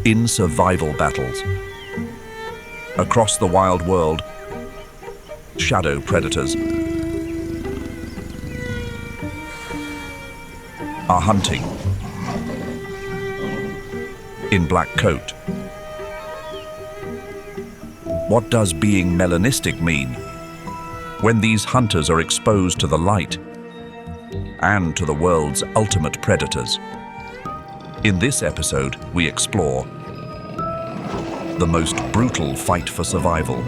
in survival battles. Across the wild world, shadow predators are hunting in black coat. What does being melanistic mean when these hunters are exposed to the light and to the world's ultimate predators? In this episode, we explore the most brutal fight for survival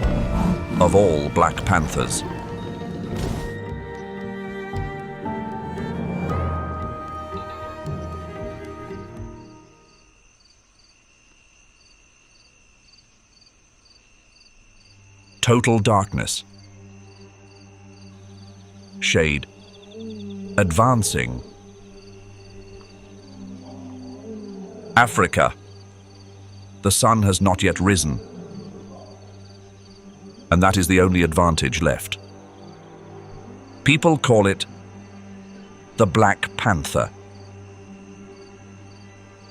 of all black panthers. Total darkness. Shade. Advancing. Africa. The sun has not yet risen, and that is the only advantage left. People call it the black panther.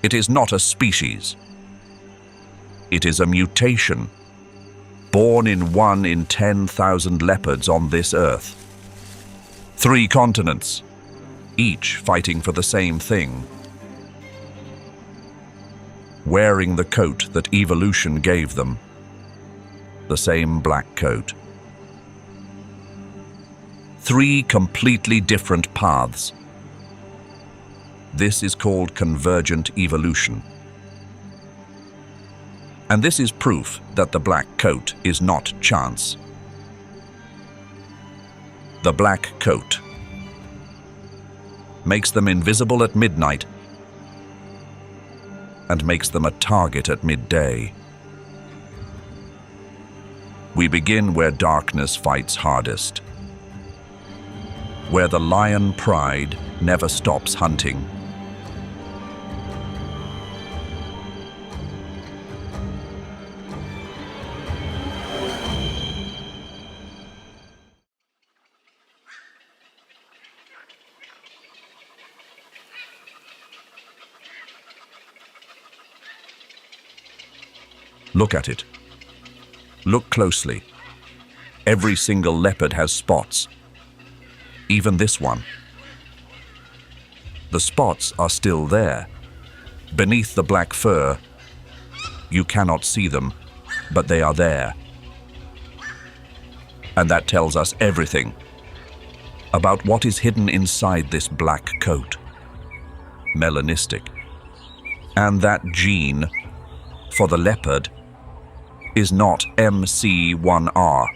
It is not a species. It is a mutation, born in 1 in 10,000 leopards on this earth. 3 continents, each fighting for the same thing. Wearing the coat that evolution gave them, the same black coat. 3 completely different paths. This is called convergent evolution. And this is proof that the black coat is not chance. The black coat makes them invisible at midnight and makes them a target at midday. We begin where darkness fights hardest, where the lion pride never stops hunting. Look at it. Look closely. Every single leopard has spots. Even this one. The spots are still there. Beneath the black fur, you cannot see them, but they are there. And that tells us everything about what is hidden inside this black coat. Melanistic. And that gene for the leopard is not MC1R,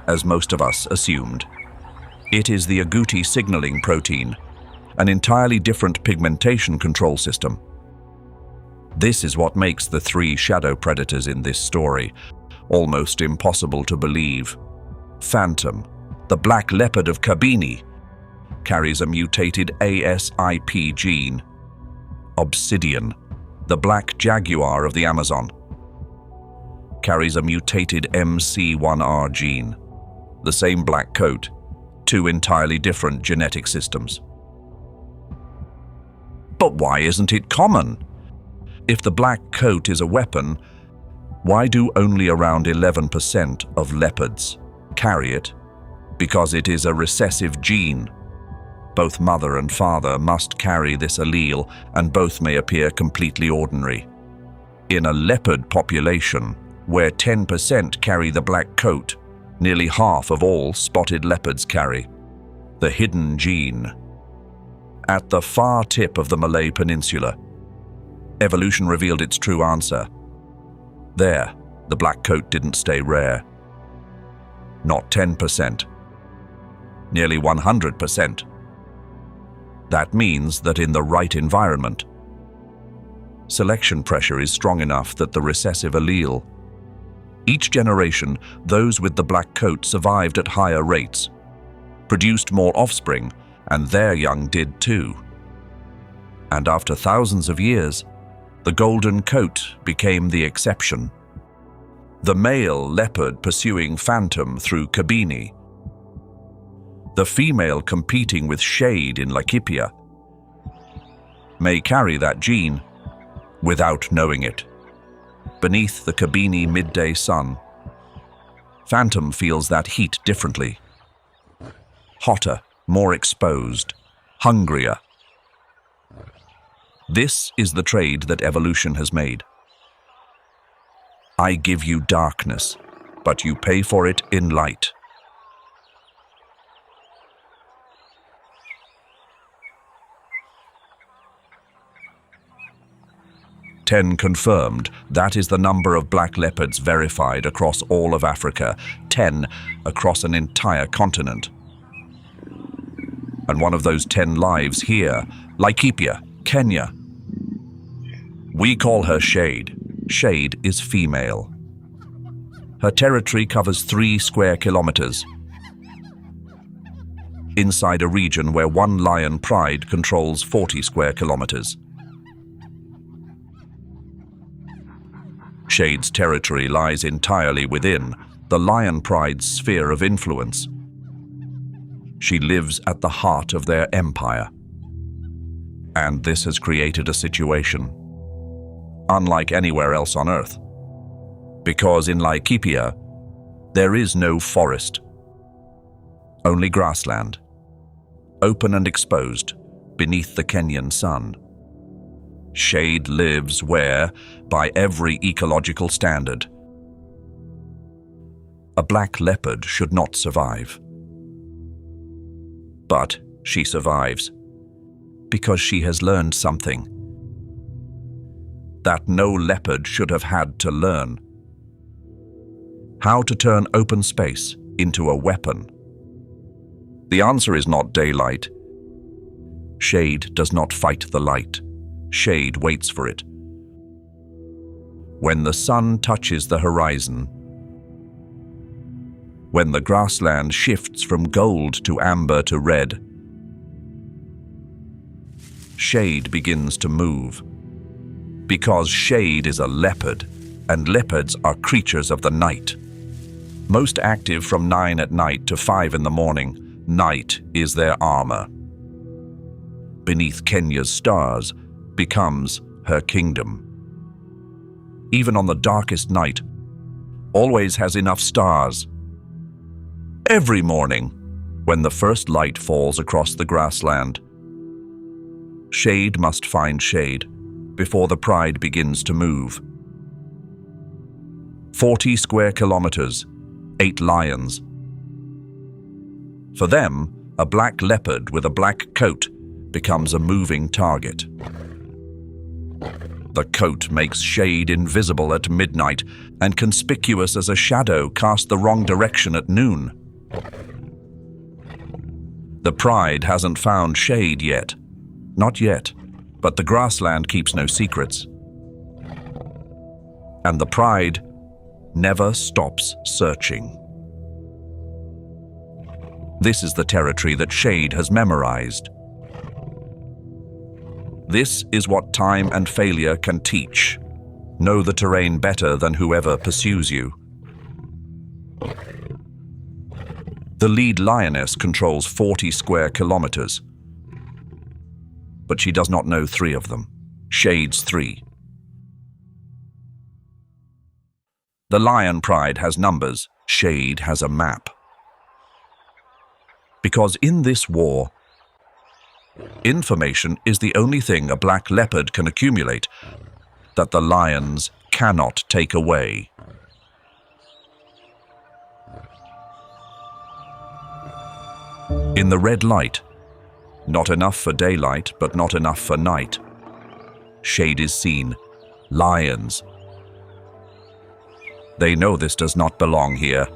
as most of us assumed. It is the agouti signaling protein, an entirely different pigmentation control system. This is what makes the 3 shadow predators in this story almost impossible to believe. Phantom, the black leopard of Kabini, carries a mutated ASIP gene. Obsidian, the black jaguar of the Amazon, carries a mutated MC1R gene. The same black coat, 2 entirely different genetic systems. But why isn't it common? If the black coat is a weapon, why do only around 11% of leopards carry it? Because it is a recessive gene. Both mother and father must carry this allele, and both may appear completely ordinary. In a leopard population, where 10% carry the black coat, nearly half of all spotted leopards carry the hidden gene. At the far tip of the Malay Peninsula, evolution revealed its true answer. There, the black coat didn't stay rare. Not 10%, nearly 100%. That means that in the right environment, selection pressure is strong enough that the recessive allele. Each generation, those with the black coat survived at higher rates, produced more offspring, and their young did too. And after thousands of years, the golden coat became the exception. The male leopard pursuing phantom through Kabini, the female competing with shade in Laikipia, may carry that gene without knowing it. beneath the Kabini midday sun. Phantom feels that heat differently. Hotter, more exposed, hungrier. This is the trade that evolution has made. I give you darkness, but you pay for it in light. "10 confirmed. That is the number of black leopards verified across all of Africa. 10 across an entire continent. And one of those 10 lives here, Laikipia, Kenya. We call her Shade. Shade is female. Her territory covers 3 square kilometers. Inside a region where one lion pride controls 40 square kilometers. Shade's territory lies entirely within the lion pride's sphere of influence. She lives at the heart of their empire. And this has created a situation unlike anywhere else on Earth. Because in Laikipia, there is no forest, only grassland, open and exposed beneath the Kenyan sun. Shade lives where, by every ecological standard, a black leopard should not survive. But she survives because she has learned something that no leopard should have had to learn: how to turn open space into a weapon. The answer is not daylight. Shade does not fight the light. Shade waits for it. When the sun touches the horizon, when the grassland shifts from gold to amber to red, Shade begins to move. Because Shade is a leopard, and leopards are creatures of the night. Most active from 9 at night to 5 in the morning, night is their armor. Beneath Kenya's stars becomes her kingdom. Even on the darkest night, always has enough stars. Every morning, when the first light falls across the grassland, Shade must find Shade before the pride begins to move. 40 square kilometers, 8 lions. For them, a black leopard with a black coat becomes a moving target. The coat makes Shade invisible at midnight and conspicuous as a shadow cast the wrong direction at noon. The pride hasn't found Shade yet. Not yet, but the grassland keeps no secrets. And the pride never stops searching. This is the territory that Shade has memorized. This is what time and failure can teach. Know the terrain better than whoever pursues you. The lead lioness controls 40 square kilometers. But she does not know 3 of them. Shade's 3. The lion pride has numbers. Shade has a map. Because in this war, information is the only thing a black leopard can accumulate that the lions cannot take away. In the red light, not enough for daylight, but not enough for night, Shade is seen. Lions. They know this does not belong here.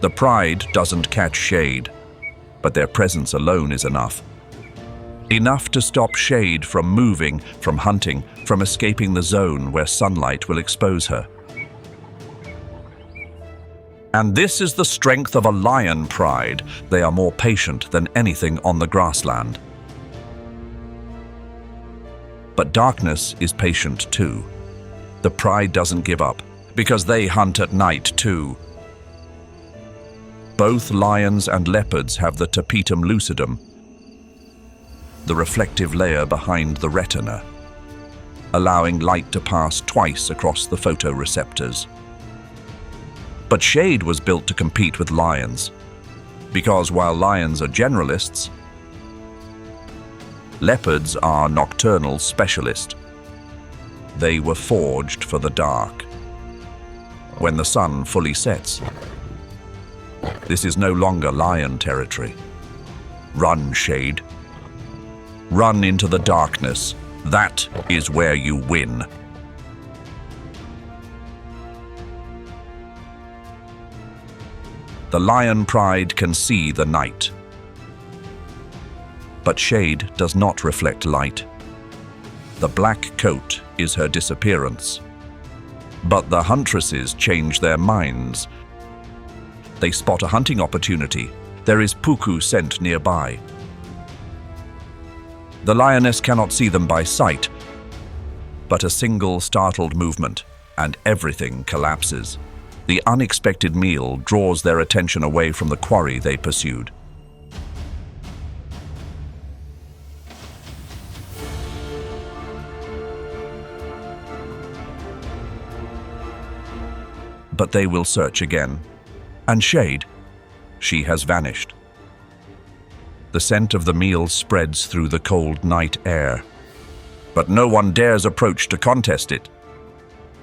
The pride doesn't catch Shade, but their presence alone is enough. Enough to stop Shade from moving, from hunting, from escaping the zone where sunlight will expose her. And this is the strength of a lion pride. They are more patient than anything on the grassland. But darkness is patient too. The pride doesn't give up, because they hunt at night too. Both lions and leopards have the tapetum lucidum, the reflective layer behind the retina. allowing light to pass twice across the photoreceptors. But shade was built to compete with lions, because while lions are generalists, leopards are nocturnal specialists. They were forged for the dark. When the sun fully sets, this is no longer lion territory. Run, shade. Run into the darkness. That is where you win. The lion pride can see the night. But shade does not reflect light. The black coat is her disappearance. But the huntresses change their minds. They spot a hunting opportunity. There is puku scent nearby. The lioness cannot see them by sight, but a single startled movement, and everything collapses. The unexpected meal draws their attention away from the quarry they pursued. But they will search again. And shade, she has vanished. The scent of the meal spreads through the cold night air. But no one dares approach to contest it.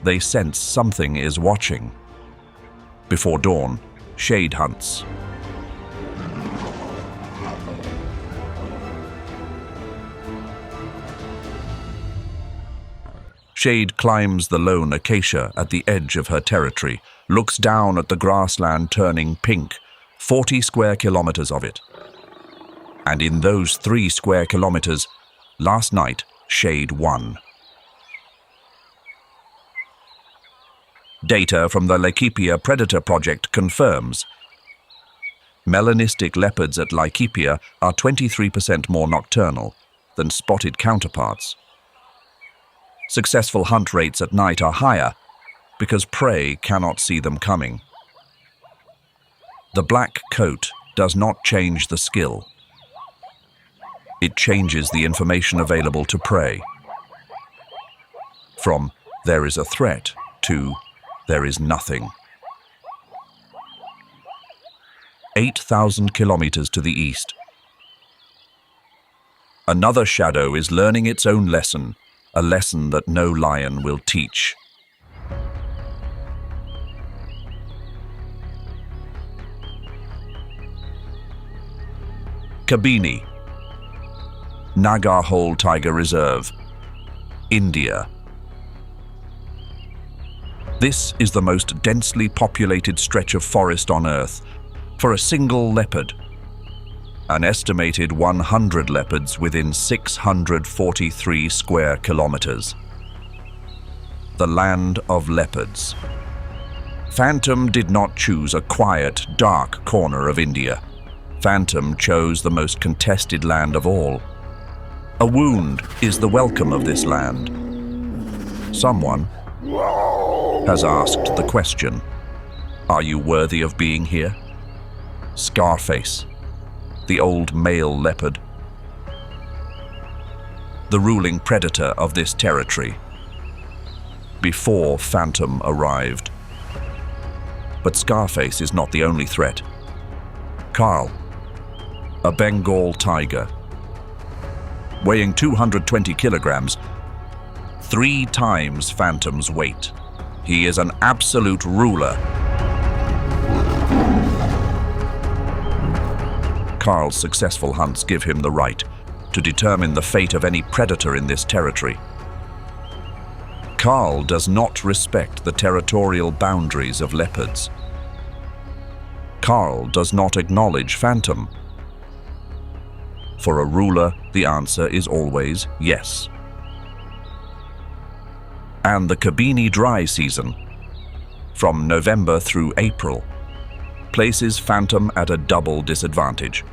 They sense something is watching. Before dawn, shade hunts. Shade climbs the lone acacia at the edge of her territory, looks down at the grassland turning pink, 40 square kilometers of it. And in those 3 square kilometers, last night, shade won. Data from the Laikipia Predator Project confirms melanistic leopards at Laikipia are 23% more nocturnal than spotted counterparts. Successful hunt rates at night are higher because prey cannot see them coming. The black coat does not change the skill. It changes the information available to prey. From there is a threat to there is nothing. 8,000 kilometers to the east. Another shadow is learning its own lesson, a lesson that no lion will teach. Kabini, Nagar Hole Tiger Reserve, India. This is the most densely populated stretch of forest on Earth for a single leopard. An estimated 100 leopards within 643 square kilometers. The land of leopards. Phantom did not choose a quiet, dark corner of India. Phantom chose the most contested land of all. A wound is the welcome of this land. Someone has asked the question, are you worthy of being here? Scarface, the old male leopard, the ruling predator of this territory, before Phantom arrived. But Scarface is not the only threat. Carl, a Bengal tiger, weighing 220 kilograms, 3 times Phantom's weight. He is an absolute ruler. Carl's successful hunts give him the right to determine the fate of any predator in this territory. Carl does not respect the territorial boundaries of leopards. Carl does not acknowledge Phantom. For a ruler, the answer is always yes. And the Kabini dry season, from November through April, places Phantom at a double disadvantage.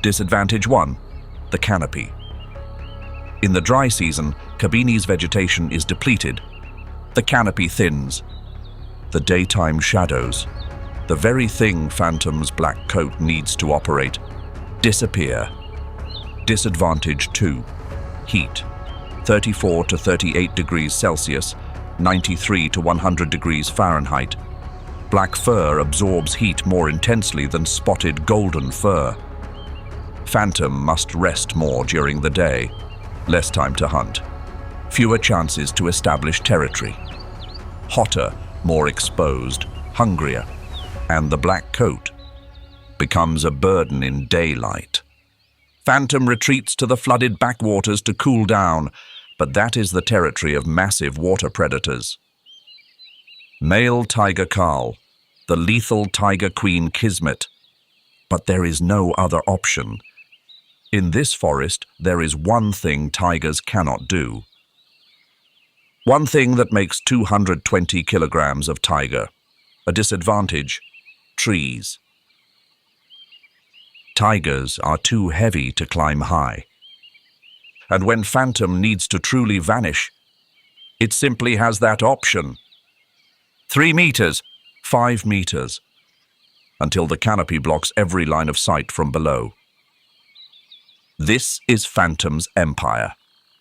Disadvantage 1, the canopy. In the dry season, Kabini's vegetation is depleted. The canopy thins. The daytime shadows, the very thing Phantom's black coat needs to operate, disappear. Disadvantage 2, heat. 34 to 38 degrees Celsius, 93 to 100 degrees Fahrenheit. Black fur absorbs heat more intensely than spotted golden fur. Phantom must rest more during the day, less time to hunt, fewer chances to establish territory. Hotter, more exposed, hungrier, and the black coat becomes a burden in daylight. Phantom retreats to the flooded backwaters to cool down, but that is the territory of massive water predators. Male tiger Carl, the lethal tiger queen Kismet. But there is no other option. In this forest, there is one thing tigers cannot do. One thing that makes 220 kilograms of tiger a disadvantage: trees. Tigers are too heavy to climb high. And when Phantom needs to truly vanish, it simply has that option. 3 meters, 5 meters, until the canopy blocks every line of sight from below. This is Phantom's empire,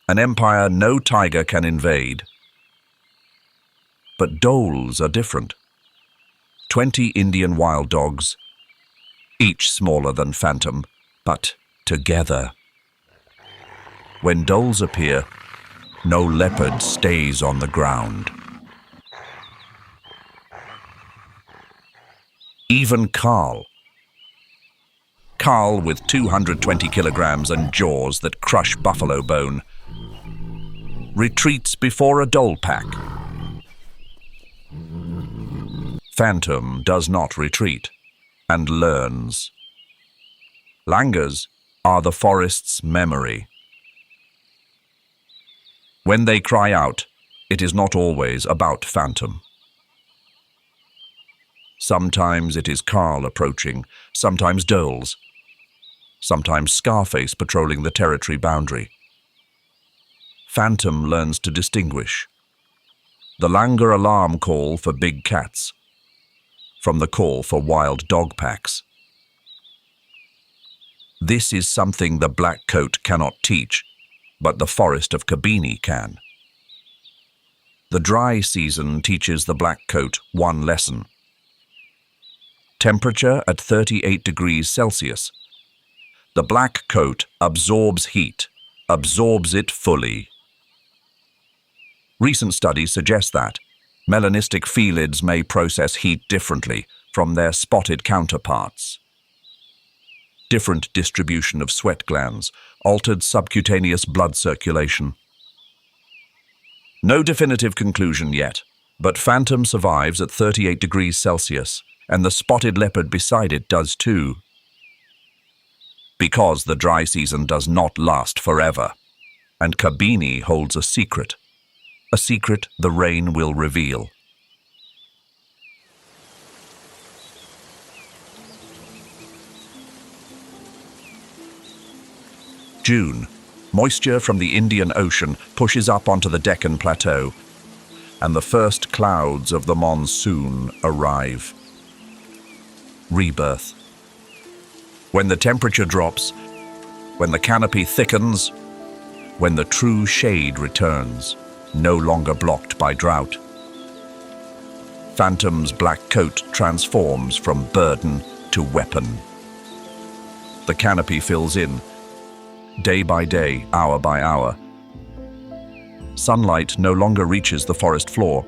an empire no tiger can invade. But dholes are different. 20 Indian wild dogs, each smaller than Phantom, but together. When dholes appear, no leopard stays on the ground. Even Carl, with 220 kilograms and jaws that crush buffalo bone, retreats before a dhole pack. Phantom does not retreat and learns. Langurs are the forest's memory. When they cry out, it is not always about Phantom. Sometimes it is Carl approaching, sometimes dholes, sometimes Scarface patrolling the territory boundary. Phantom learns to distinguish the langur alarm call for big cats from the call for wild dog packs. This is something the black coat cannot teach, but the forest of Kabini can. The dry season teaches the black coat one lesson. Temperature at 38 degrees Celsius. The black coat absorbs heat, absorbs it fully. Recent studies suggest that melanistic felids may process heat differently from their spotted counterparts. Different distribution of sweat glands, altered subcutaneous blood circulation. No definitive conclusion yet, but Phantom survives at 38 degrees Celsius, and the spotted leopard beside it does too. Because the dry season does not last forever, and Kabini holds a secret the rain will reveal. June. Moisture from the Indian Ocean pushes up onto the Deccan Plateau, and the first clouds of the monsoon arrive. Rebirth. When the temperature drops, when the canopy thickens, when the true shade returns, no longer blocked by drought. Phantom's black coat transforms from burden to weapon. The canopy fills in, day by day, hour by hour. Sunlight no longer reaches the forest floor.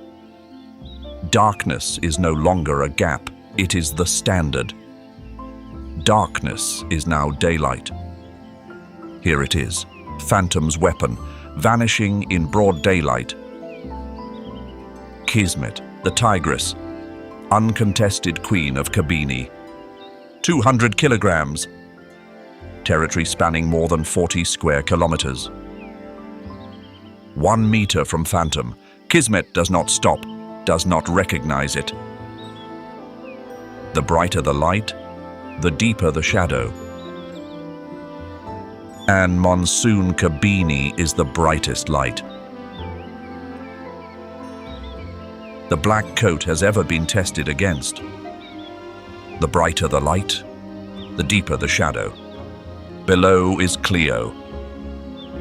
Darkness is no longer a gap, it is the standard. Darkness is now daylight. Here it is, Phantom's weapon, vanishing in broad daylight. Kismet, the tigress, uncontested queen of Kabini. 200 kilograms. Territory spanning more than 40 square kilometers. 1 meter from Phantom, Kismet does not stop, does not recognize it. The brighter the light, the deeper the shadow. And monsoon Kabini is the brightest light. The black coat has ever been tested against. The brighter the light, the deeper the shadow. Below is Cleo,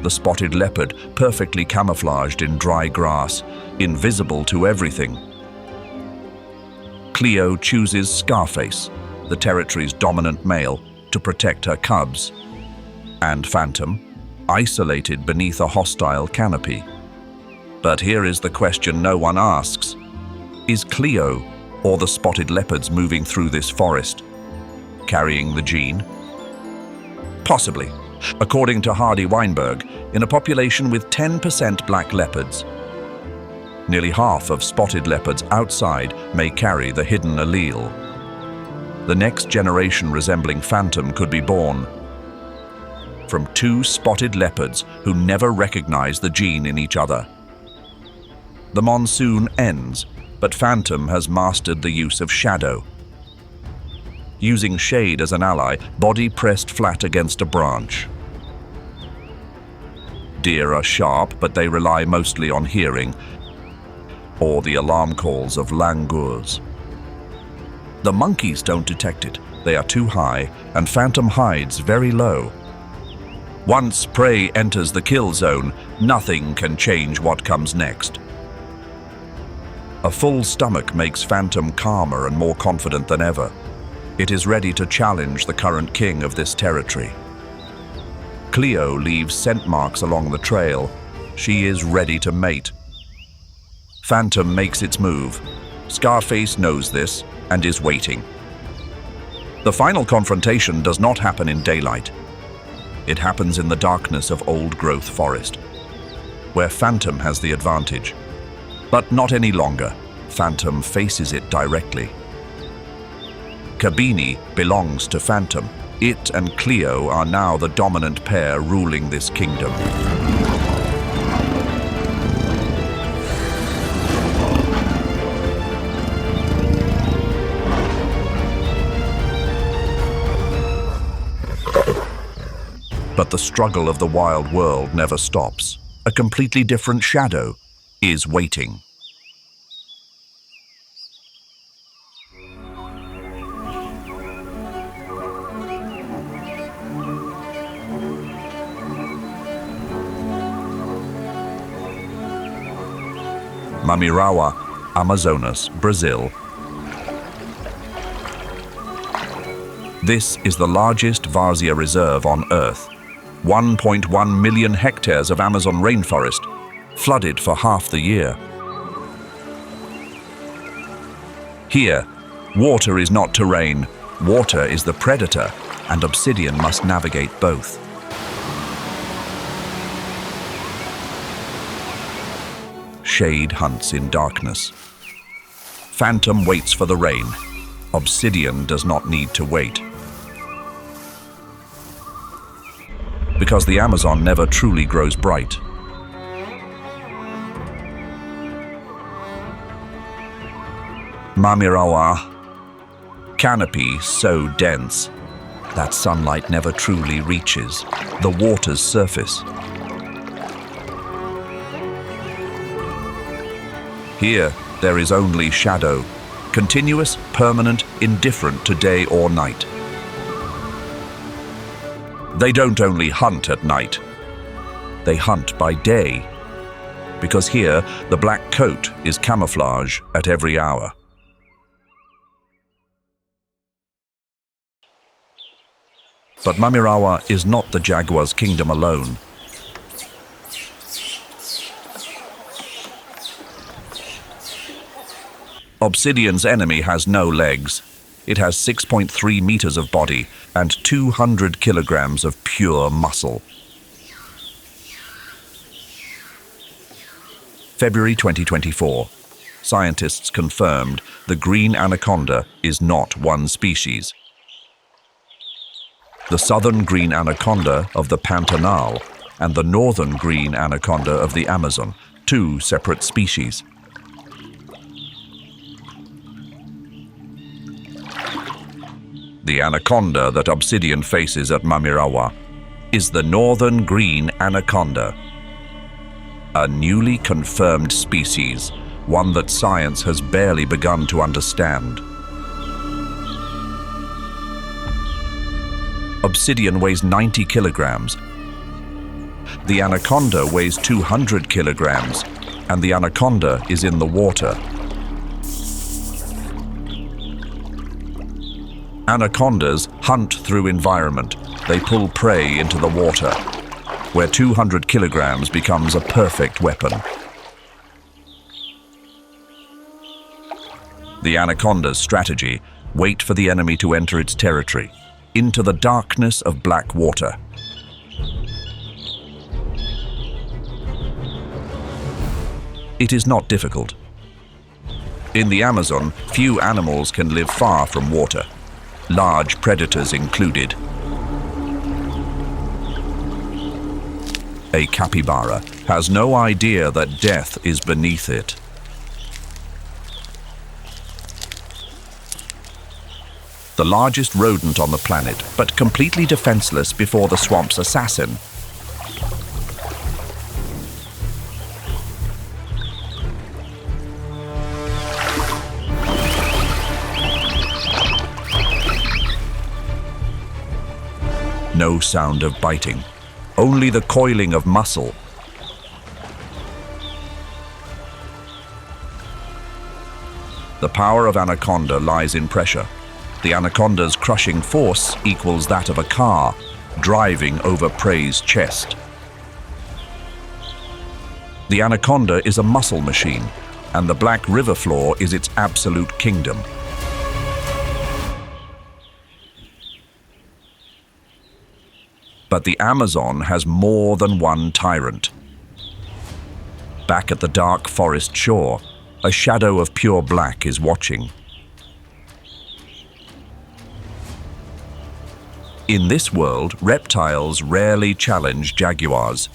the spotted leopard, perfectly camouflaged in dry grass, invisible to everything. Cleo chooses Scarface, the territory's dominant male, to protect her cubs, and Phantom, isolated beneath a hostile canopy. But here is the question no one asks. Is Cleo or the spotted leopards moving through this forest, carrying the gene? Possibly. According to Hardy Weinberg, in a population with 10% black leopards, nearly half of spotted leopards outside may carry the hidden allele. The next generation resembling Phantom could be born from two spotted leopards who never recognize the gene in each other. The monsoon ends, but Phantom has mastered the use of shadow. Using shade as an ally, body pressed flat against a branch. Deer are sharp, but they rely mostly on hearing, or the alarm calls of langurs. The monkeys don't detect it. They are too high, and Phantom hides very low. Once prey enters the kill zone, nothing can change what comes next. A full stomach makes Phantom calmer and more confident than ever. It is ready to challenge the current king of this territory. Cleo leaves scent marks along the trail. She is ready to mate. Phantom makes its move. Scarface knows this and is waiting. The final confrontation does not happen in daylight. It happens in the darkness of old-growth forest, where Phantom has the advantage. But not any longer. Phantom faces it directly. Kabini belongs to Phantom. It and Cleo are now the dominant pair ruling this kingdom. But the struggle of the wild world never stops. A completely different shadow is waiting. Mamirawa, Amazonas, Brazil. This is the largest Várzea reserve on Earth. 1.1 million hectares of Amazon rainforest, flooded for half the year. Here, water is not terrain, water is the predator, and Obsidian must navigate both. Shade hunts in darkness. Phantom waits for the rain. Obsidian does not need to wait. Because the Amazon never truly grows bright. Mamirawa, canopy so dense that sunlight never truly reaches the water's surface. Here, there is only shadow, continuous, permanent, indifferent to day or night. They don't only hunt at night, they hunt by day, because here the black coat is camouflage at every hour. But Mamirawa is not the jaguar's kingdom alone. Obsidian's enemy has no legs. It has 6.3 meters of body and 200 kilograms of pure muscle. February 2024. Scientists confirmed the green anaconda is not one species. The southern green anaconda of the Pantanal and the northern green anaconda of the Amazon, two separate species. The anaconda that Obsidian faces at Mamirawa is the northern green anaconda, a newly confirmed species, one that science has barely begun to understand. Obsidian weighs 90 kilograms. The anaconda weighs 200 kilograms, and the anaconda is in the water. Anacondas hunt through environment. They pull prey into the water, where 200 kilograms becomes a perfect weapon. The anaconda's strategy: wait for the enemy to enter its territory, into the darkness of black water. It is not difficult. In the Amazon, few animals can live far from water, large predators included. A capybara has no idea that death is beneath it. The largest rodent on the planet, but completely defenseless before the swamp's assassin. No sound of biting, only the coiling of muscle. The power of anaconda lies in pressure. The anaconda's crushing force equals that of a car driving over prey's chest. The anaconda is a muscle machine, and the black river floor is its absolute kingdom. But the Amazon has more than one tyrant. Back at the dark forest shore, a shadow of pure black is watching. In this world, reptiles rarely challenge jaguars,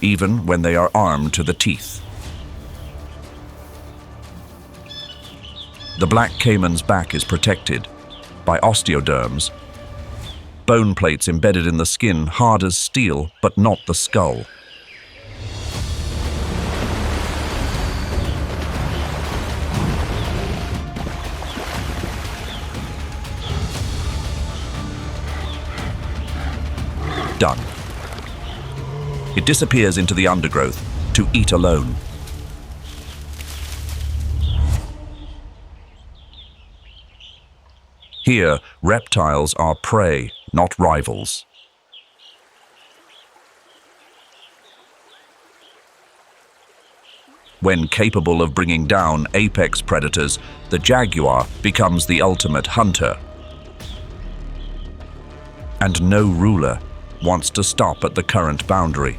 even when they are armed to the teeth. The black caiman's back is protected by osteoderms, bone plates embedded in the skin, hard as steel, but not the skull. Done. It disappears into the undergrowth to eat alone. Here, reptiles are prey, not rivals. When capable of bringing down apex predators, the jaguar becomes the ultimate hunter. And no ruler wants to stop at the current boundary.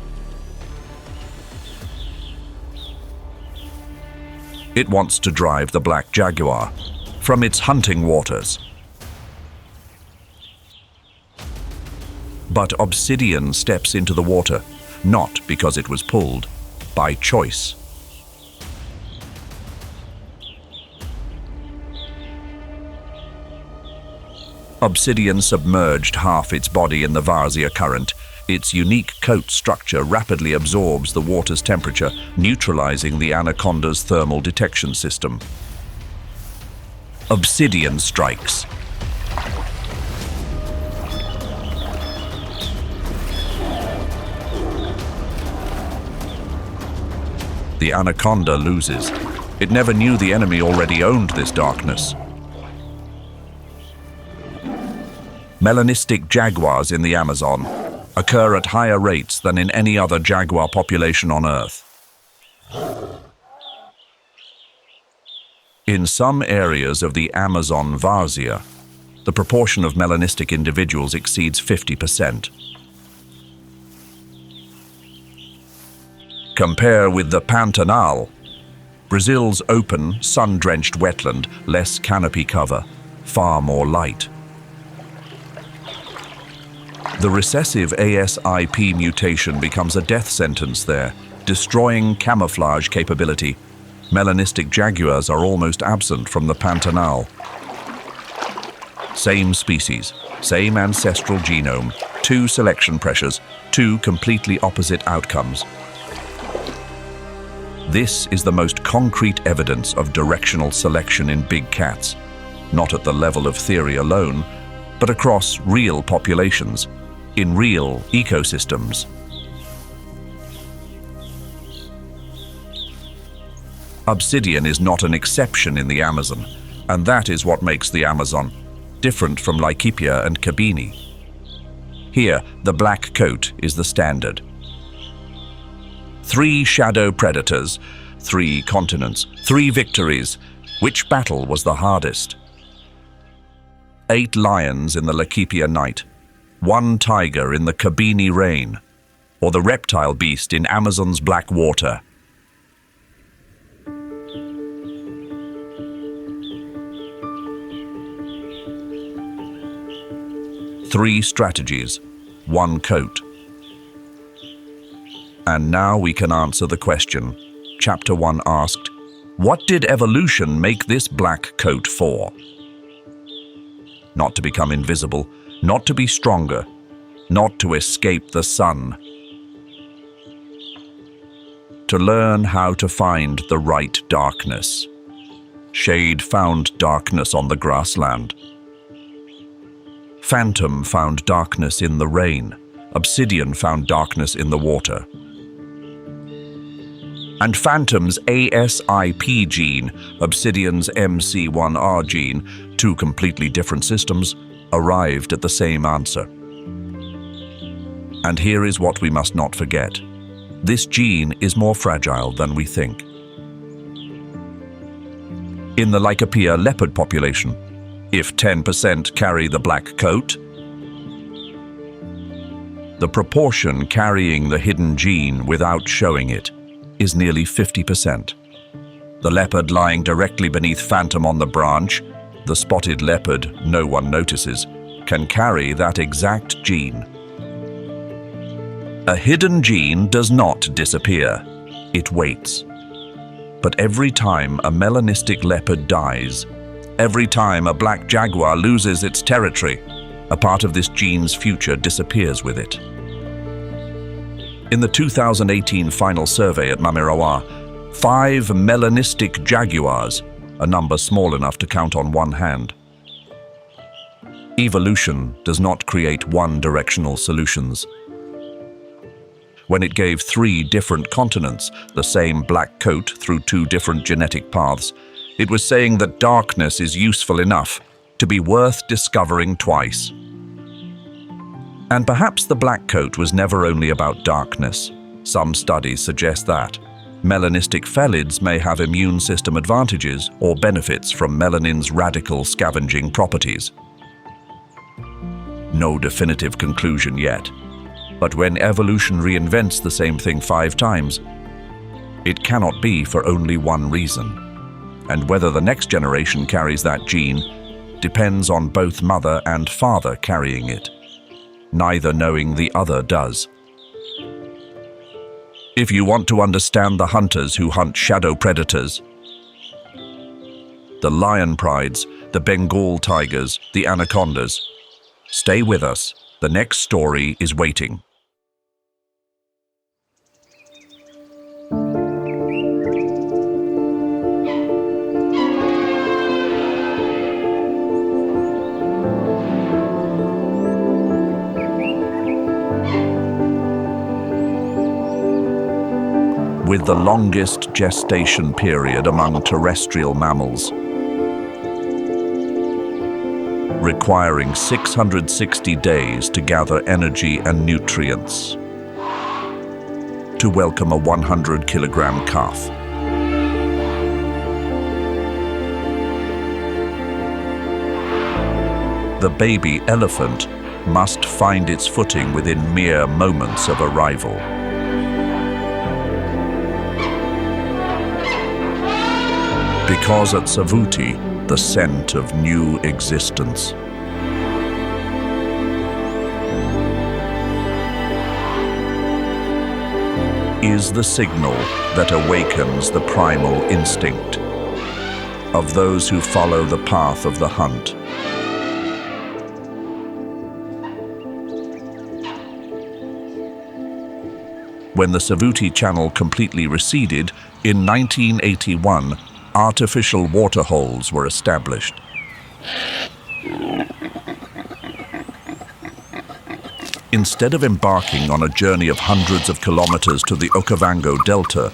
It wants to drive the black jaguar from its hunting waters. But obsidian steps into the water, not because it was pulled, by choice. Obsidian submerged half its body in the Varzea current. Its unique coat structure rapidly absorbs the water's temperature, neutralizing the anaconda's thermal detection system. Obsidian strikes. The anaconda loses. It never knew the enemy already owned this darkness. Melanistic jaguars in the Amazon occur at higher rates than in any other jaguar population on Earth. In some areas of the Amazon Varzea, the proportion of melanistic individuals exceeds 50%. Compare with the Pantanal, Brazil's open, sun-drenched wetland, less canopy cover, far more light. The recessive ASIP mutation becomes a death sentence there, destroying camouflage capability. Melanistic jaguars are almost absent from the Pantanal. Same species, same ancestral genome, two selection pressures, two completely opposite outcomes. This is the most concrete evidence of directional selection in big cats, not at the level of theory alone, but across real populations, in real ecosystems. Obsidian is not an exception in the Amazon, and that is what makes the Amazon different from Laikipia and Kabini. Here, the black coat is the standard. 3 shadow predators, 3 continents, 3 victories. Which battle was the hardest? 8 lions in the Laikipia night, 1 tiger in the Kabini rain, or the reptile beast in Amazon's black water. Three strategies, 1 coat. And now we can answer the question. Chapter 1 asked, what did evolution make this black coat for? Not to become invisible, not to be stronger, not to escape the sun. To learn how to find the right darkness. Shade found darkness on the grassland. Phantom found darkness in the rain. Obsidian found darkness in the water. And Phantom's ASIP gene, Obsidian's MC1R gene, 2 completely different systems, arrived at the same answer. And here is what we must not forget. This gene is more fragile than we think. In the Laikipia leopard population, if 10% carry the black coat, the proportion carrying the hidden gene without showing it is nearly 50%. The leopard lying directly beneath Phantom on the branch, the spotted leopard no one notices, can carry that exact gene. A hidden gene does not disappear, it waits. But every time a melanistic leopard dies, every time a black jaguar loses its territory, a part of this gene's future disappears with it. In the 2018 final survey at Mamirawa, 5 melanistic jaguars, a number small enough to count on one hand. Evolution does not create one-directional solutions. When it gave 3 different continents the same black coat through 2 different genetic paths, it was saying that darkness is useful enough to be worth discovering twice. And perhaps the black coat was never only about darkness. Some studies suggest that. Melanistic felids may have immune system advantages or benefits from melanin's radical scavenging properties. No definitive conclusion yet. But when evolution reinvents the same thing 5 times, it cannot be for only one reason. And whether the next generation carries that gene depends on both mother and father carrying it, neither knowing the other does. If you want to understand the hunters who hunt shadow predators, the lion prides, the Bengal tigers, the anacondas, stay with us. The next story is waiting. With the longest gestation period among terrestrial mammals, requiring 660 days to gather energy and nutrients to welcome a 100-kilogram calf. The baby elephant must find its footing within mere moments of arrival. Because at Savuti, the scent of new existence. Is the signal that awakens the primal instinct of those who follow the path of the hunt. When the Savuti Channel completely receded, in 1981, artificial waterholes were established. Instead of embarking on a journey of hundreds of kilometers to the Okavango Delta,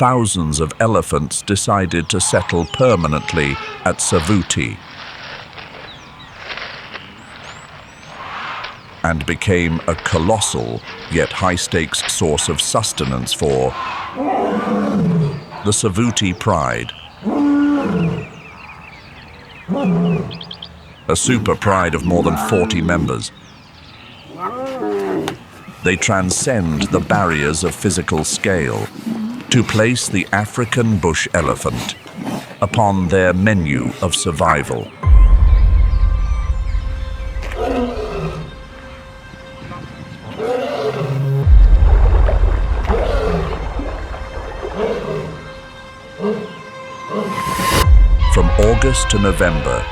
thousands of elephants decided to settle permanently at Savuti and became a colossal yet high-stakes source of sustenance for the Savuti Pride. A super pride of more than 40 members. They transcend the barriers of physical scale to place the African bush elephant upon their menu of survival. From August to November,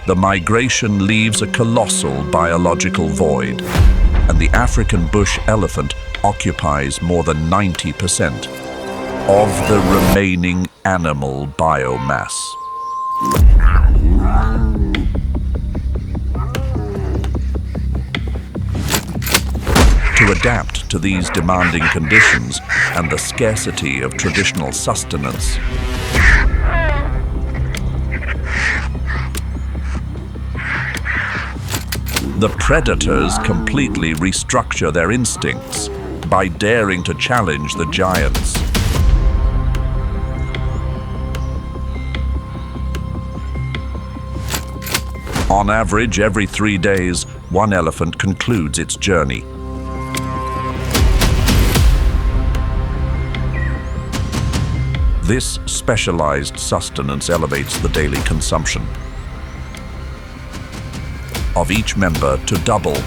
the migration leaves a colossal biological void, and the African bush elephant occupies more than 90% of the remaining animal biomass. To adapt to these demanding conditions and the scarcity of traditional sustenance, the predators completely restructure their instincts by daring to challenge the giants. On average, every 3 days, one elephant concludes its journey. This specialized sustenance elevates the daily consumption of each member to double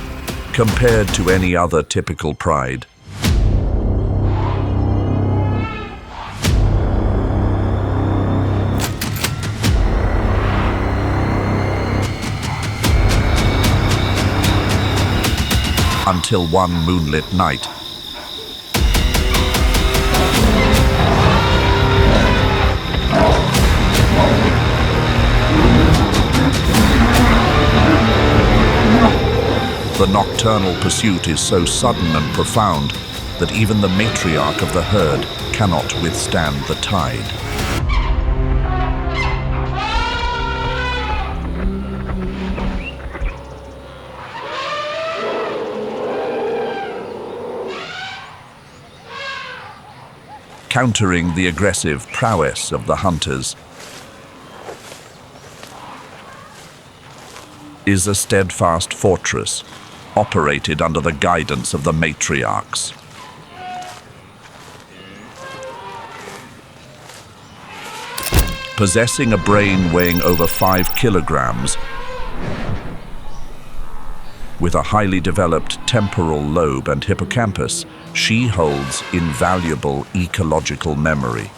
compared to any other typical pride. Until one moonlit night, the nocturnal pursuit is so sudden and profound that even the matriarch of the herd cannot withstand the tide. Countering the aggressive prowess of the hunters is a steadfast fortress operated under the guidance of the matriarchs. Possessing a brain weighing over 5 kilograms, with a highly developed temporal lobe and hippocampus, she holds invaluable ecological memory.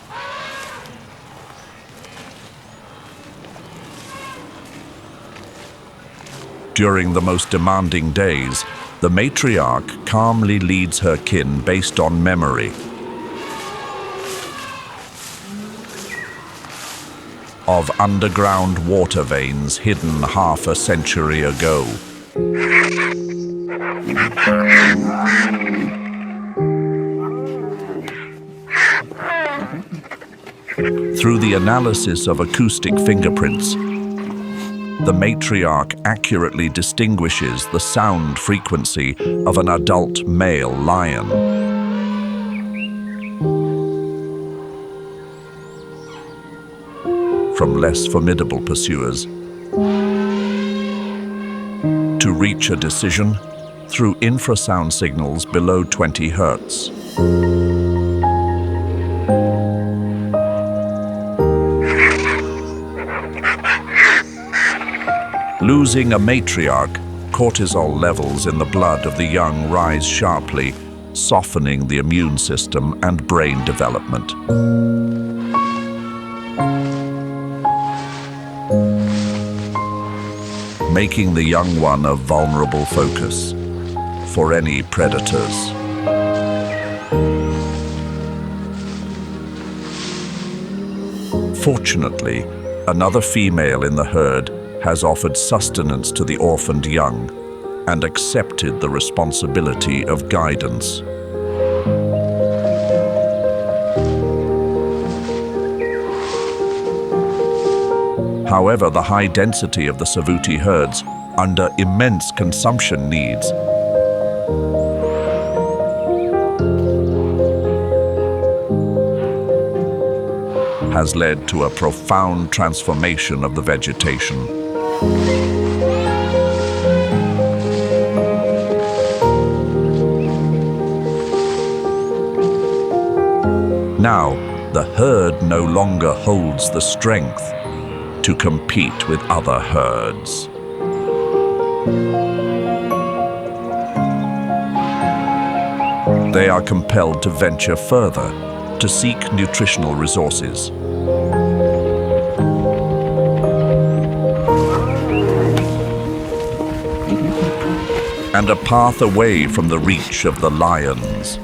During the most demanding days, the matriarch calmly leads her kin based on memory of underground water veins hidden half a century ago. Through the analysis of acoustic fingerprints, the matriarch accurately distinguishes the sound frequency of an adult male lion. From less formidable pursuers, to reach a decision through infrasound signals below 20 Hz. Losing a matriarch, cortisol levels in the blood of the young rise sharply, softening the immune system and brain development. Making the young one a vulnerable focus for any predators. Fortunately, another female in the herd has offered sustenance to the orphaned young and accepted the responsibility of guidance. However, the high density of the Savuti herds, under immense consumption needs, has led to a profound transformation of the vegetation. Now, the herd no longer holds the strength to compete with other herds. They are compelled to venture further to seek nutritional resources. And a path away from the reach of the lions.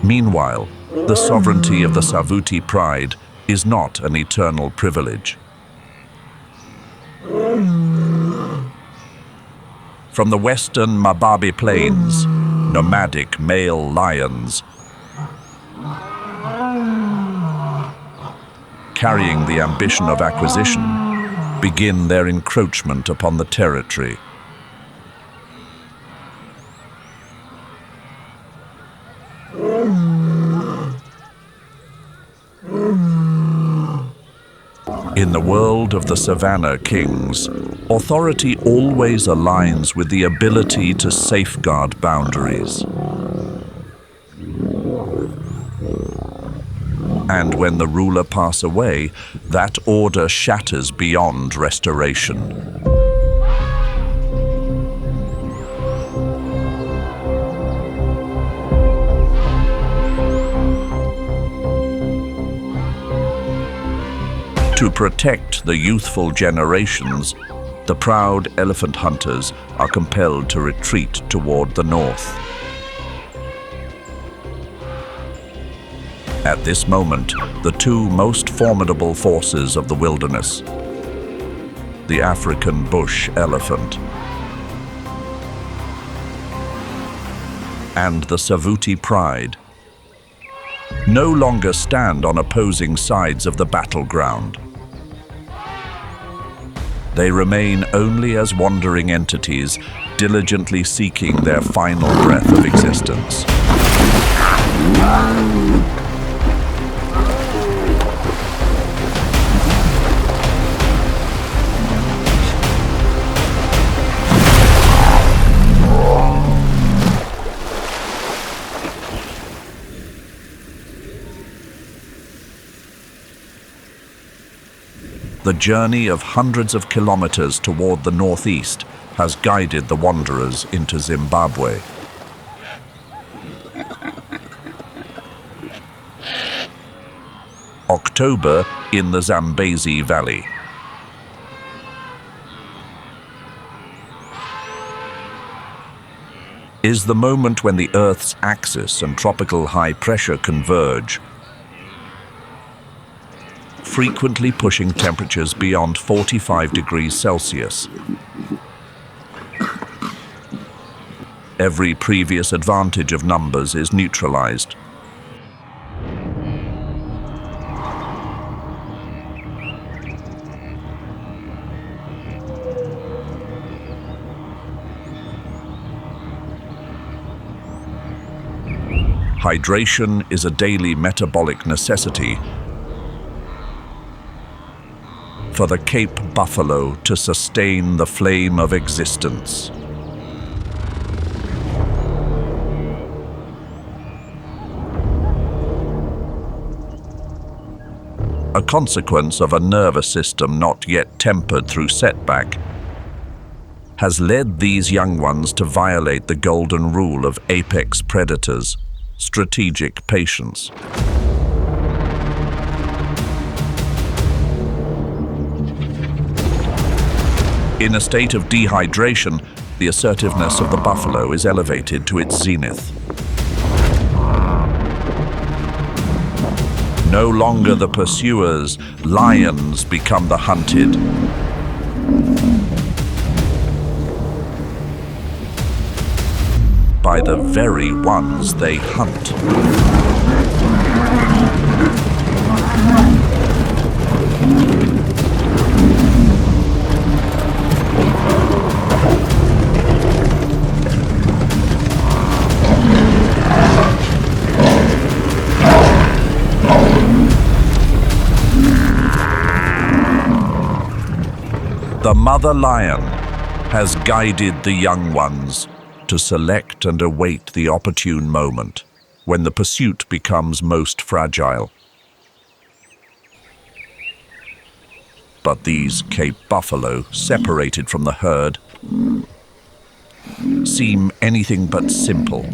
Meanwhile, the sovereignty of the Savuti pride is not an eternal privilege. From the western Mababe plains, nomadic male lions, carrying the ambition of acquisition, begin their encroachment upon the territory. In the world of the Savannah Kings, authority always aligns with the ability to safeguard boundaries. And when the ruler passes away, that order shatters beyond restoration. To protect the youthful generations, the proud elephant hunters are compelled to retreat toward the north. At this moment, the two most formidable forces of the wilderness, the African bush elephant and the Savuti pride, no longer stand on opposing sides of the battleground. They remain only as wandering entities, diligently seeking their final breath of existence. The journey of hundreds of kilometers toward the northeast has guided the wanderers into Zimbabwe. October in the Zambezi Valley. Is the moment when the Earth's axis and tropical high pressure converge, frequently pushing temperatures beyond 45 degrees Celsius. Every previous advantage of numbers is neutralized. Hydration is a daily metabolic necessity for the Cape buffalo to sustain the flame of existence. A consequence of a nervous system not yet tempered through setback has led these young ones to violate the golden rule of apex predators, strategic patience. In a state of dehydration, the assertiveness of the buffalo is elevated to its zenith. No longer the pursuers, lions become the hunted. By the very ones they hunt. The mother lion has guided the young ones to select and await the opportune moment when the pursuit becomes most fragile. But these Cape buffalo, separated from the herd, seem anything but simple.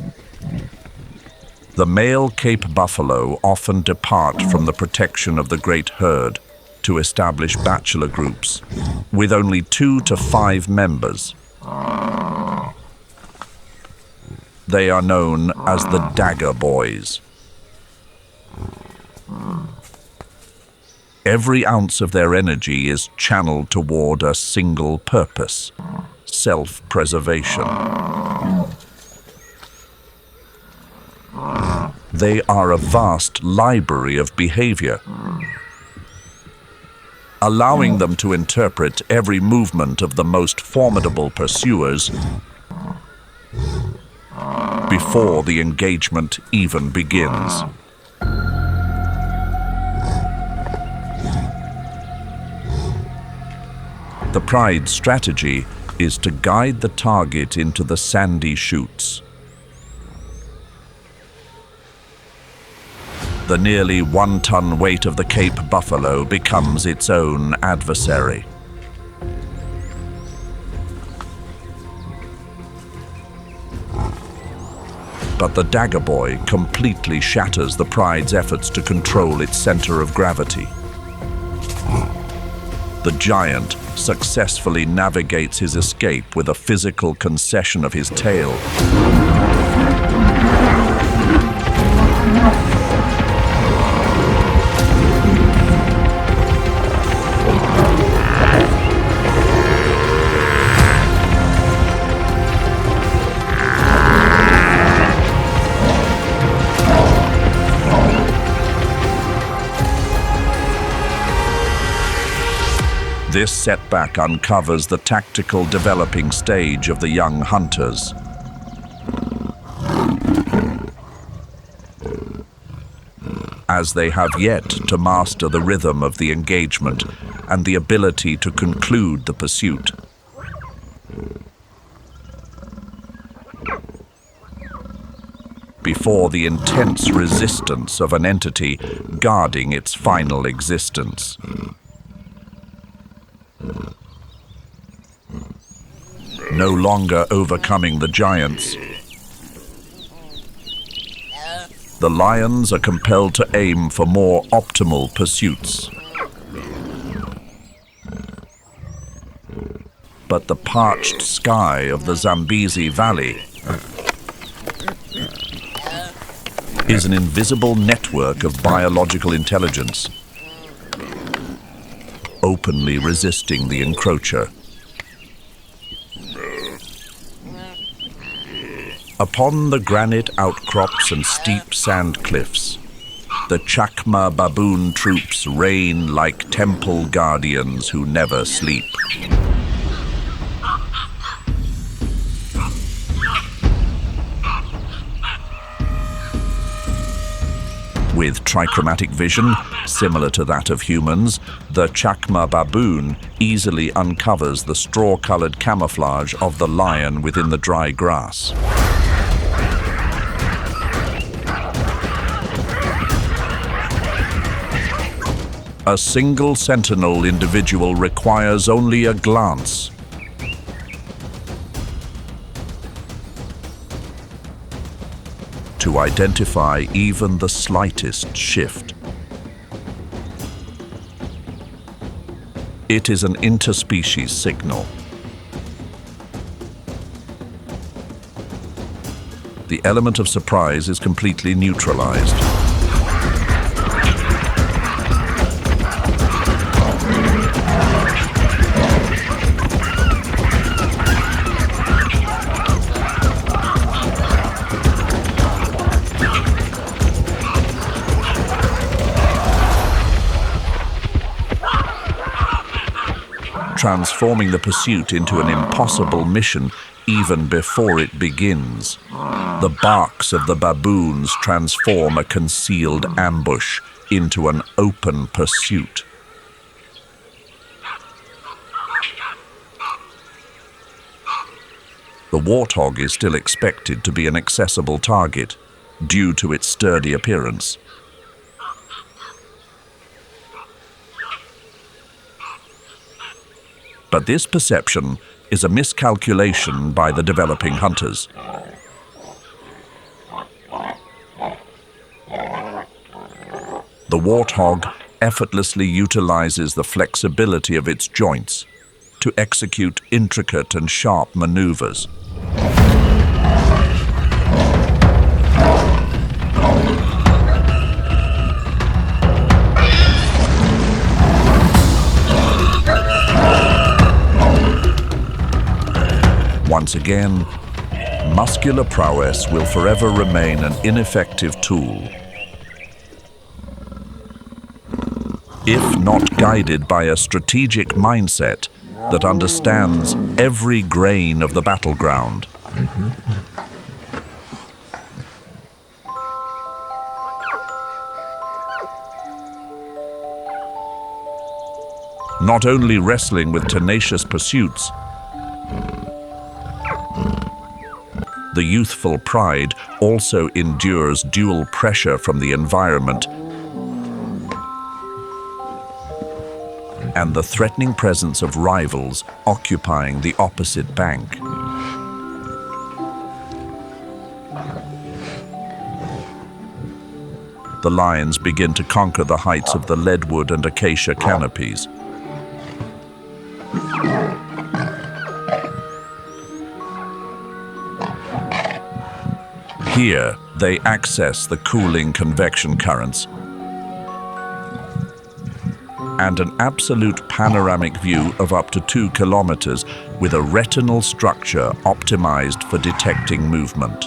The male Cape buffalo often depart from the protection of the great herd to establish bachelor groups with only 2 to 5 members. They are known as the dagger boys. Every ounce of their energy is channeled toward a single purpose: self-preservation. They are a vast library of behavior, allowing them to interpret every movement of the most formidable pursuers before the engagement even begins. The pride's strategy is to guide the target into the sandy chutes. The nearly 1-ton weight of the Cape buffalo becomes its own adversary. But the dagger boy completely shatters the pride's efforts to control its center of gravity. The giant successfully navigates his escape with a physical concession of his tail. This setback uncovers the tactical developing stage of the young hunters. As they have yet to master the rhythm of the engagement and the ability to conclude the pursuit. Before the intense resistance of an entity guarding its final existence. No longer overcoming the giants, the lions are compelled to aim for more optimal pursuits. But the parched sky of the Zambezi Valley is an invisible network of biological intelligence, openly resisting the encroacher. Upon the granite outcrops and steep sand cliffs, the Chakma baboon troops reign like temple guardians who never sleep. With trichromatic vision, similar to that of humans, the Chakma baboon easily uncovers the straw-colored camouflage of the lion within the dry grass. A single sentinel individual requires only a glance to identify even the slightest shift. It is an interspecies signal. The element of surprise is completely neutralized. transforming the pursuit into an impossible mission even before it begins. The barks of the baboons transform a concealed ambush into an open pursuit. The warthog is still expected to be an accessible target due to its sturdy appearance. But this perception is a miscalculation by the developing hunters. The warthog effortlessly utilizes the flexibility of its joints to execute intricate and sharp maneuvers. Once again, muscular prowess will forever remain an ineffective tool if not guided by a strategic mindset that understands every grain of the battleground. Not only wrestling with tenacious pursuits, the youthful pride also endures dual pressure from the environment and the threatening presence of rivals occupying the opposite bank. The lions begin to conquer the heights of the leadwood and acacia canopies. Here, they access the cooling convection currents and an absolute panoramic view of up to 2 kilometers with a retinal structure optimized for detecting movement.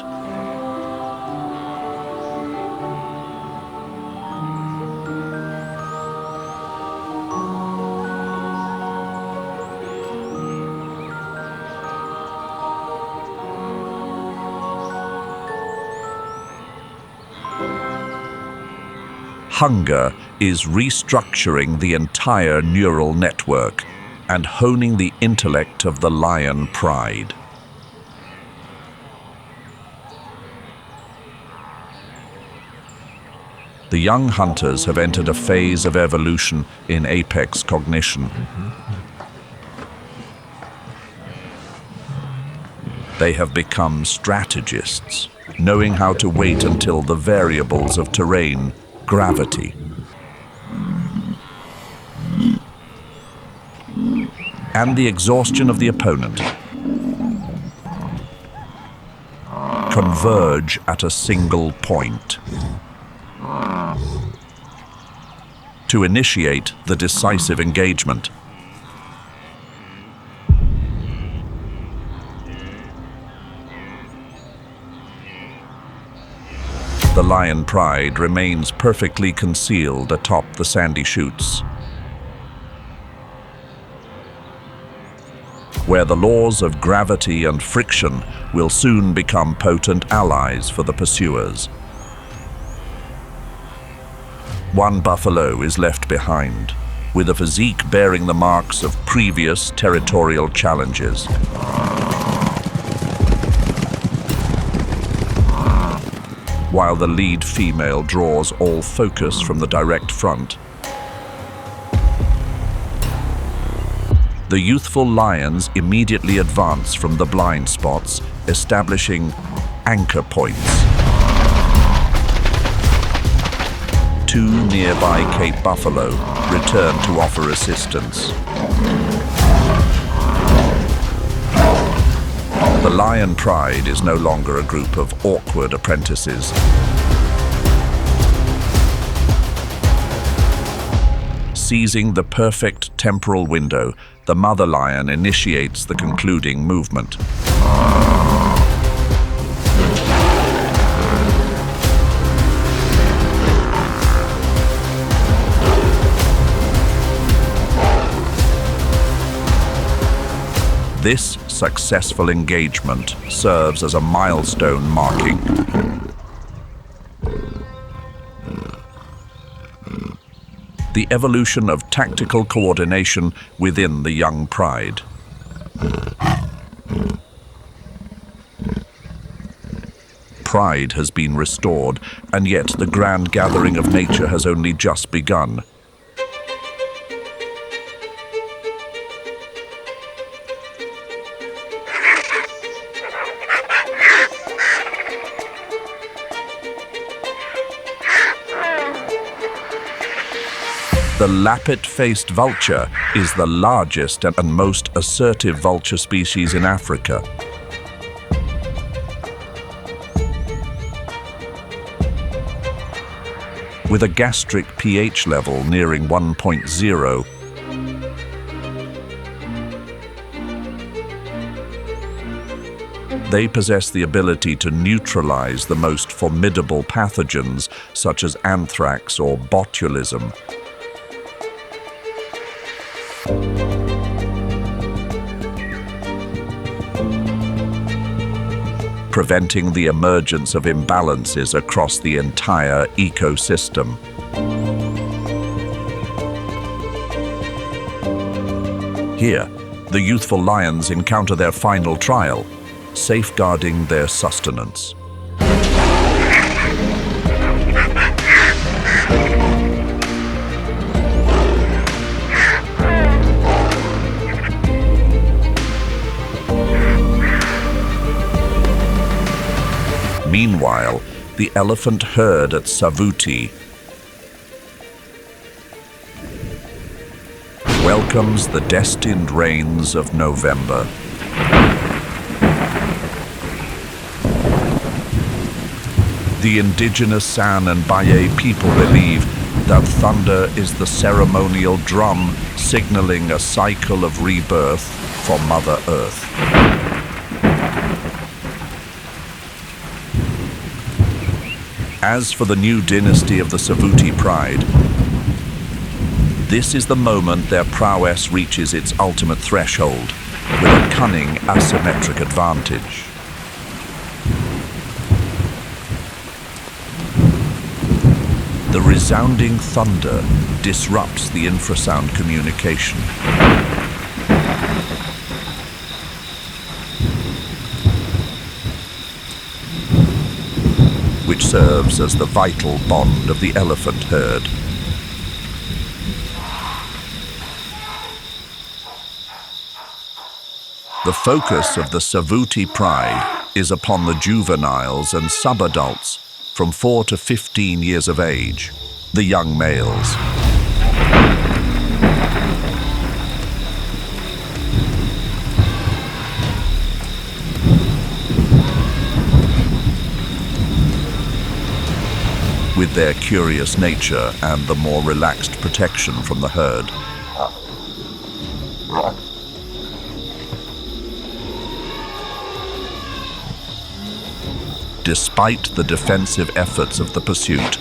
Hunger is restructuring the entire neural network and honing the intellect of the lion pride. The young hunters have entered a phase of evolution in apex cognition. They have become strategists, knowing how to wait until the variables of terrain, gravity, and the exhaustion of the opponent converge at a single point to initiate the decisive engagement. The lion pride remains perfectly concealed atop the sandy chutes, where the laws of gravity and friction will soon become potent allies for the pursuers. One buffalo is left behind, with a physique bearing the marks of previous territorial challenges. While the lead female draws all focus from the direct front, the youthful lions immediately advance from the blind spots, establishing anchor points. 2 nearby Cape buffalo return to offer assistance. The lion pride is no longer a group of awkward apprentices. Seizing the perfect temporal window, the mother lion initiates the concluding movement. This successful engagement serves as a milestone marking the evolution of tactical coordination within the young pride. Pride has been restored, and yet the grand gathering of nature has only just begun. The lappet-faced vulture is the largest and most assertive vulture species in Africa. With a gastric pH level nearing 1.0, they possess the ability to neutralize the most formidable pathogens such as anthrax or botulism. Preventing the emergence of imbalances across the entire ecosystem. Here, the youthful lions encounter their final trial, safeguarding their sustenance. Meanwhile, the elephant herd at Savuti welcomes the destined rains of November. The indigenous San and Baye people believe that thunder is the ceremonial drum signaling a cycle of rebirth for Mother Earth. As for the new dynasty of the Savuti Pride, this is the moment their prowess reaches its ultimate threshold, with a cunning asymmetric advantage. The resounding thunder disrupts the infrasound communication. Which serves as the vital bond of the elephant herd. The focus of the Savuti Pride is upon the juveniles and subadults from 4 to 15 years of age, the young males. With their curious nature and the more relaxed protection from the herd. Despite the defensive efforts of the pursuit,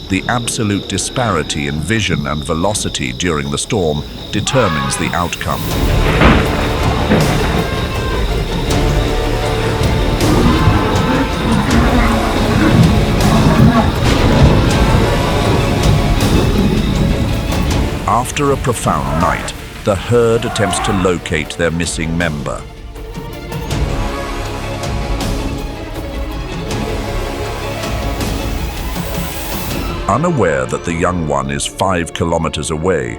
the absolute disparity in vision and velocity during the storm determines the outcome. After a profound night, the herd attempts to locate their missing member. Unaware that the young one is 5 kilometers away,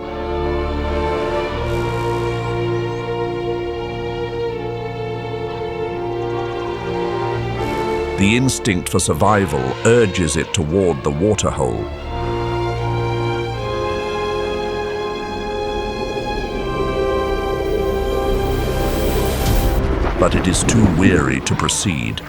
the instinct for survival urges it toward the waterhole. But it is too weary to proceed.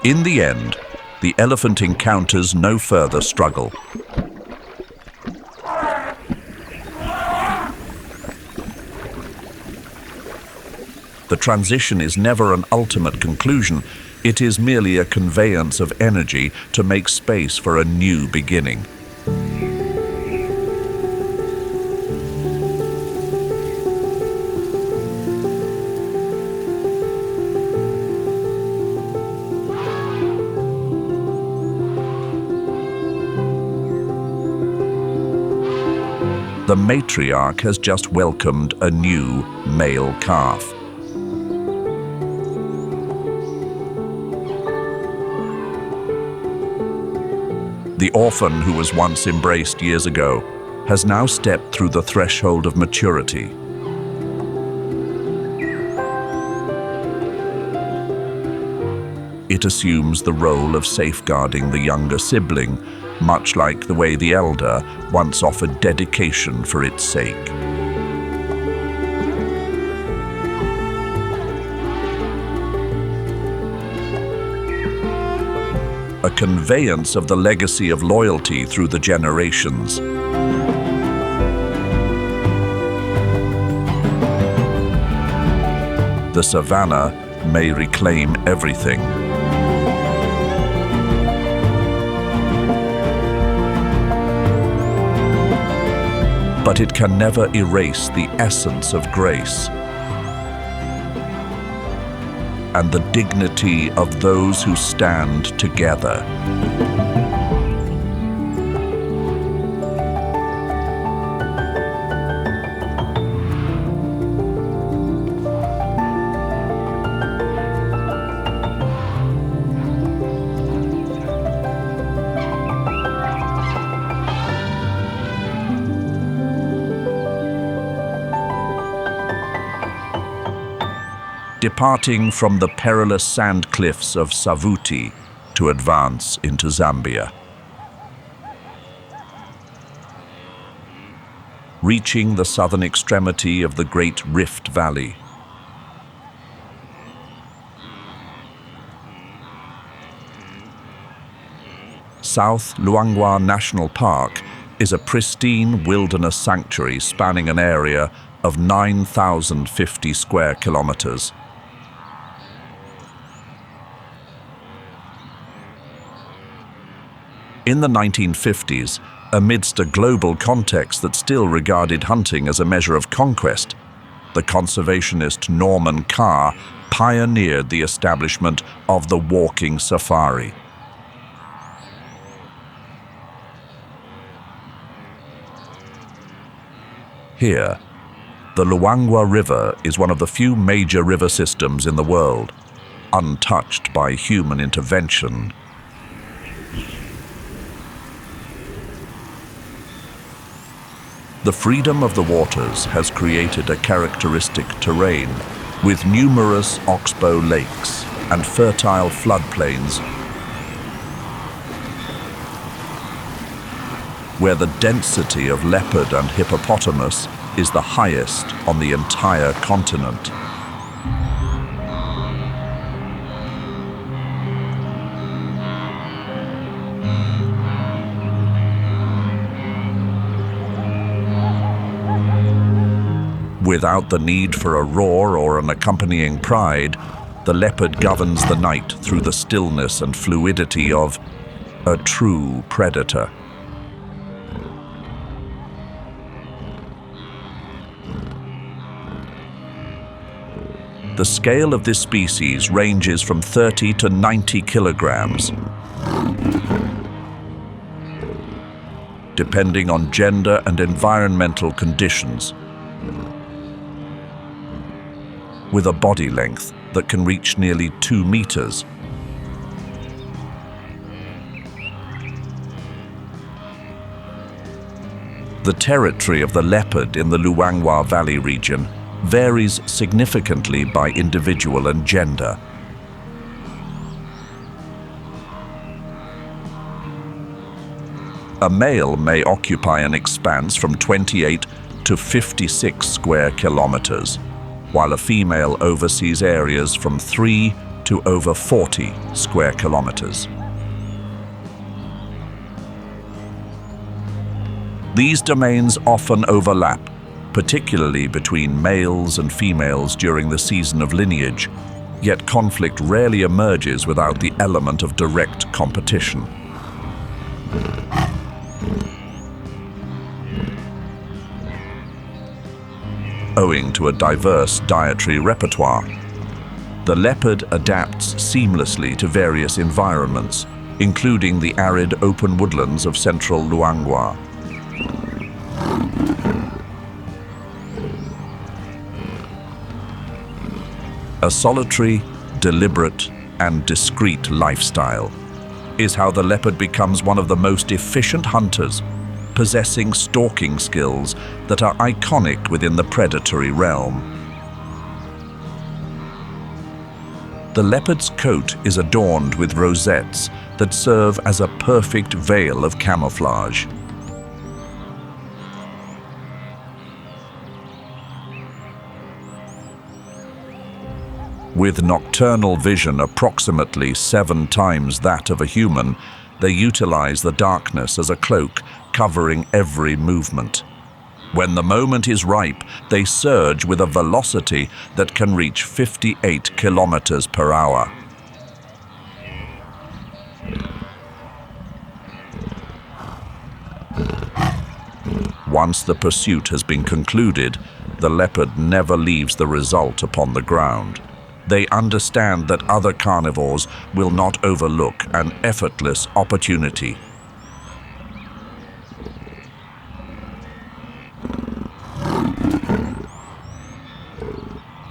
In the end, the elephant encounters no further struggle. The transition is never an ultimate conclusion. It is merely a conveyance of energy to make space for a new beginning. The matriarch has just welcomed a new male calf. The orphan who was once embraced years ago has now stepped through the threshold of maturity. It assumes the role of safeguarding the younger sibling, much like the way the elder once offered dedication for its sake. A conveyance of the legacy of loyalty through the generations. The savannah may reclaim everything. But it can never erase the essence of grace and the dignity of those who stand together. Departing from the perilous sand cliffs of Savuti to advance into Zambia. Reaching the southern extremity of the Great Rift Valley. South Luangwa National Park is a pristine wilderness sanctuary spanning an area of 9,050 square kilometers. In the 1950s, amidst a global context that still regarded hunting as a measure of conquest, the conservationist Norman Carr pioneered the establishment of the walking safari. Here, the Luangwa River is one of the few major river systems in the world, untouched by human intervention. The freedom of the waters has created a characteristic terrain with numerous oxbow lakes and fertile floodplains where the density of leopard and hippopotamus is the highest on the entire continent. Without the need for a roar or an accompanying pride, the leopard governs the night through the stillness and fluidity of a true predator. The scale of this species ranges from 30 to 90 kilograms, depending on gender and environmental conditions, with a body length that can reach nearly 2 meters. The territory of the leopard in the Luangwa Valley region varies significantly by individual and gender. A male may occupy an expanse from 28 to 56 square kilometers, while a female oversees areas from 3 to over 40 square kilometers. These domains often overlap, particularly between males and females during the season of lineage, yet conflict rarely emerges without the element of direct competition. Owing to a diverse dietary repertoire, the leopard adapts seamlessly to various environments, including the arid open woodlands of central Luangwa. A solitary, deliberate, and discreet lifestyle is how the leopard becomes one of the most efficient hunters, possessing stalking skills that are iconic within the predatory realm. The leopard's coat is adorned with rosettes that serve as a perfect veil of camouflage. With nocturnal vision approximately 7 times that of a human, they utilize the darkness as a cloak, covering every movement. When the moment is ripe, they surge with a velocity that can reach 58 kilometers per hour. Once the pursuit has been concluded, the leopard never leaves the result upon the ground. They understand that other carnivores will not overlook an effortless opportunity.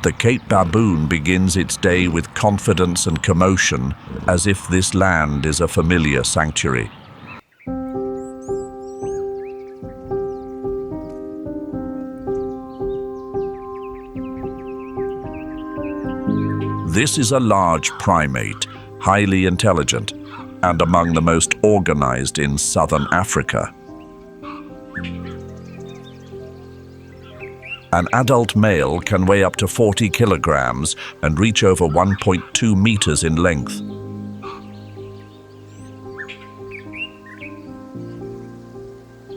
The Cape baboon begins its day with confidence and commotion, as if this land is a familiar sanctuary. This is a large primate, highly intelligent, and among the most organized in southern Africa. An adult male can weigh up to 40 kilograms and reach over 1.2 meters in length.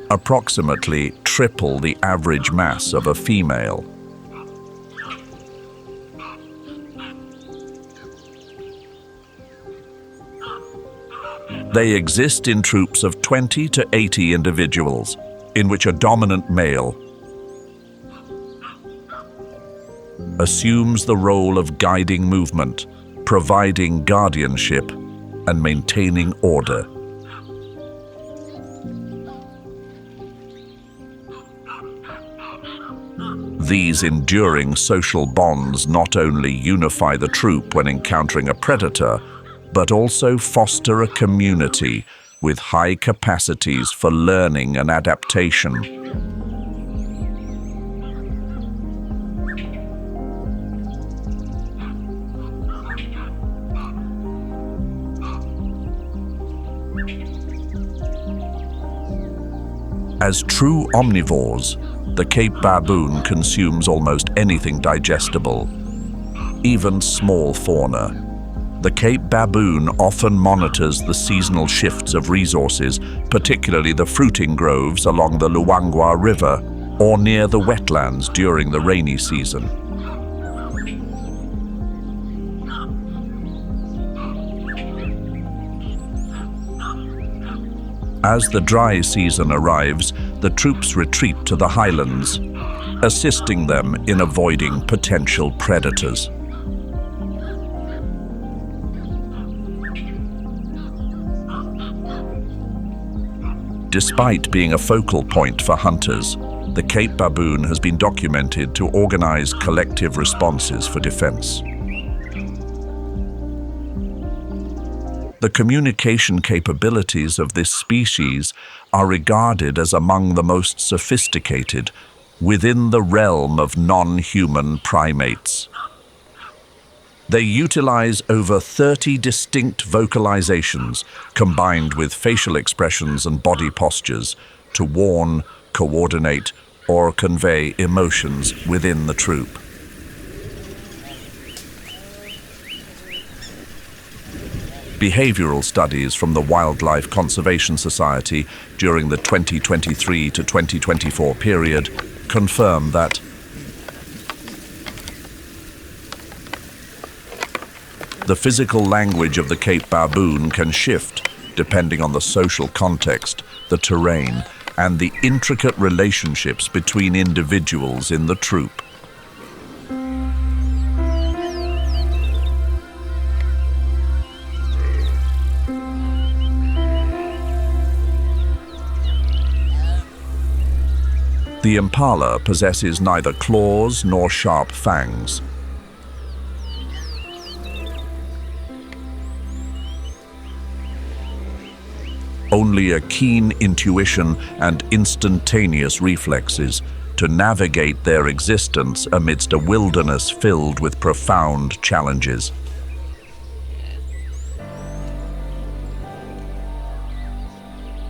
Approximately triple the average mass of a female. They exist in troops of 20 to 80 individuals, in which a dominant male assumes the role of guiding movement, providing guardianship, and maintaining order. These enduring social bonds not only unify the troop when encountering a predator, but also foster a community with high capacities for learning and adaptation. As true omnivores, the Cape baboon consumes almost anything digestible, even small fauna. The Cape baboon often monitors the seasonal shifts of resources, particularly the fruiting groves along the Luangwa River or near the wetlands during the rainy season. As the dry season arrives, the troops retreat to the highlands, assisting them in avoiding potential predators. Despite being a focal point for hunters, the Cape baboon has been documented to organize collective responses for defense. The communication capabilities of this species are regarded as among the most sophisticated within the realm of non-human primates. They utilize over 30 distinct vocalizations combined with facial expressions and body postures to warn, coordinate, or convey emotions within the troop. Behavioral studies from the Wildlife Conservation Society during the 2023 to 2024 period confirm that the physical language of the Cape baboon can shift depending on the social context, the terrain, and the intricate relationships between individuals in the troop. The impala possesses neither claws nor sharp fangs. only a keen intuition and instantaneous reflexes to navigate their existence amidst a wilderness filled with profound challenges.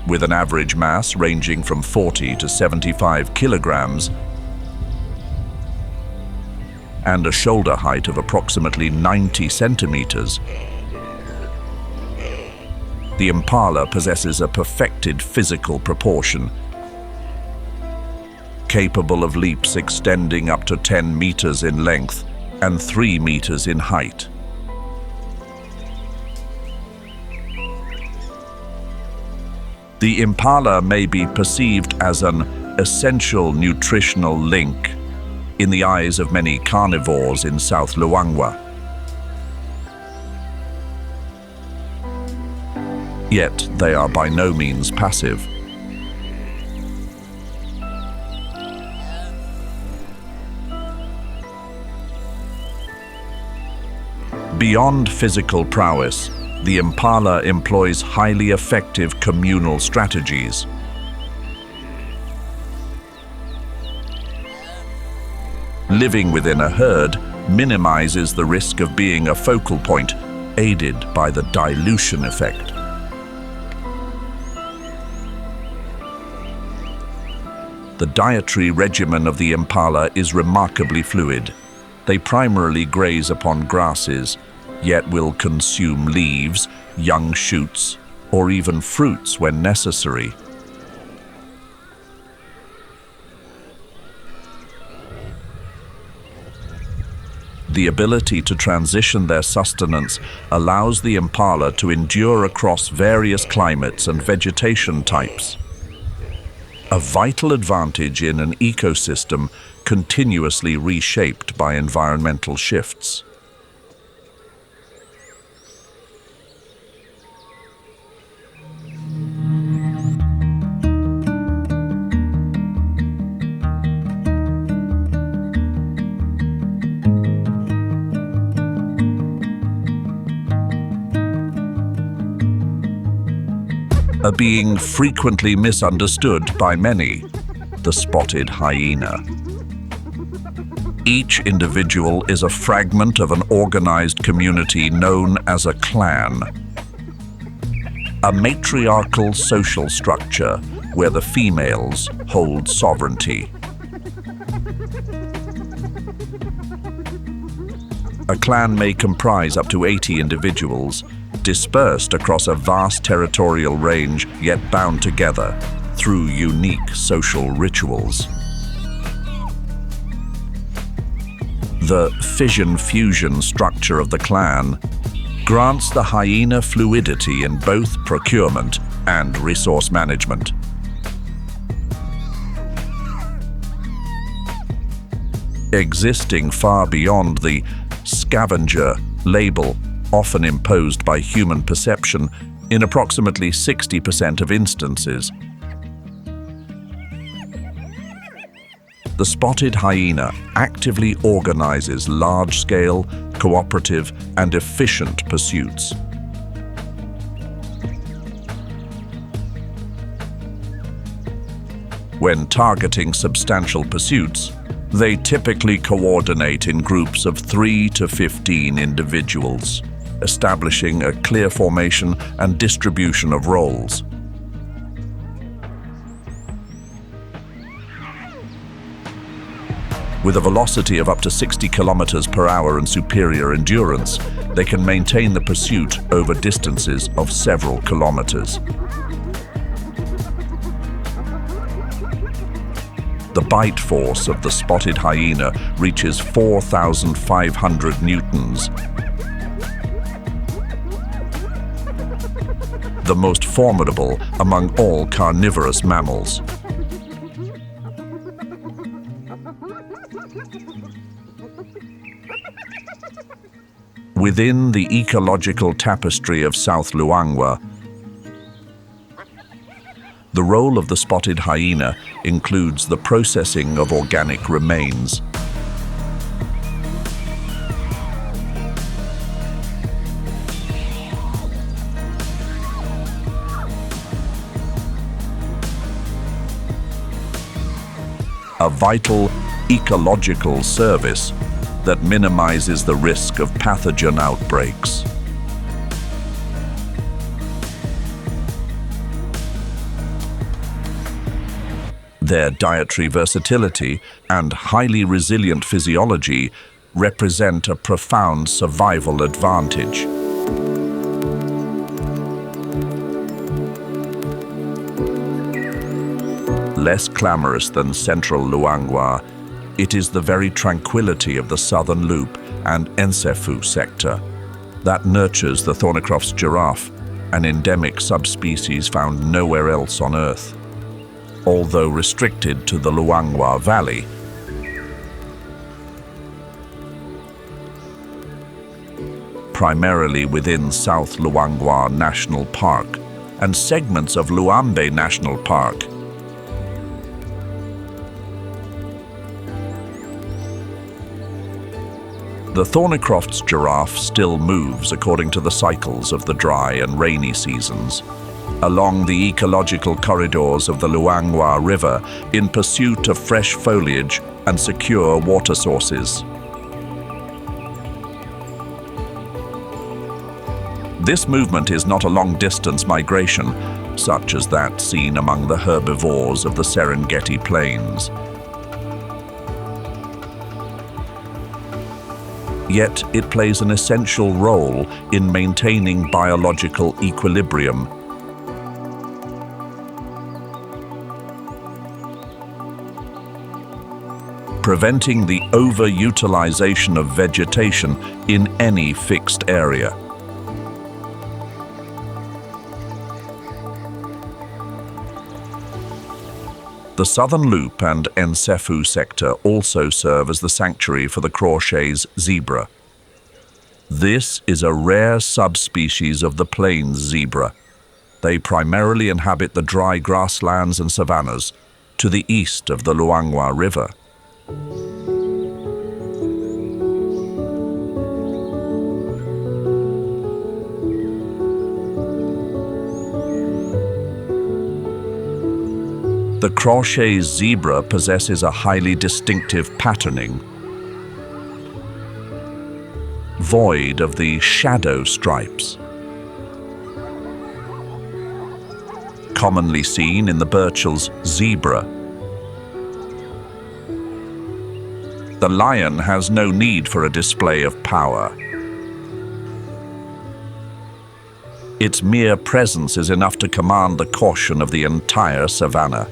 With an average mass ranging from 40 to 75 kilograms and a shoulder height of approximately 90 centimeters, the impala possesses a perfected physical proportion, capable of leaps extending up to 10 meters in length and 3 meters in height. The impala may be perceived as an essential nutritional link in the eyes of many carnivores in South Luangwa. Yet they are by no means passive. Beyond physical prowess, the impala employs highly effective communal strategies. Living within a herd minimizes the risk of being a focal point, aided by the dilution effect. The dietary regimen of the impala is remarkably fluid. They primarily graze upon grasses, yet will consume leaves, young shoots, or even fruits when necessary. The ability to transition their sustenance allows the impala to endure across various climates and vegetation types. A vital advantage in an ecosystem continuously reshaped by environmental shifts. A being frequently misunderstood by many, the spotted hyena. Each individual is a fragment of an organized community known as a clan. A matriarchal social structure where the females hold sovereignty. A clan may comprise up to 80 individuals, dispersed across a vast territorial range, yet bound together through unique social rituals. The fission-fusion structure of the clan grants the hyena fluidity in both procurement and resource management. Existing far beyond the scavenger label often imposed by human perception in approximately 60% of instances. The spotted hyena actively organizes large-scale, cooperative, and efficient pursuits. When targeting substantial pursuits, they typically coordinate in groups of 3 to 15 individuals, establishing a clear formation and distribution of roles. With a velocity of up to 60 kilometers per hour and superior endurance, they can maintain the pursuit over distances of several kilometers. The bite force of the spotted hyena reaches 4,500 newtons. The most formidable among all carnivorous mammals. Within the ecological tapestry of South Luangwa, the role of the spotted hyena includes the processing of organic remains. a vital ecological service that minimizes the risk of pathogen outbreaks. Their dietary versatility and highly resilient physiology represent a profound survival advantage. Less clamorous than central Luangwa, it is the very tranquility of the southern loop and Nsephu sector that nurtures the Thornycroft's giraffe, an endemic subspecies found nowhere else on Earth. Although restricted to the Luangwa Valley, primarily within South Luangwa National Park and segments of Luambe National Park. The Thornycroft's giraffe still moves according to the cycles of the dry and rainy seasons, along the ecological corridors of the Luangwa River in pursuit of fresh foliage and secure water sources. This movement is not a long-distance migration, such as that seen among the herbivores of the Serengeti Plains. Yet it plays an essential role in maintaining biological equilibrium. Preventing the overutilization of vegetation in any fixed area. The southern loop and Nsephu sector also serve as the sanctuary for the Crawshay's zebra. This is a rare subspecies of the plains zebra. They primarily inhabit the dry grasslands and savannas to the east of the Luangwa River. The Crawshay's zebra possesses a highly distinctive patterning, void of the shadow stripes, commonly seen in the Burchell's zebra. The lion has no need for a display of power. Its mere presence is enough to command the caution of the entire savanna.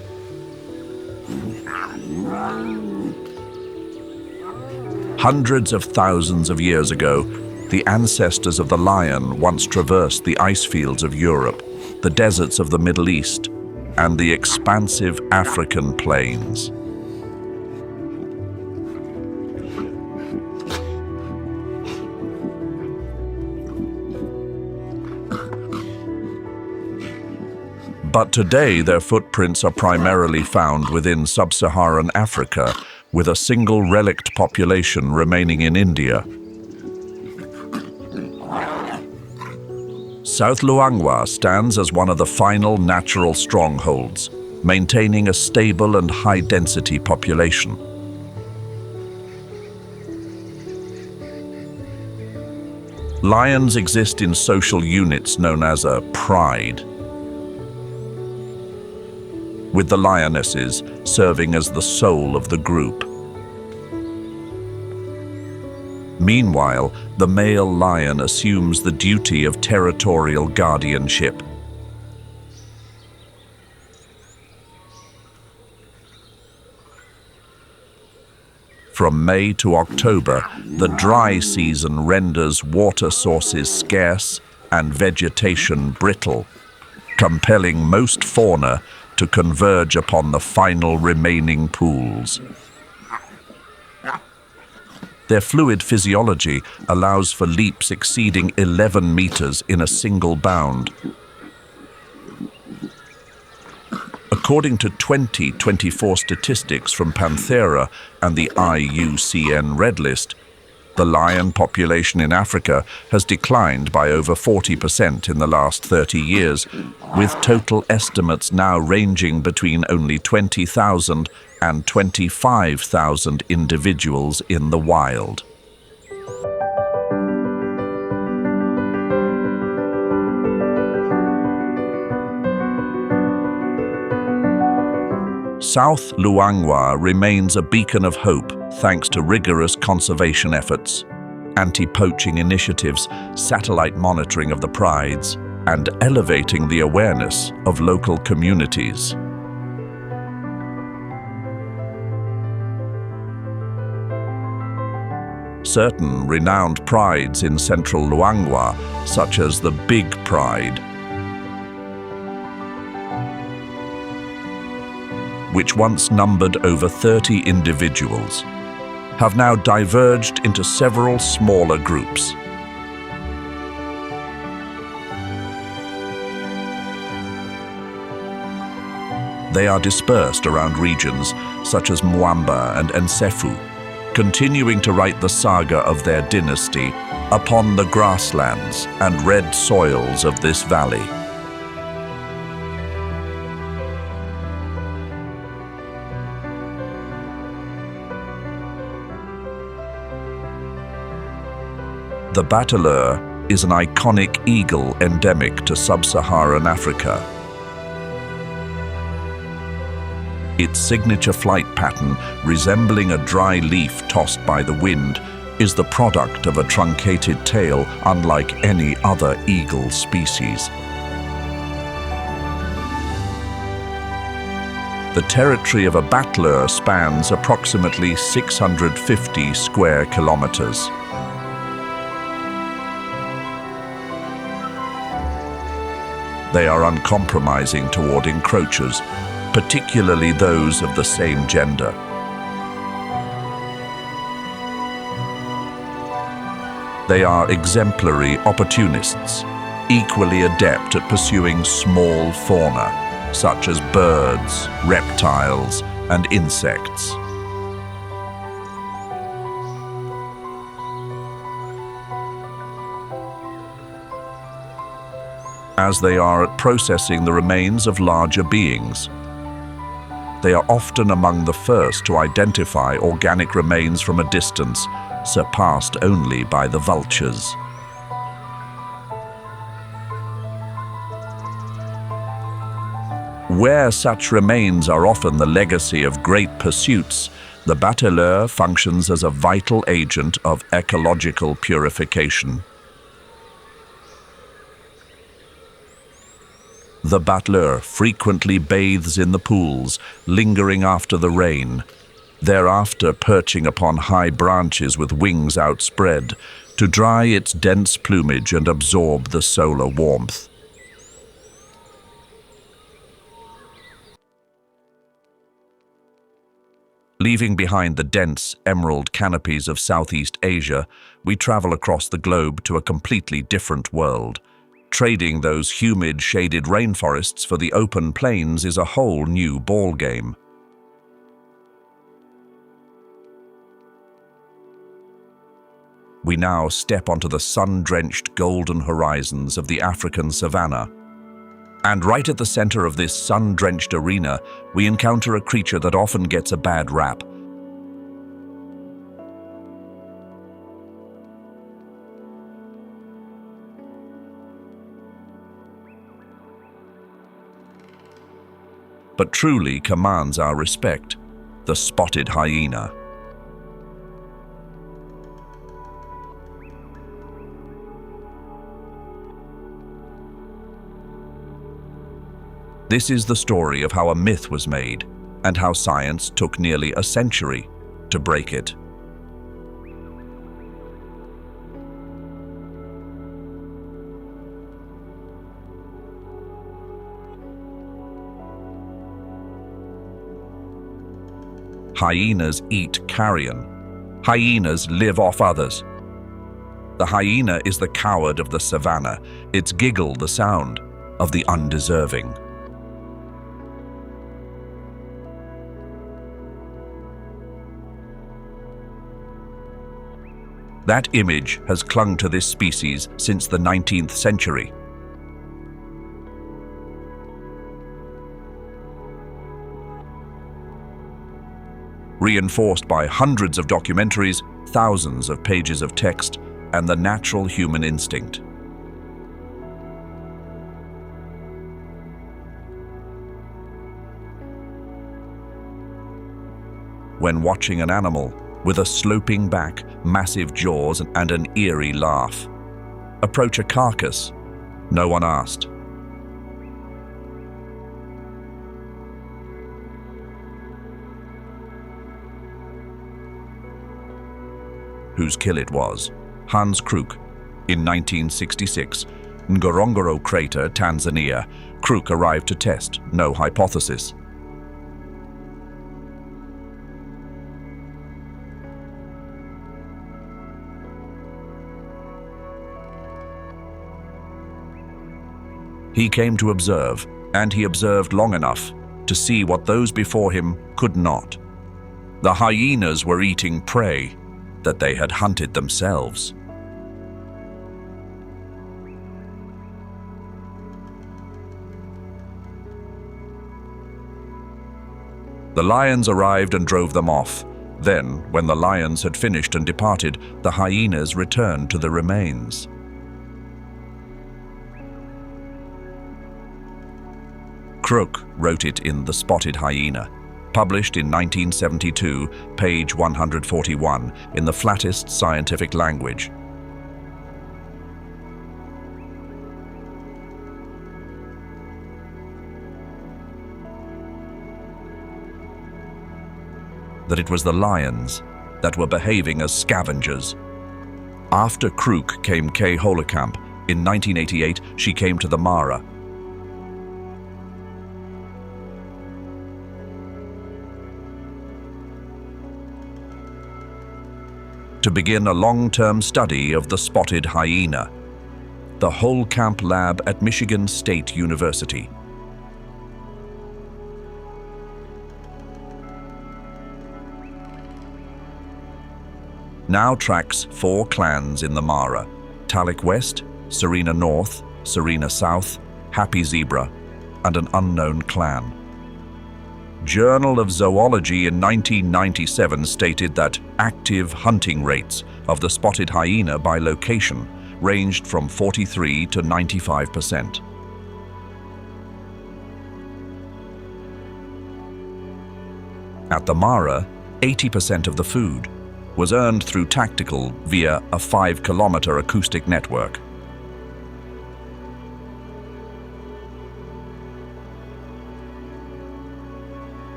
Hundreds of thousands of years ago, the ancestors of the lion once traversed the ice fields of Europe, the deserts of the Middle East, and the expansive African plains. But today their footprints are primarily found within sub-Saharan Africa, with a single relict population remaining in India. South Luangwa stands as one of the final natural strongholds, maintaining a stable and high-density population. Lions exist in social units known as a pride, with the lionesses serving as the soul of the group. Meanwhile, the male lion assumes the duty of territorial guardianship. From May to October, the dry season renders water sources scarce and vegetation brittle, compelling most fauna to converge upon the final remaining pools. Their fluid physiology allows for leaps exceeding 11 meters in a single bound. According to 2024 statistics from Panthera and the IUCN Red List, the lion population in Africa has declined by over 40% in the last 30 years, with total estimates now ranging between only 20,000 and 25,000 individuals in the wild. South Luangwa remains a beacon of hope thanks to rigorous conservation efforts, anti-poaching initiatives, satellite monitoring of the prides, and elevating the awareness of local communities. Certain renowned prides in central Luangwa, such as the Big Pride, which once numbered over 30 individuals, have now diverged into several smaller groups. They are dispersed around regions such as Mwamba and Nsefu, continuing to write the saga of their dynasty upon the grasslands and red soils of this valley. The bateleur is an iconic eagle endemic to sub-Saharan Africa. Its signature flight pattern, resembling a dry leaf tossed by the wind, is the product of a truncated tail unlike any other eagle species. The territory of a bateleur spans approximately 650 square kilometers. They are uncompromising toward encroachers, particularly those of the same gender. They are exemplary opportunists, equally adept at pursuing small fauna, such as birds, reptiles, and insects. As they are at processing the remains of larger beings. They are often among the first to identify organic remains from a distance, surpassed only by the vultures. Where such remains are often the legacy of great pursuits, the bateleur functions as a vital agent of ecological purification. The bateleur frequently bathes in the pools, lingering after the rain, thereafter perching upon high branches with wings outspread to dry its dense plumage and absorb the solar warmth. Leaving behind the dense emerald canopies of Southeast Asia, we travel across the globe to a completely different world. Trading those humid, shaded rainforests for the open plains is a whole new ballgame. We now step onto the sun-drenched golden horizons of the African savanna. And right at the center of this sun-drenched arena, we encounter a creature that often gets a bad rap. But truly commands our respect, the spotted hyena. This is the story of how a myth was made and how science took nearly a century to break it. Hyenas eat carrion. Hyenas live off others. The hyena is the coward of the savannah, its giggle the sound of the undeserving. That image has clung to this species since the 19th century. reinforced by hundreds of documentaries, thousands of pages of text, and the natural human instinct. When watching an animal with a sloping back, massive jaws, and an eerie laugh, approach a carcass, no one asked. Whose kill it was? Hans Kruk. In 1966, Ngorongoro crater, Tanzania. Kruk arrived to test, no hypothesis. He came to observe, and he observed long enough to see what those before him could not. The hyenas were eating prey that they had hunted themselves. The lions arrived and drove them off. Then, when the lions had finished and departed, the hyenas returned to the remains. Kruk wrote it in The Spotted Hyena, published in 1972, page 141, in the flattest scientific language. That it was the lions that were behaving as scavengers. After Kruk came Kay Holekamp. In 1988, she came to the Mara. To begin a long-term study of the spotted hyena. The Holekamp Lab at Michigan State University. Now tracks 4 clans in the Mara: Talik West, Serena North, Serena South, Happy Zebra, and an unknown clan. Journal of Zoology in 1997 stated that active hunting rates of the spotted hyena by location ranged from 43 to 95%. At the Mara, 80% of the food was earned through tactical via a 5-kilometer acoustic network.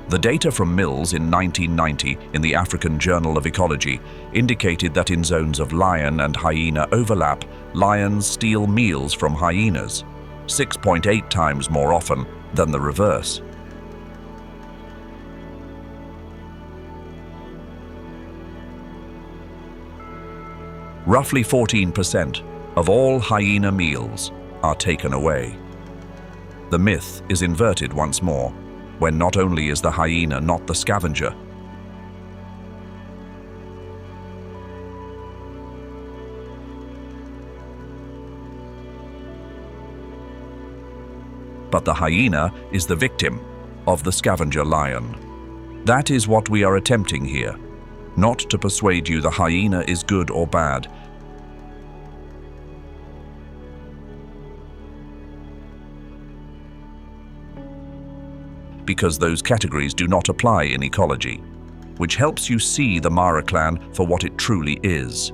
The data from Mills in 1990 in the African Journal of Ecology indicated that in zones of lion and hyena overlap, lions steal meals from hyenas, 6.8 times more often than the reverse. Roughly 14% of all hyena meals are taken away. The myth is inverted once more, when not only is the hyena not the scavenger, but the hyena is the victim of the scavenger lion. That is what we are attempting here, not to persuade you the hyena is good or bad, because those categories do not apply in ecology, which helps you see the Mara clan for what it truly is.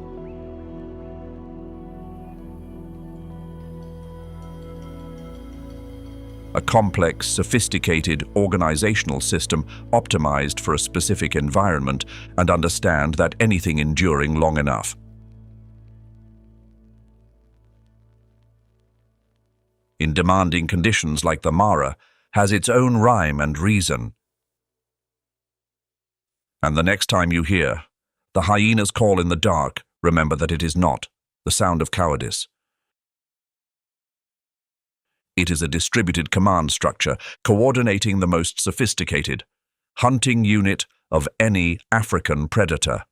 A complex, sophisticated organizational system optimized for a specific environment, and understand that anything enduring long enough. In demanding conditions like the Mara, has its own rhyme and reason. And the next time you hear the hyena's call in the dark, remember that it is not the sound of cowardice. It is a distributed command structure coordinating the most sophisticated hunting unit of any African predator.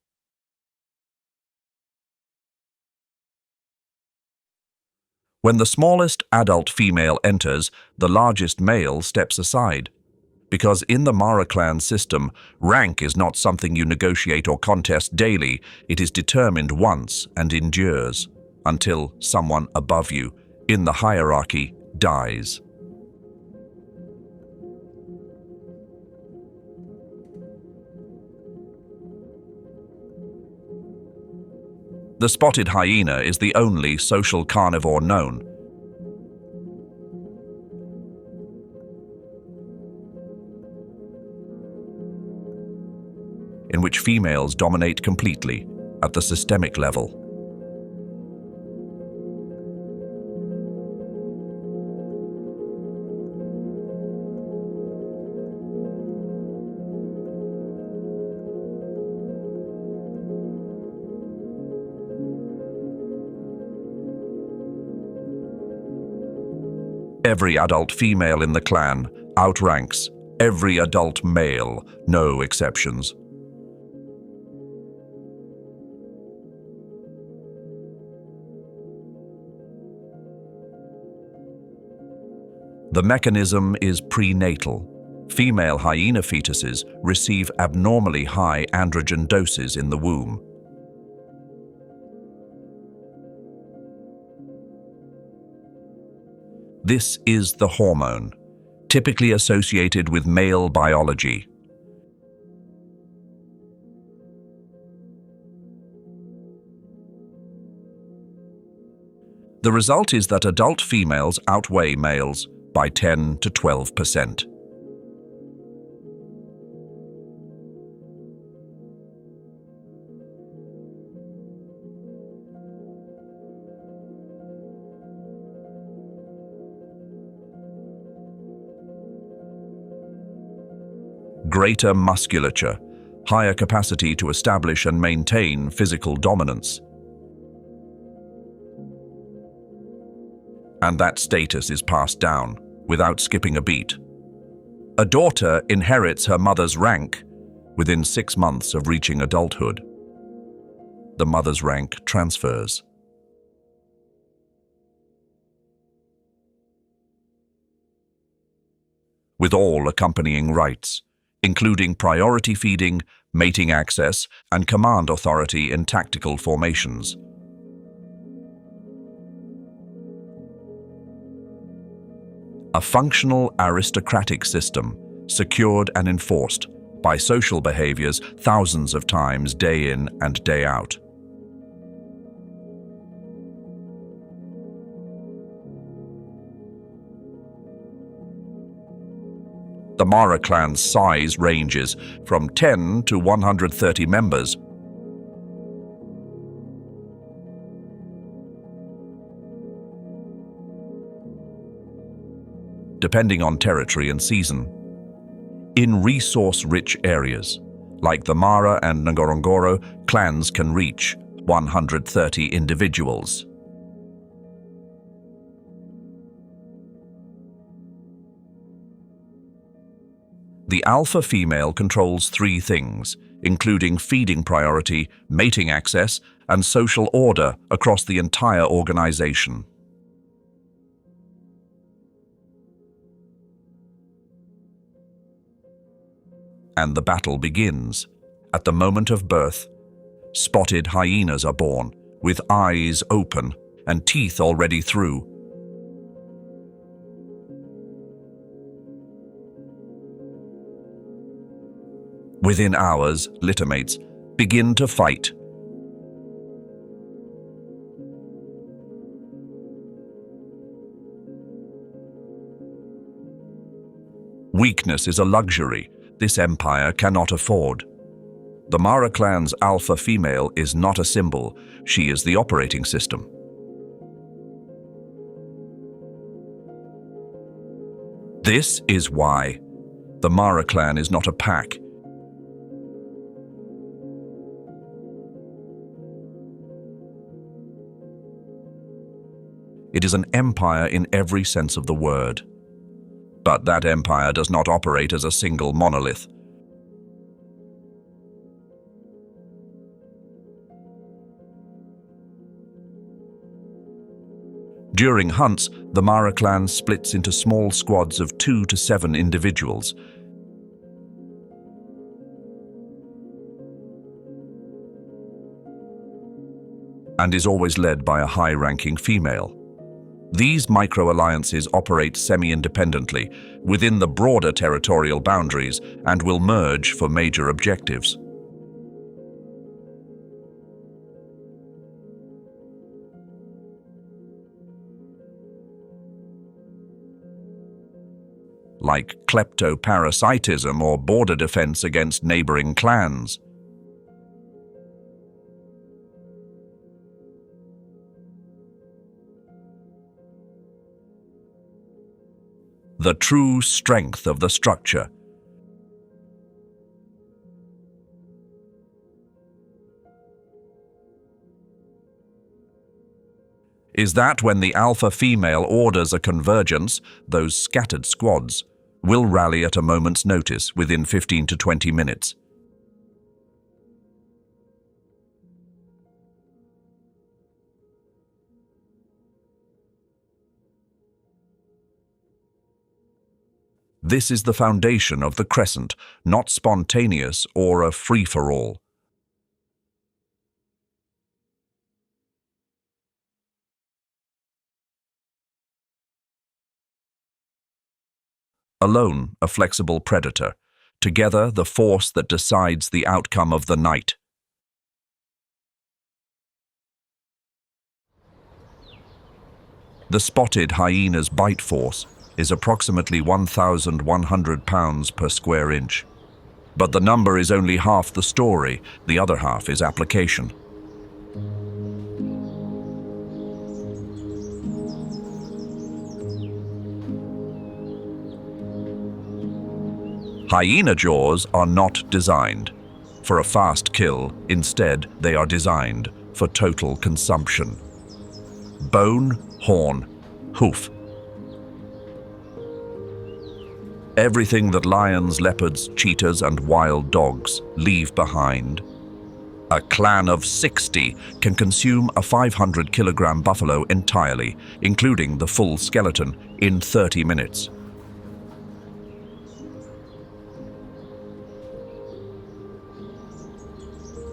When the smallest adult female enters, the largest male steps aside. Because in the Mara clan system, rank is not something you negotiate or contest daily. It is determined once and endures until someone above you in the hierarchy dies. The spotted hyena is the only social carnivore known. In which females dominate completely at the systemic level. Every adult female in the clan outranks every adult male, no exceptions. The mechanism is prenatal. Female hyena fetuses receive abnormally high androgen doses in the womb. This is the hormone, typically associated with male biology. The result is that adult females outweigh males by 10 to 12%. Greater musculature, higher capacity to establish and maintain physical dominance. And that status is passed down without skipping a beat. A daughter inherits her mother's rank within 6 months of reaching adulthood. The mother's rank transfers. With all accompanying rights, including priority feeding, mating access, and command authority in tactical formations. A functional aristocratic system, secured and enforced by social behaviors thousands of times day in and day out. The Mara clan's size ranges from 10 to 130 members. Depending on territory and season. In resource-rich areas, like the Mara and Ngorongoro, clans can reach 130 individuals. The alpha female controls 3 things, including feeding priority, mating access, and social order across the entire organization. And the battle begins. At the moment of birth, spotted hyenas are born, with eyes open and teeth already through. Within hours, littermates begin to fight. Weakness is a luxury this empire cannot afford. The Mara clan's alpha female is not a symbol, she is the operating system. This is why the Mara clan is not a pack. It is an empire in every sense of the word. But that empire does not operate as a single monolith. During hunts, the Mara clan splits into small squads of 2 to 7 individuals. and is always led by a high-ranking female. These micro-alliances operate semi-independently within the broader territorial boundaries and will merge for major objectives. Like kleptoparasitism or border defense against neighboring clans. The true strength of the structure. Is that when the alpha female orders a convergence, those scattered squads will rally at a moment's notice within 15 to 20 minutes. This is the foundation of the crescent, not spontaneous or a free-for-all. Alone, a flexible predator. Together, the force that decides the outcome of the night. The spotted hyena's bite force is approximately 1,100 pounds per square inch. But the number is only half the story, the other half is application. Hyena jaws are not designed for a fast kill, instead they are designed for total consumption. Bone, horn, hoof. Everything that lions, leopards, cheetahs, and wild dogs leave behind. A clan of 60 can consume a 500-kilogram buffalo entirely, including the full skeleton, in 30 minutes.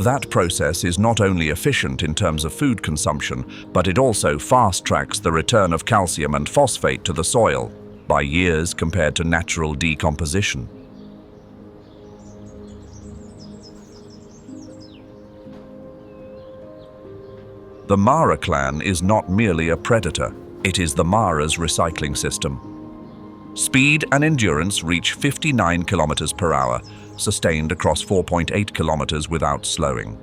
That process is not only efficient in terms of food consumption, but it also fast-tracks the return of calcium and phosphate to the soil by years compared to natural decomposition. The Mara clan is not merely a predator, it is the Mara's recycling system. Speed and endurance reach 59 kilometers per hour, sustained across 4.8 kilometers without slowing.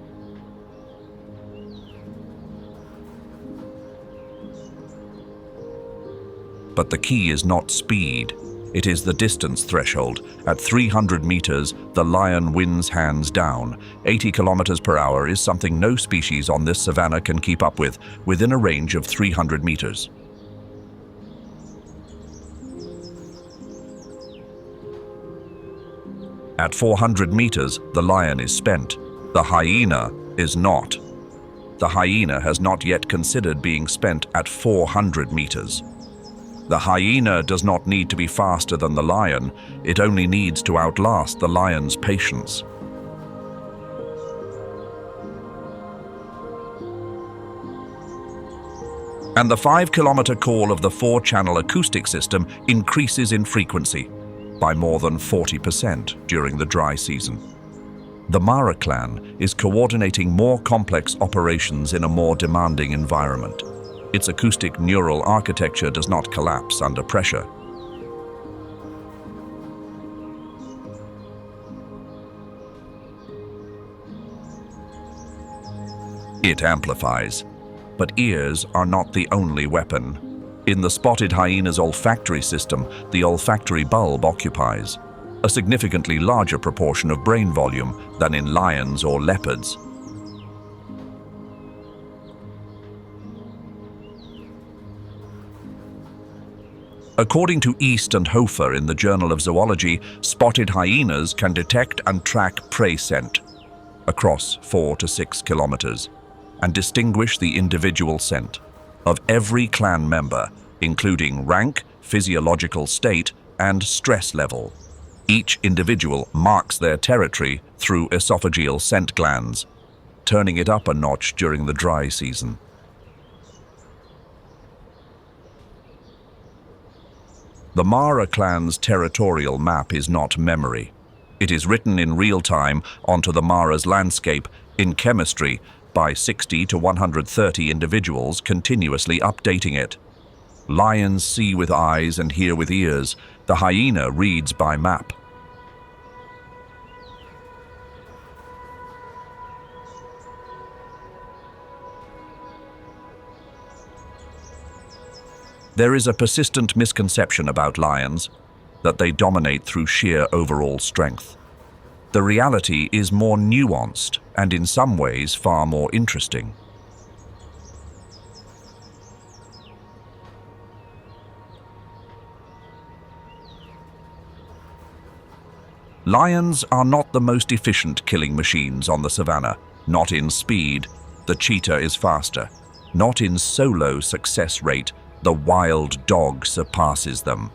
But the key is not speed, it is the distance threshold. At 300 meters, the lion wins hands down. 80 kilometers per hour is something no species on this savanna can keep up with, within a range of 300 meters. At 400 meters, the lion is spent. The hyena is not. The hyena has not yet considered being spent at 400 meters. The hyena does not need to be faster than the lion, it only needs to outlast the lion's patience. And the 5-kilometer call of the 4-channel acoustic system increases in frequency by more than 40% during the dry season. The Mara clan is coordinating more complex operations in a more demanding environment. Its acoustic neural architecture does not collapse under pressure. It amplifies. But ears are not the only weapon. In the spotted hyena's olfactory system, the olfactory bulb occupies a significantly larger proportion of brain volume than in lions or leopards. According to East and Hofer in the Journal of Zoology, spotted hyenas can detect and track prey scent across 4 to 6 kilometers and distinguish the individual scent of every clan member, including rank, physiological state, and stress level. Each individual marks their territory through esophageal scent glands. turning it up a notch during the dry season. The Mara clan's territorial map is not memory. It is written in real time onto the Mara's landscape in chemistry by 60 to 130 individuals continuously updating it. Lions see with eyes and hear with ears. The hyena reads by map. There is a persistent misconception about lions, that they dominate through sheer overall strength. The reality is more nuanced and in some ways far more interesting. Lions are not the most efficient killing machines on the savannah. Not in speed, the cheetah is faster. Not in solo success rate, the wild dog surpasses them.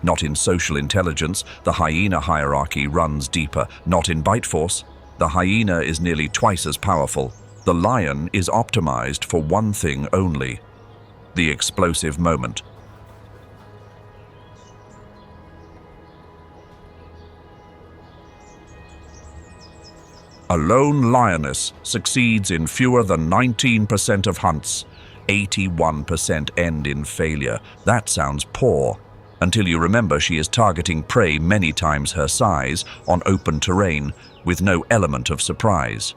Not in social intelligence, the hyena hierarchy runs deeper. Not in bite force, the hyena is nearly twice as powerful. The lion is optimized for one thing only: the explosive moment. A lone lioness succeeds in fewer than 19% of hunts. 81% end in failure. That sounds poor, until you remember she is targeting prey many times her size on open terrain with no element of surprise.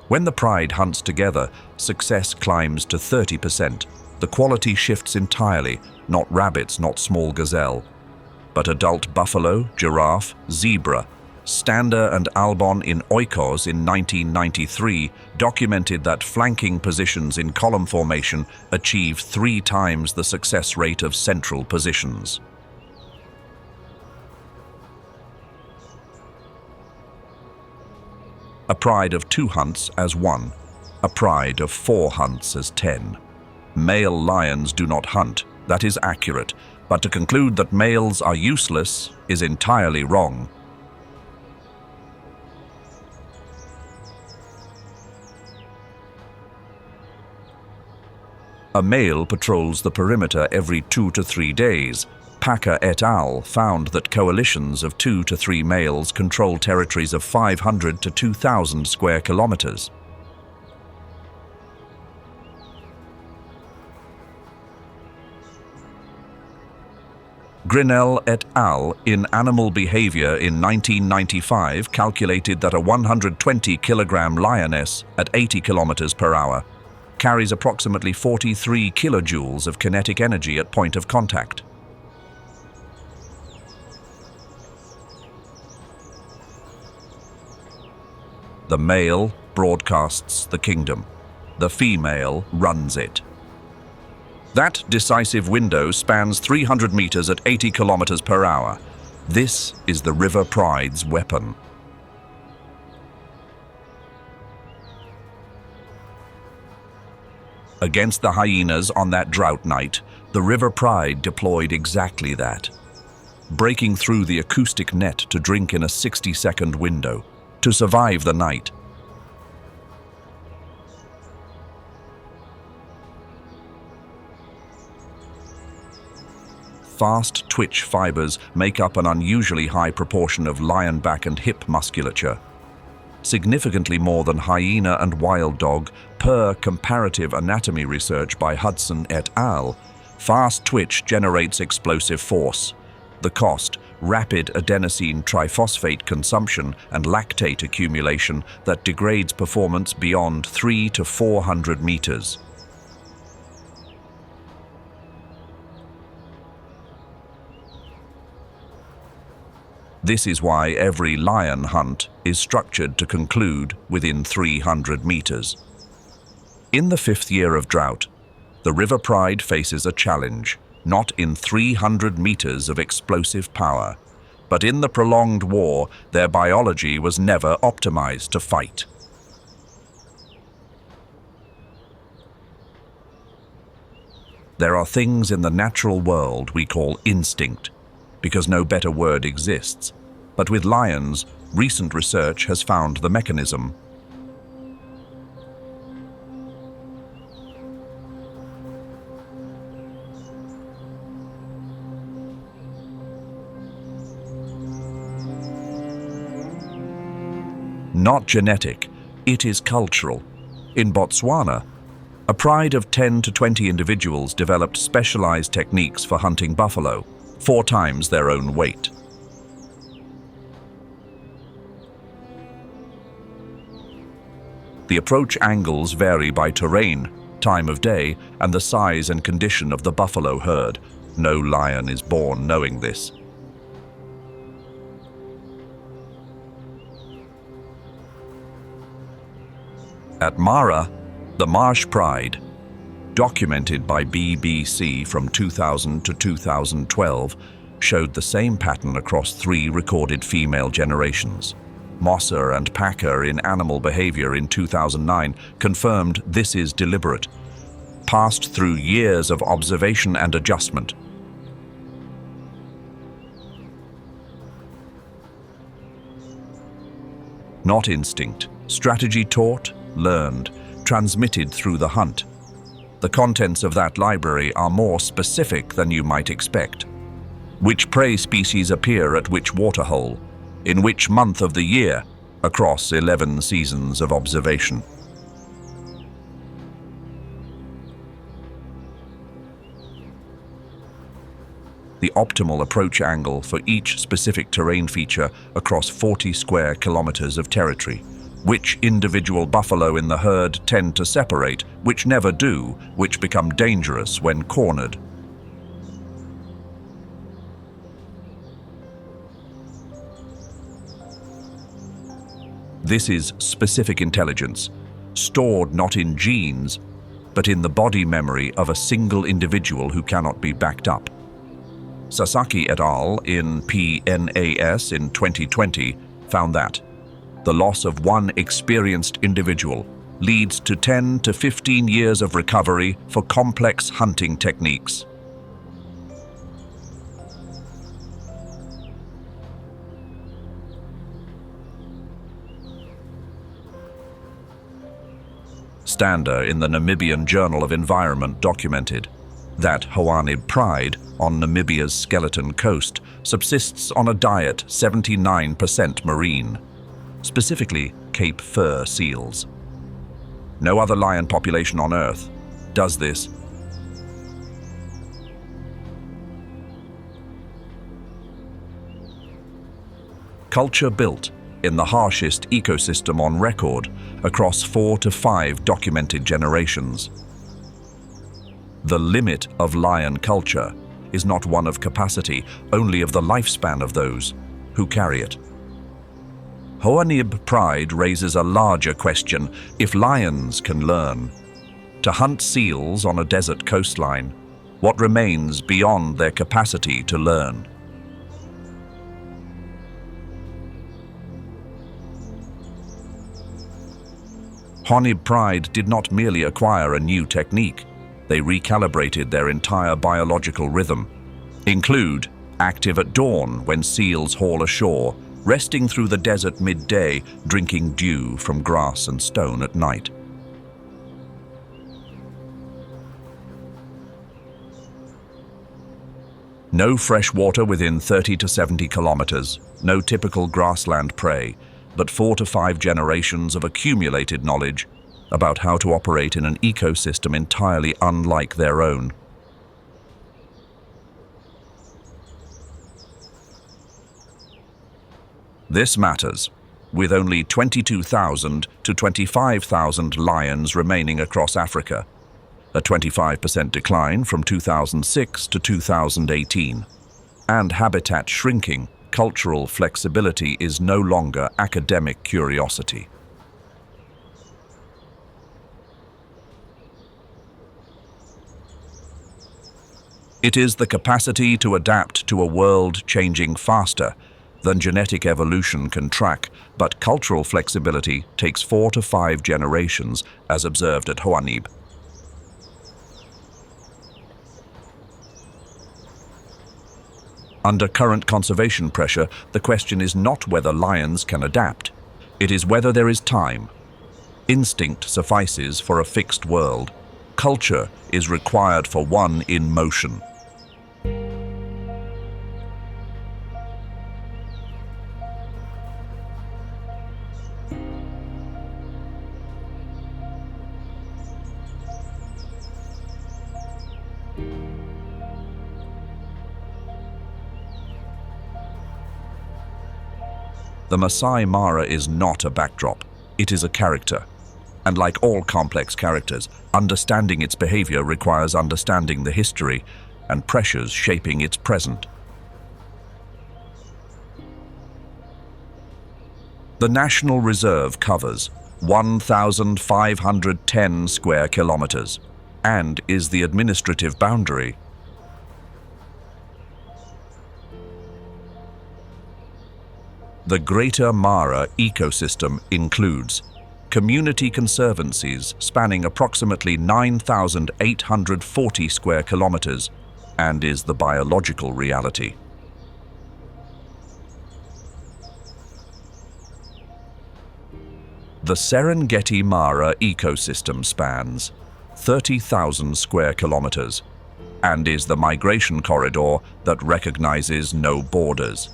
When the pride hunts together, success climbs to 30%. The quality shifts entirely, not rabbits, not small gazelle, but adult buffalo, giraffe, zebra. Stander and Albon in Oikos in 1993 documented that flanking positions in column formation achieve 3 times the success rate of central positions. A pride of 2 hunts as 1, a pride of 4 hunts as 10. Male lions do not hunt, that is accurate, but to conclude that males are useless is entirely wrong. A male patrols the perimeter every 2 to 3 days. Packer et al. Found that coalitions of 2 to 3 males control territories of 500 to 2,000 square kilometers. Grinnell et al. In Animal Behavior in 1995 calculated that a 120-kilogram lioness at 80 kilometers per hour carries approximately 43 kilojoules of kinetic energy at point of contact. The male broadcasts the kingdom. The female runs it. That decisive window spans 300 meters at 80 kilometers per hour. This is the River Pride's weapon. Against the hyenas on that drought night, the River Pride deployed exactly that. Breaking through the acoustic net to drink in a 60-second window, to survive the night. Fast twitch fibers make up an unusually high proportion of lion back and hip musculature. Significantly more than hyena and wild dog, per comparative anatomy research by Hudson et al. Fast twitch generates explosive force. The cost: rapid adenosine triphosphate consumption and lactate accumulation that degrades performance beyond 300 to 400 meters. This is why every lion hunt is structured to conclude within 300 meters. In the 5th year of drought, the River Pride faces a challenge, not in 300 meters of explosive power, but in the prolonged war. Their biology was never optimized to fight. There are things in the natural world we call instinct, because no better word exists. but with lions, recent research has found the mechanism. Not genetic, it is cultural. In Botswana, a pride of 10 to 20 individuals developed specialized techniques for hunting buffalo, 4 times their own weight. The approach angles vary by terrain, time of day, and the size and condition of the buffalo herd. No lion is born knowing this. At Mara, the Marsh Pride, documented by BBC from 2000 to 2012, showed the same pattern across 3 recorded female generations. Mosser and Packer in Animal Behavior in 2009 confirmed this is deliberate, passed through years of observation and adjustment. Not instinct, strategy taught, learned, transmitted through the hunt. The contents of that library are more specific than you might expect. Which prey species appear at which waterhole, in which month of the year, across 11 seasons of observation. The optimal approach angle for each specific terrain feature across 40 square kilometers of territory. Which individual buffalo in the herd tend to separate, which never do, which become dangerous when cornered. This is specific intelligence, stored not in genes, but in the body memory of a single individual who cannot be backed up. Sasaki et al. In PNAS in 2020 found that the loss of one experienced individual leads to 10 to 15 years of recovery for complex hunting techniques. Stander in the Namibian Journal of Environment documented that Hoanib pride on Namibia's Skeleton Coast subsists on a diet 79% marine, specifically Cape Fur seals. No other lion population on Earth does this. Culture built in the harshest ecosystem on record across 4 to 5 documented generations. The limit of lion culture is not one of capacity, only of the lifespan of those who carry it. Hoanib pride raises a larger question. If lions can learn to hunt seals on a desert coastline, what remains beyond their capacity to learn? Hoanib pride did not merely acquire a new technique, they recalibrated their entire biological rhythm. Include active at dawn when seals haul ashore, resting through the desert midday, drinking dew from grass and stone at night. No fresh water within 30 to 70 kilometers, no typical grassland prey, but 4 to 5 generations of accumulated knowledge about how to operate in an ecosystem entirely unlike their own. This matters, with only 22,000 to 25,000 lions remaining across Africa, a 25% decline from 2006 to 2018, and habitat shrinking. Cultural flexibility is no longer academic curiosity. It is the capacity to adapt to a world changing faster than genetic evolution can track, but cultural flexibility takes 4 to 5 generations, as observed at Hoanib. Under current conservation pressure, the question is not whether lions can adapt. It is whether there is time. Instinct suffices for a fixed world. Culture is required for one in motion. The Masai Mara is not a backdrop, it is a character. And like all complex characters, understanding its behavior requires understanding the history and pressures shaping its present. The National Reserve covers 1,510 square kilometers and is the administrative boundary. The Greater Mara ecosystem includes community conservancies spanning approximately 9,840 square kilometers and is the biological reality. The Serengeti Mara ecosystem spans 30,000 square kilometers and is the migration corridor that recognizes no borders.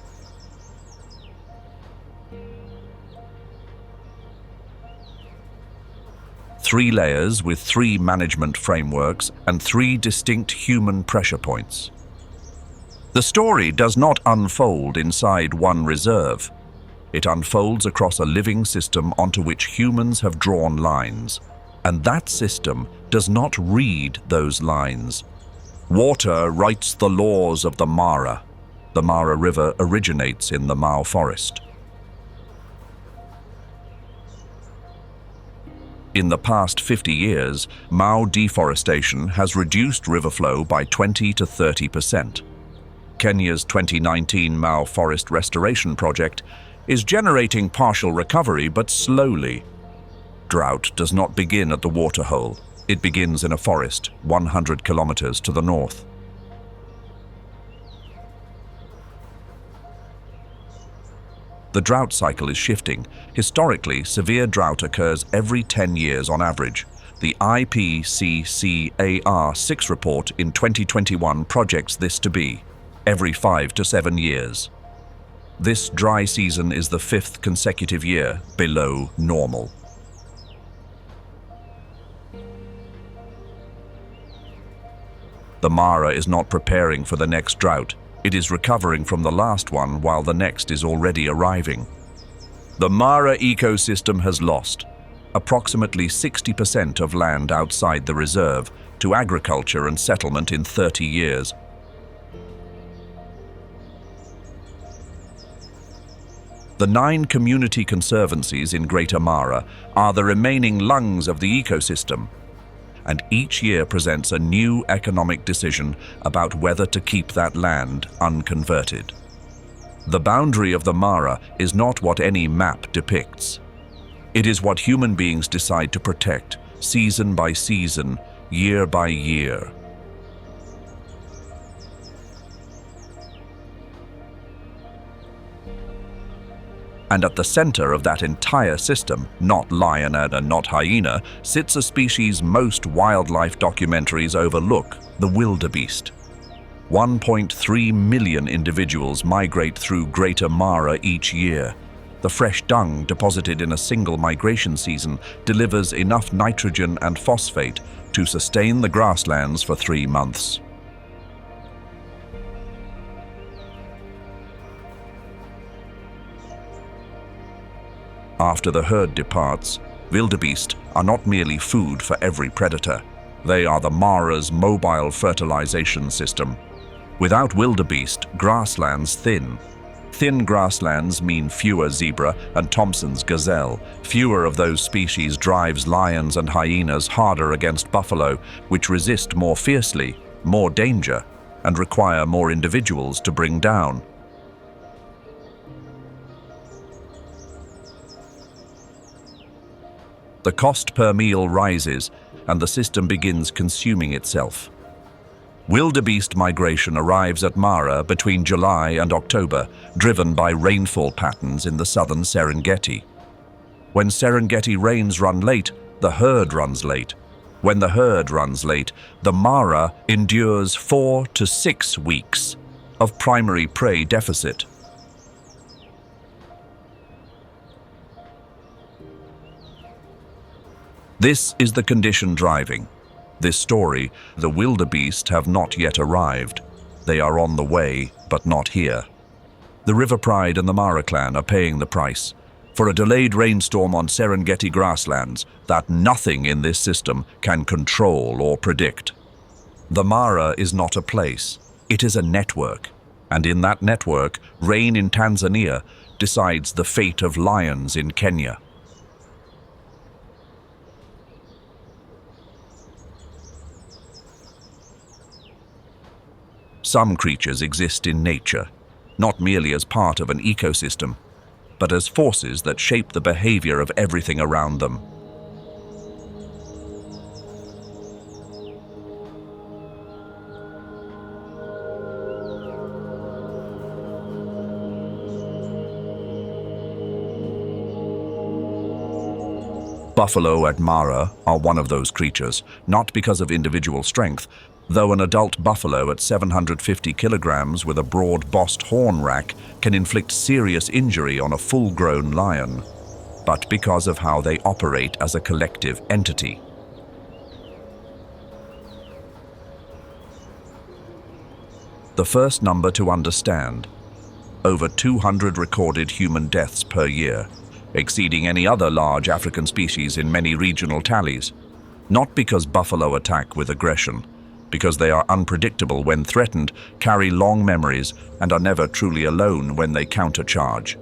Three layers with 3 management frameworks and 3 distinct human pressure points. The story does not unfold inside one reserve. It unfolds across a living system onto which humans have drawn lines, and that system does not read those lines. Water writes the laws of the Mara. The Mara River originates in the Mau forest. In the past 50 years, Mau deforestation has reduced river flow by 20 to 30%. Kenya's 2019 Mau Forest Restoration Project is generating partial recovery, but slowly. Drought does not begin at the waterhole. It begins in a forest 100 kilometers to the north. The drought cycle is shifting. Historically, severe drought occurs every 10 years on average. The IPCCAR-6 report in 2021 projects this to be every 5 to 7 years. This dry season is the 5th consecutive year below normal. The Mara is not preparing for the next drought. It is recovering from the last one while the next is already arriving. The Mara ecosystem has lost approximately 60% of land outside the reserve to agriculture and settlement in 30 years. The 9 community conservancies in Greater Mara are the remaining lungs of the ecosystem, and each year presents a new economic decision about whether to keep that land unconverted. The boundary of the Mara is not what any map depicts. It is what human beings decide to protect, season by season, year by year. And at the center of that entire system, not lion and not hyena, sits a species most wildlife documentaries overlook, the wildebeest. 1.3 million individuals migrate through Greater Mara each year. The fresh dung deposited in a single migration season delivers enough nitrogen and phosphate to sustain the grasslands for 3 months. After the herd departs, wildebeest are not merely food for every predator. They are the Mara's mobile fertilization system. Without wildebeest, grasslands thin. Thin grasslands mean fewer zebra and Thompson's gazelle. Fewer of those species drives lions and hyenas harder against buffalo, which resist more fiercely, more danger, and require more individuals to bring down. The cost per meal rises, and the system begins consuming itself. Wildebeest migration arrives at Mara between July and October, driven by rainfall patterns in the southern Serengeti. When Serengeti rains run late, the herd runs late. When the herd runs late, the Mara endures 4 to 6 weeks of primary prey deficit. This is the condition driving this story. The wildebeest have not yet arrived. They are on the way, but not here. The River Pride and the Mara clan are paying the price for a delayed rainstorm on Serengeti grasslands that nothing in this system can control or predict. The Mara is not a place, it is a network, and in that network, rain in Tanzania decides the fate of lions in Kenya. Some creatures exist in nature, not merely as part of an ecosystem, but as forces that shape the behavior of everything around them. Buffalo at Mara are one of those creatures, not because of individual strength, though an adult buffalo at 750 kilograms with a broad-bossed horn rack can inflict serious injury on a full-grown lion, but because of how they operate as a collective entity. The first number to understand: over 200 recorded human deaths per year, exceeding any other large African species in many regional tallies. Not because buffalo attack with aggression, because they are unpredictable when threatened, carry long memories, and are never truly alone when they countercharge.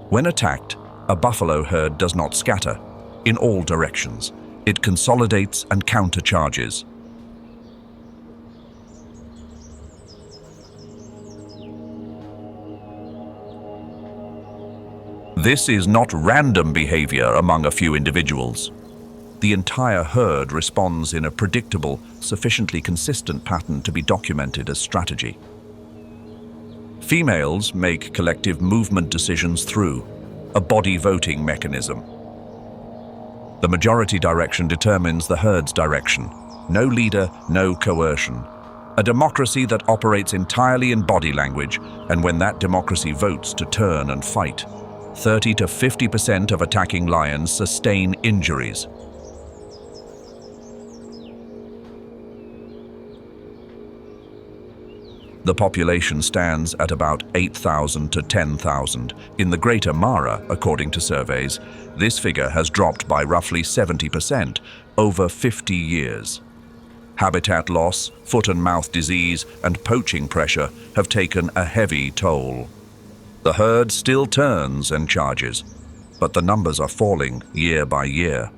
When attacked, a buffalo herd does not scatter in all directions. It consolidates and countercharges. This is not random behavior among a few individuals. The entire herd responds in a predictable, sufficiently consistent pattern to be documented as strategy. Females make collective movement decisions through a body voting mechanism. The majority direction determines the herd's direction. No leader, no coercion. A democracy that operates entirely in body language, and when that democracy votes to turn and fight, 30 to 50% of attacking lions sustain injuries. The population stands at about 8,000 to 10,000. In the Greater Mara, according to surveys, this figure has dropped by roughly 70% over 50 years. Habitat loss, foot and mouth disease, and poaching pressure have taken a heavy toll. The herd still turns and charges, but the numbers are falling year by year.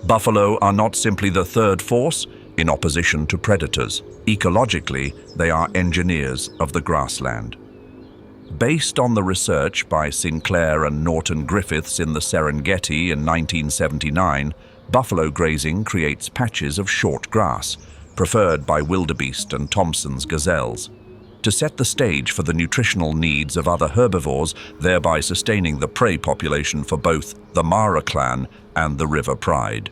Buffalo are not simply the third force in opposition to predators. Ecologically, they are engineers of the grassland. Based on the research by Sinclair and Norton Griffiths in the Serengeti in 1979, buffalo grazing creates patches of short grass, preferred by wildebeest and Thompson's gazelles, to set the stage for the nutritional needs of other herbivores, thereby sustaining the prey population for both the Mara clan and the River Pride.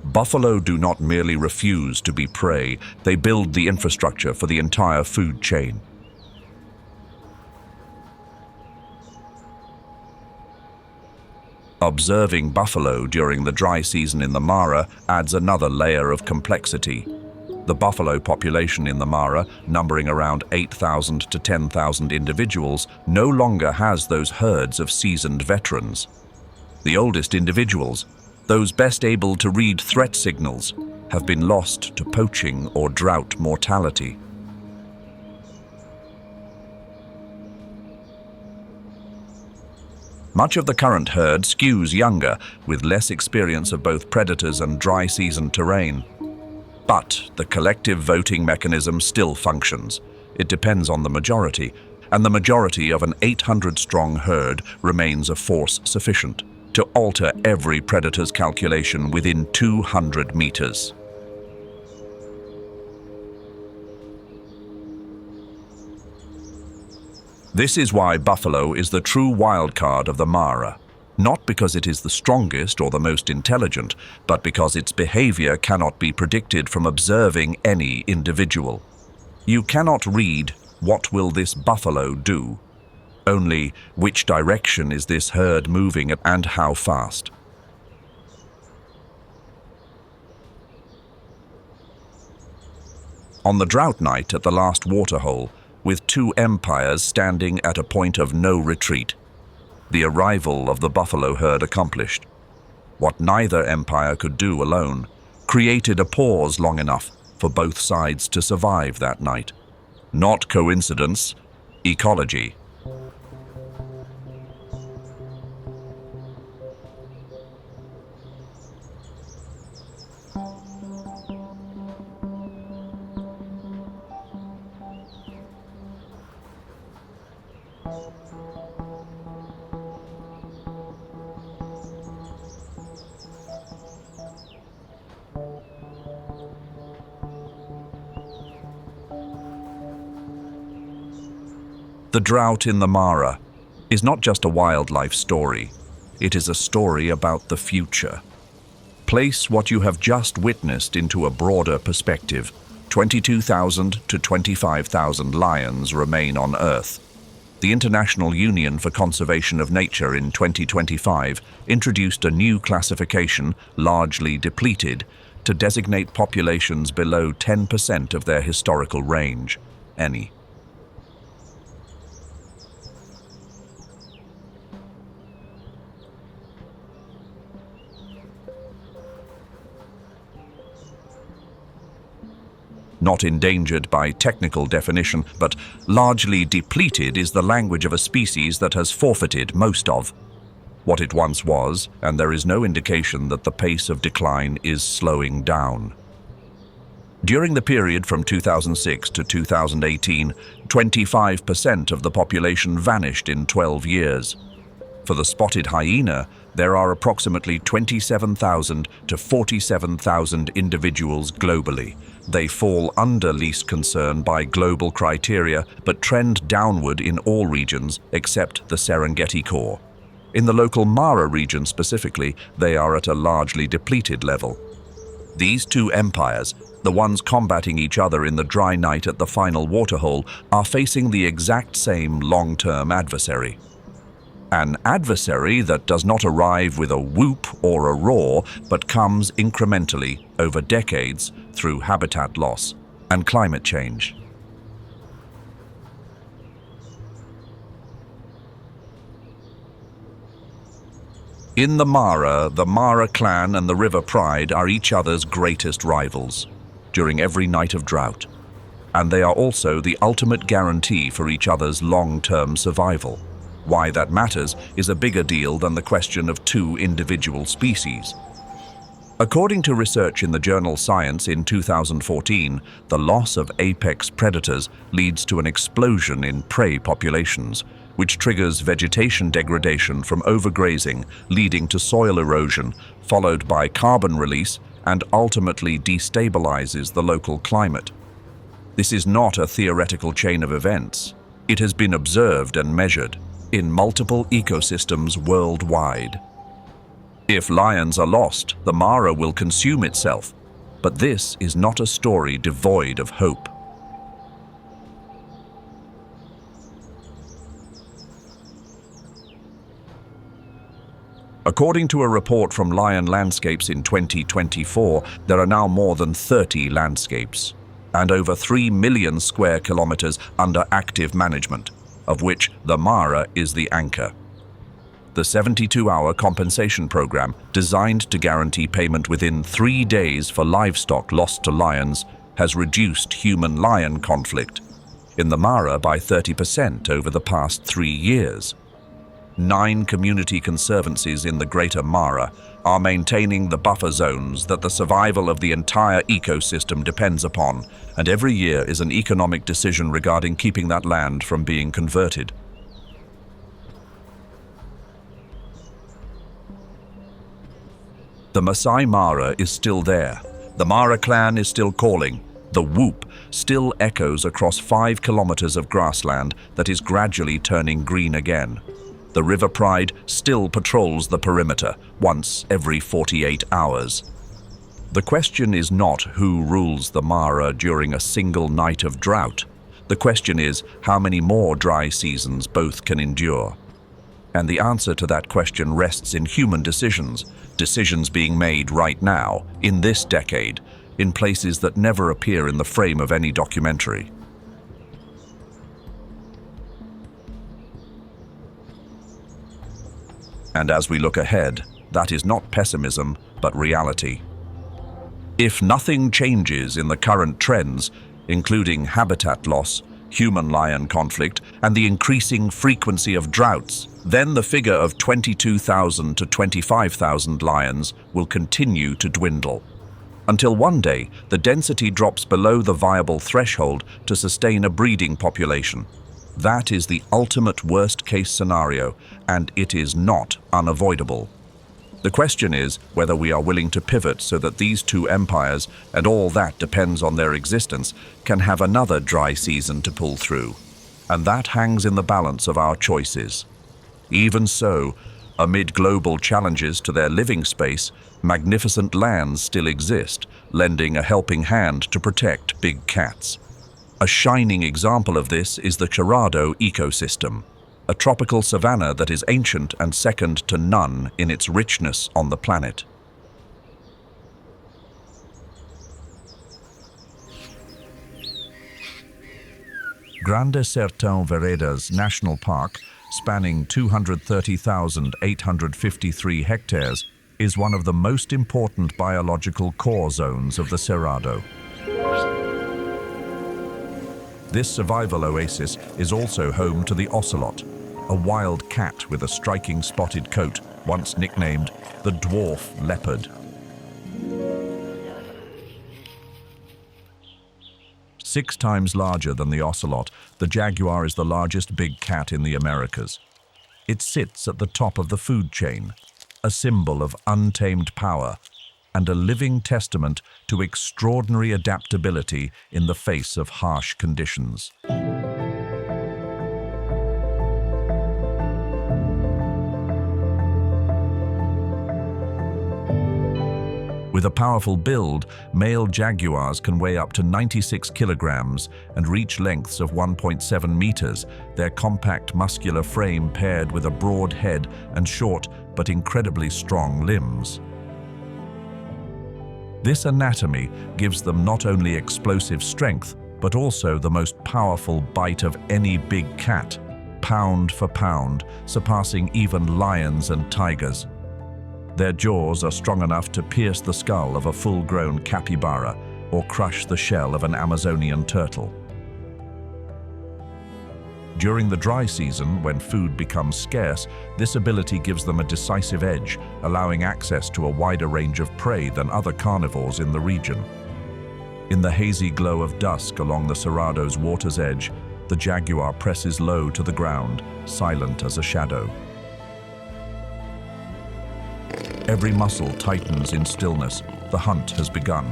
Buffalo do not merely refuse to be prey, they build the infrastructure for the entire food chain. Observing buffalo during the dry season in the Mara adds another layer of complexity. The buffalo population in the Mara, numbering around 8,000 to 10,000 individuals, no longer has those herds of seasoned veterans. The oldest individuals, those best able to read threat signals, have been lost to poaching or drought mortality. Much of the current herd skews younger, with less experience of both predators and dry season terrain. But the collective voting mechanism still functions. It depends on the majority, and the majority of an 800-strong herd remains a force sufficient. to alter every predator's calculation within 200 meters. This is why buffalo is the true wild card of the Mara. Not because it is the strongest or the most intelligent, but because its behavior cannot be predicted from observing any individual. You cannot read, "What will this buffalo do?" Only, which direction is this herd moving and how fast? On the drought night at the last waterhole, with two empires standing at a point of no retreat, the arrival of the buffalo herd accomplished what neither empire could do alone, created a pause long enough for both sides to survive that night. Not coincidence, ecology. The drought in the Mara is not just a wildlife story. It is a story about the future. Place what you have just witnessed into a broader perspective. 22,000 to 25,000 lions remain on Earth. The International Union for Conservation of Nature in 2025 introduced a new classification, largely depleted, to designate populations below 10% of their historical range, any. Not endangered by technical definition, but largely depleted is the language of a species that has forfeited most of what it once was, and there is no indication that the pace of decline is slowing down. During the period from 2006 to 2018, 25% of the population vanished in 12 years. For the spotted hyena, there are approximately 27,000 to 47,000 individuals globally. They fall under least concern by global criteria, but trend downward in all regions except the Serengeti core. In the local Mara region specifically, they are at a largely depleted level. These two empires, the ones combating each other in the dry night at the final waterhole, are facing the exact same long-term adversary. An adversary that does not arrive with a whoop or a roar, but comes incrementally over decades through habitat loss and climate change. In the Mara clan and the River Pride are each other's greatest rivals during every night of drought, and they are also the ultimate guarantee for each other's long-term survival. Why that matters is a bigger deal than the question of two individual species. According to research in the journal Science in 2014, the loss of apex predators leads to an explosion in prey populations, which triggers vegetation degradation from overgrazing, leading to soil erosion, followed by carbon release, and ultimately destabilizes the local climate. This is not a theoretical chain of events. It has been observed and measured in multiple ecosystems worldwide. If lions are lost, the Mara will consume itself, but this is not a story devoid of hope. According to a report from Lion Landscapes in 2024, there are now more than 30 landscapes and over 3 million square kilometers under active management, of which the Mara is the anchor. The 72-hour compensation program, designed to guarantee payment within 3 days for livestock lost to lions, has reduced human-lion conflict in the Mara by 30% over the past 3 years. 9 community conservancies in the Greater Mara are maintaining the buffer zones that the survival of the entire ecosystem depends upon, and every year is an economic decision regarding keeping that land from being converted. The Masai Mara is still there. The Mara clan is still calling. The whoop still echoes across 5 kilometers of grassland that is gradually turning green again. The River Pride still patrols the perimeter once every 48 hours. The question is not who rules the Mara during a single night of drought. The question is how many more dry seasons both can endure. And the answer to that question rests in human decisions being made right now, in this decade, in places that never appear in the frame of any documentary. And as we look ahead, that is not pessimism, but reality. If nothing changes in the current trends, including habitat loss, human-lion conflict, and the increasing frequency of droughts, then the figure of 22,000 to 25,000 lions will continue to dwindle, until one day the density drops below the viable threshold to sustain a breeding population. That is the ultimate worst-case scenario, and it is not unavoidable. The question is whether we are willing to pivot so that these two empires, and all that depends on their existence, can have another dry season to pull through. And that hangs in the balance of our choices. Even so, amid global challenges to their living space, magnificent lands still exist, lending a helping hand to protect big cats. A shining example of this is the Cerrado ecosystem, a tropical savanna that is ancient and second to none in its richness on the planet. Grande Sertão Veredas National Park, spanning 230,853 hectares, is one of the most important biological core zones of the Cerrado. This survival oasis is also home to the ocelot, a wild cat with a striking spotted coat, once nicknamed the dwarf leopard. Six times larger than the ocelot, the jaguar is the largest big cat in the Americas. It sits at the top of the food chain, a symbol of untamed power and a living testament to extraordinary adaptability in the face of harsh conditions. With a powerful build, male jaguars can weigh up to 96 kilograms and reach lengths of 1.7 meters, their compact muscular frame paired with a broad head and short but incredibly strong limbs. This anatomy gives them not only explosive strength, but also the most powerful bite of any big cat, pound for pound, surpassing even lions and tigers. Their jaws are strong enough to pierce the skull of a full-grown capybara or crush the shell of an Amazonian turtle. During the dry season, when food becomes scarce, this ability gives them a decisive edge, allowing access to a wider range of prey than other carnivores in the region. In the hazy glow of dusk along the Cerrado's water's edge, the jaguar presses low to the ground, silent as a shadow. Every muscle tightens in stillness. The hunt has begun.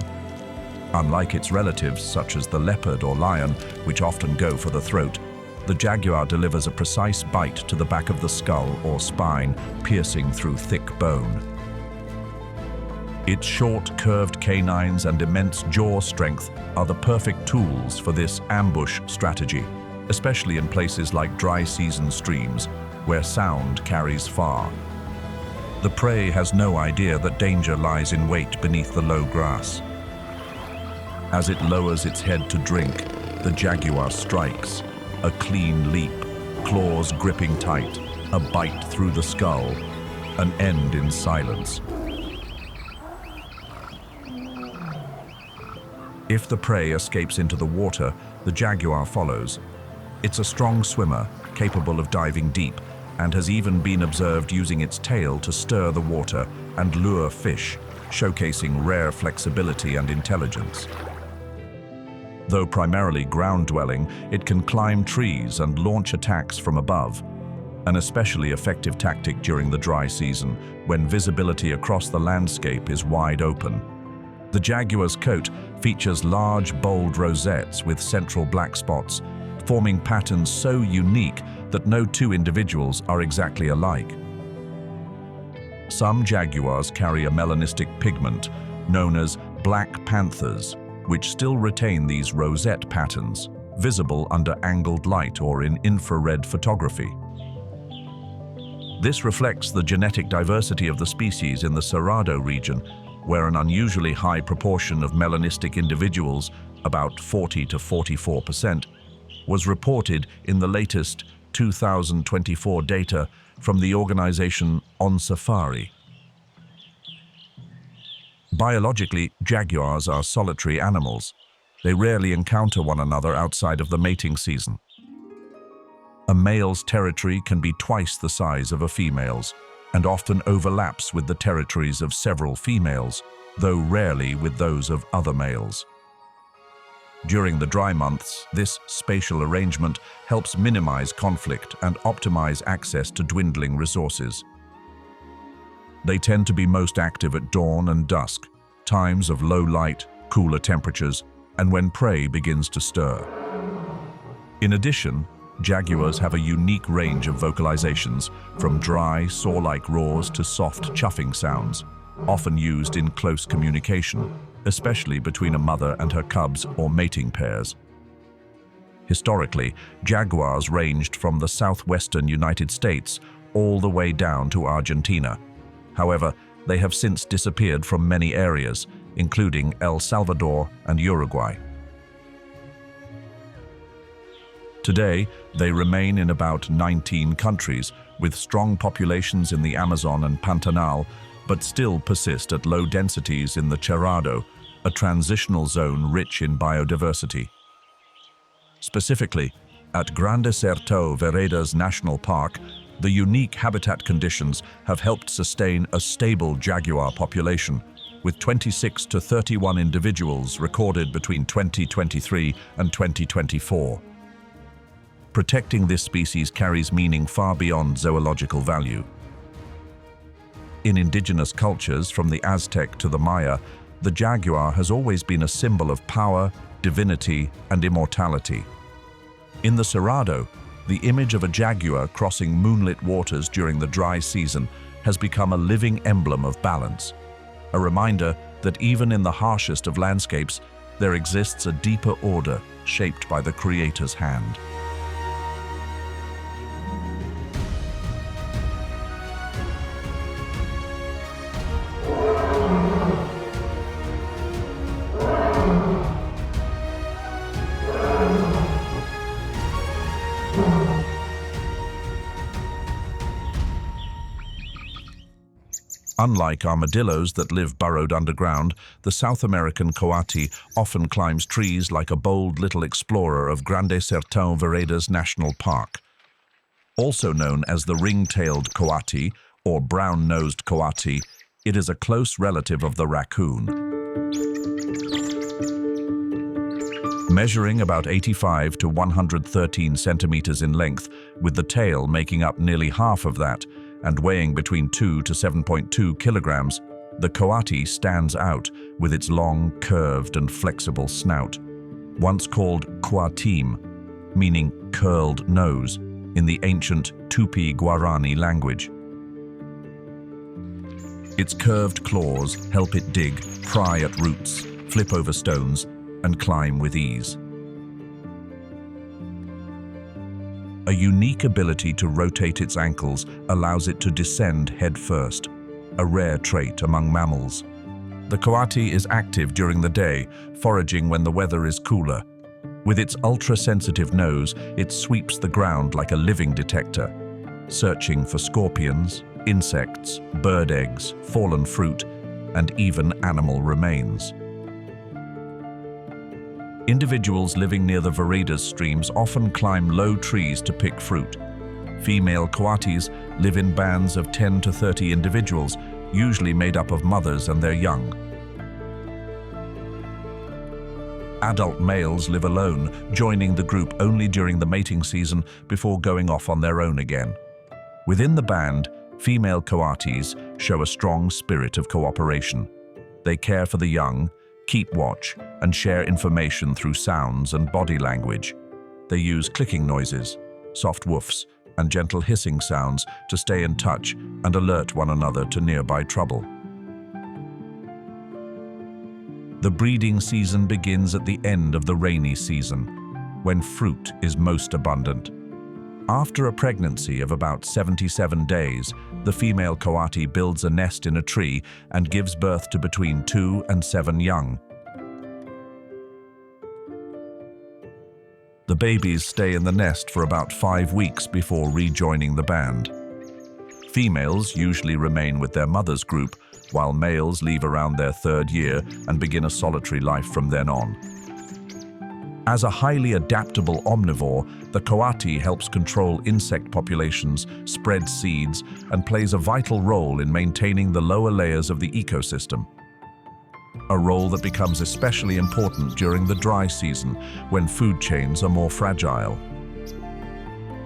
Unlike its relatives, such as the leopard or lion, which often go for the throat, the jaguar delivers a precise bite to the back of the skull or spine, piercing through thick bone. Its short, curved canines and immense jaw strength are the perfect tools for this ambush strategy, especially in places like dry season streams, where sound carries far. The prey has no idea that danger lies in wait beneath the low grass. As it lowers its head to drink, the jaguar strikes. A clean leap, claws gripping tight, a bite through the skull, an end in silence. If the prey escapes into the water, the jaguar follows. It's a strong swimmer, capable of diving deep, and has even been observed using its tail to stir the water and lure fish, showcasing rare flexibility and intelligence. Though primarily ground-dwelling, it can climb trees and launch attacks from above. an especially effective tactic during the dry season when visibility across the landscape is wide open. The jaguar's coat features large, bold rosettes with central black spots, forming patterns so unique that no two individuals are exactly alike. Some jaguars carry a melanistic pigment known as black panthers, which still retain these rosette patterns, visible under angled light or in infrared photography. This reflects the genetic diversity of the species in the Cerrado region, where an unusually high proportion of melanistic individuals, about 40 to 44%, was reported in the latest 2024 data from the organization On Safari. Biologically, jaguars are solitary animals. They rarely encounter one another outside of the mating season. A male's territory can be twice the size of a female's, and often overlaps with the territories of several females, though rarely with those of other males. During the dry months, this spatial arrangement helps minimize conflict and optimize access to dwindling resources. They tend to be most active at dawn and dusk, times of low light, cooler temperatures, and when prey begins to stir. In addition, jaguars have a unique range of vocalizations, from dry, saw-like roars to soft chuffing sounds, often used in close communication, especially between a mother and her cubs or mating pairs. Historically, jaguars ranged from the southwestern United States all the way down to Argentina. However, they have since disappeared from many areas, including El Salvador and Uruguay. Today, they remain in about 19 countries, with strong populations in the Amazon and Pantanal, but still persist at low densities in the Cerrado, a transitional zone rich in biodiversity. Specifically, at Grande Cerrado Veredas National Park, the unique habitat conditions have helped sustain a stable jaguar population, with 26 to 31 individuals recorded between 2023 and 2024. Protecting this species carries meaning far beyond zoological value. In indigenous cultures, from the Aztec to the Maya, the jaguar has always been a symbol of power, divinity, and immortality. In the Cerrado, the image of a jaguar crossing moonlit waters during the dry season has become a living emblem of balance, a reminder that even in the harshest of landscapes, there exists a deeper order shaped by the Creator's hand. Unlike armadillos that live burrowed underground, the South American coati often climbs trees like a bold little explorer of Grande Cerrado Veredas National Park. Also known as the ring-tailed coati or brown-nosed coati, it is a close relative of the raccoon. Measuring about 85 to 113 centimeters in length, with the tail making up nearly half of that, and weighing between 2 to 7.2 kilograms, the coati stands out with its long, curved and flexible snout. Once called coatim, meaning curled nose, in the ancient Tupi-Guarani language. Its curved claws help it dig, pry at roots, flip over stones, and climb with ease. A unique ability to rotate its ankles allows it to descend head first, a rare trait among mammals. The coati is active during the day, foraging when the weather is cooler. With its ultra-sensitive nose, it sweeps the ground like a living detector, searching for scorpions, insects, bird eggs, fallen fruit, and even animal remains. Individuals living near the Veredas streams often climb low trees to pick fruit. Female coatis live in bands of 10 to 30 individuals, usually made up of mothers and their young. Adult males live alone, joining the group only during the mating season before going off on their own again. Within the band, female coatis show a strong spirit of cooperation. They care for the young, keep watch, and share information through sounds and body language. They use clicking noises, soft woofs, and gentle hissing sounds to stay in touch and alert one another to nearby trouble. The breeding season begins at the end of the rainy season, when fruit is most abundant. After a pregnancy of about 77 days, the female coati builds a nest in a tree and gives birth to between 2 and 7 young. The babies stay in the nest for about 5 weeks before rejoining the band. Females usually remain with their mother's group, while males leave around their 3rd year and begin a solitary life from then on. As a highly adaptable omnivore, the coati helps control insect populations, spreads seeds, and plays a vital role in maintaining the lower layers of the ecosystem. A role that becomes especially important during the dry season, when food chains are more fragile.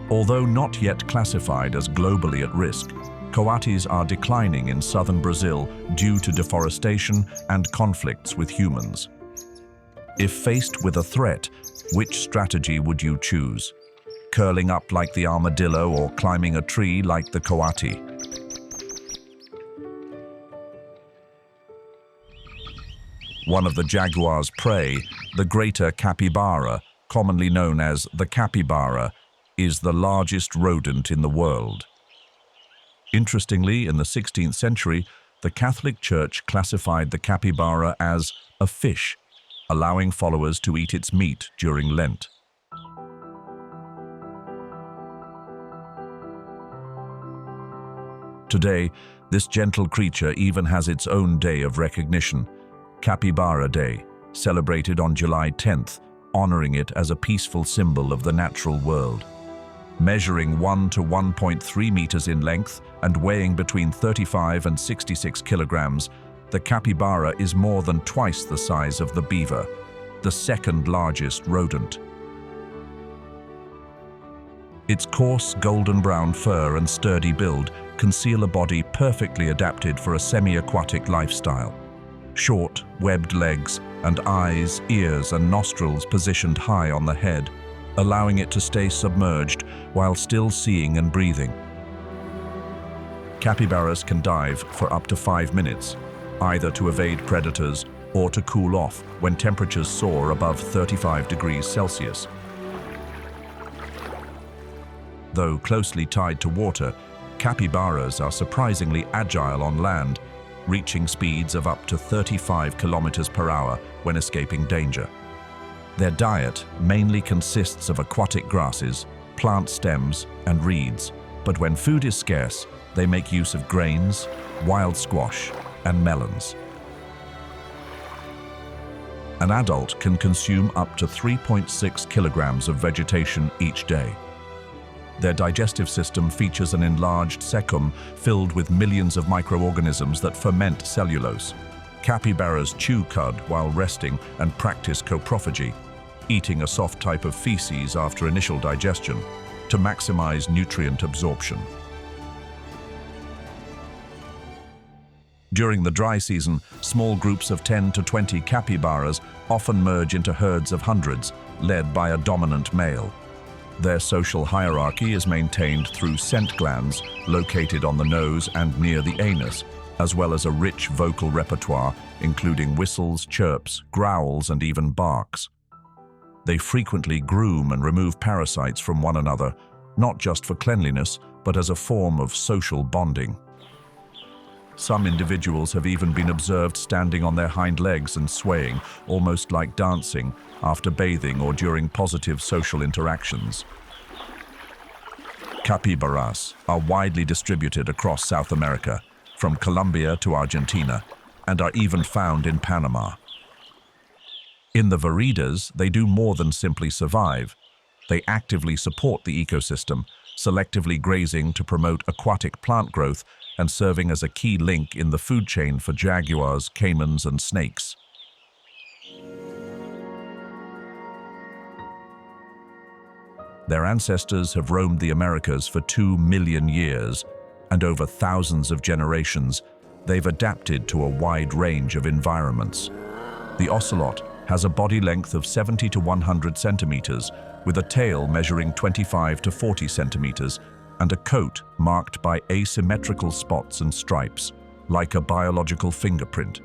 Although not yet classified as globally at risk, coatis are declining in southern Brazil due to deforestation and conflicts with humans. If faced with a threat, which strategy would you choose? Curling up like the armadillo or climbing a tree like the coati? One of the jaguar's prey, the greater capybara, commonly known as the capybara, is the largest rodent in the world. Interestingly, in the 16th century, the Catholic Church classified the capybara as a fish, allowing followers to eat its meat during Lent. Today, this gentle creature even has its own day of recognition, Capybara Day, celebrated on July 10th, honoring it as a peaceful symbol of the natural world. Measuring 1 to 1.3 meters in length and weighing between 35 and 66 kilograms, the capybara is more than twice the size of the beaver, the 2nd largest rodent. Its coarse golden brown fur and sturdy build conceal a body perfectly adapted for a semi-aquatic lifestyle. Short, webbed legs and eyes, ears and nostrils positioned high on the head, allowing it to stay submerged while still seeing and breathing. Capybaras can dive for up to 5 minutes, either to evade predators or to cool off when temperatures soar above 35 degrees Celsius. Though closely tied to water, capybaras are surprisingly agile on land, reaching speeds of up to 35 kilometers per hour when escaping danger. Their diet mainly consists of aquatic grasses, plant stems, and reeds, but when food is scarce, they make use of grains, wild squash, and melons. An adult can consume up to 3.6 kilograms of vegetation each day. Their digestive system features an enlarged cecum filled with millions of microorganisms that ferment cellulose. Capybaras chew cud while resting and practice coprophagy, eating a soft type of feces after initial digestion to maximize nutrient absorption. During the dry season, small groups of 10 to 20 capybaras often merge into herds of hundreds, led by a dominant male. Their social hierarchy is maintained through scent glands located on the nose and near the anus, as well as a rich vocal repertoire including whistles, chirps, growls, and even barks. They frequently groom and remove parasites from one another, not just for cleanliness, but as a form of social bonding. Some individuals have even been observed standing on their hind legs and swaying, almost like dancing, after bathing or during positive social interactions. Capybaras are widely distributed across South America, from Colombia to Argentina, and are even found in Panama. In the veredas, they do more than simply survive. They actively support the ecosystem, selectively grazing to promote aquatic plant growth and serving as a key link in the food chain for jaguars, caimans, and snakes. Their ancestors have roamed the Americas for 2 million years, and over thousands of generations, they've adapted to a wide range of environments. The ocelot has a body length of 70 to 100 centimeters, with a tail measuring 25 to 40 centimeters, and a coat marked by asymmetrical spots and stripes, like a biological fingerprint.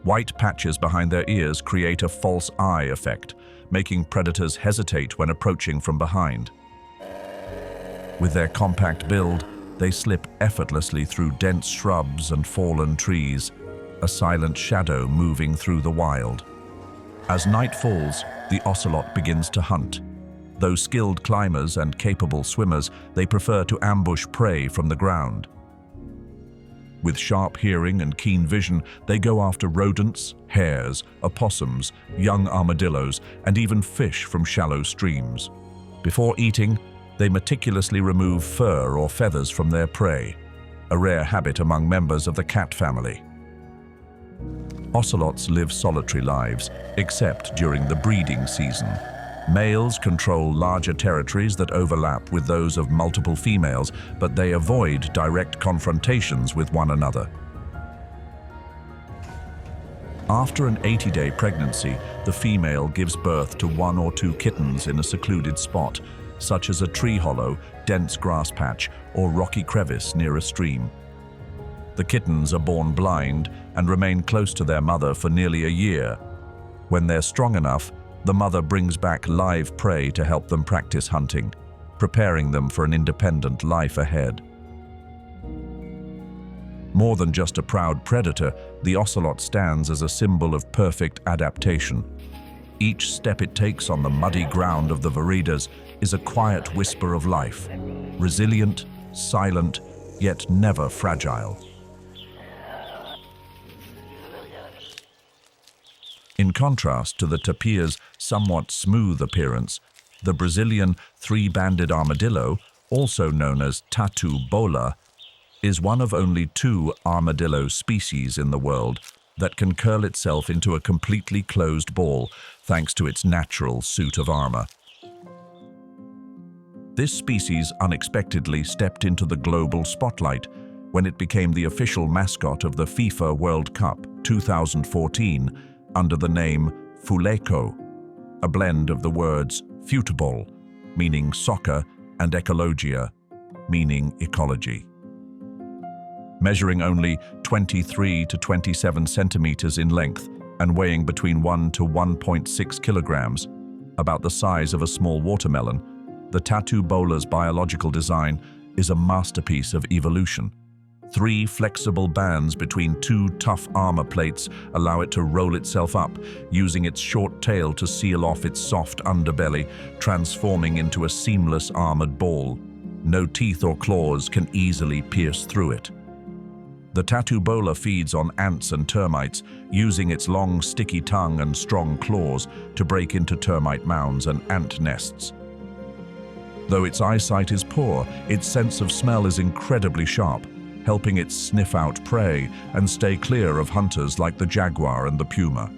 White patches behind their ears create a false eye effect, making predators hesitate when approaching from behind. With their compact build, they slip effortlessly through dense shrubs and fallen trees, a silent shadow moving through the wild. As night falls, the ocelot begins to hunt. Though skilled climbers and capable swimmers, they prefer to ambush prey from the ground. With sharp hearing and keen vision, they go after rodents, hares, opossums, young armadillos, and even fish from shallow streams. Before eating, they meticulously remove fur or feathers from their prey, a rare habit among members of the cat family. Ocelots live solitary lives, except during the breeding season. Males control larger territories that overlap with those of multiple females, but they avoid direct confrontations with one another. After an 80-day pregnancy, the female gives birth to 1 or 2 kittens in a secluded spot, such as a tree hollow, dense grass patch, or rocky crevice near a stream. The kittens are born blind and remain close to their mother for nearly a year. When they're strong enough, the mother brings back live prey to help them practice hunting, preparing them for an independent life ahead. More than just a proud predator, the ocelot stands as a symbol of perfect adaptation. Each step it takes on the muddy ground of the veredas is a quiet whisper of life, resilient, silent, yet never fragile. In contrast to the tapir's somewhat smooth appearance, the Brazilian three-banded armadillo, also known as tatu bola, is one of only 2 armadillo species in the world that can curl itself into a completely closed ball thanks to its natural suit of armor. This species unexpectedly stepped into the global spotlight when it became the official mascot of the FIFA World Cup 2014 under the name Fuleco, a blend of the words futebol, meaning soccer, and ecologia, meaning ecology. Measuring only 23 to 27 centimeters in length and weighing between 1 to 1.6 kilograms, about the size of a small watermelon, the tatu bola's biological design is a masterpiece of evolution. 3 flexible bands between 2 tough armor plates allow it to roll itself up, using its short tail to seal off its soft underbelly, transforming into a seamless armored ball. No teeth or claws can easily pierce through it. The tatu bola feeds on ants and termites, using its long, sticky tongue and strong claws to break into termite mounds and ant nests. Though its eyesight is poor, its sense of smell is incredibly sharp, helping it sniff out prey and stay clear of hunters like the jaguar and the puma.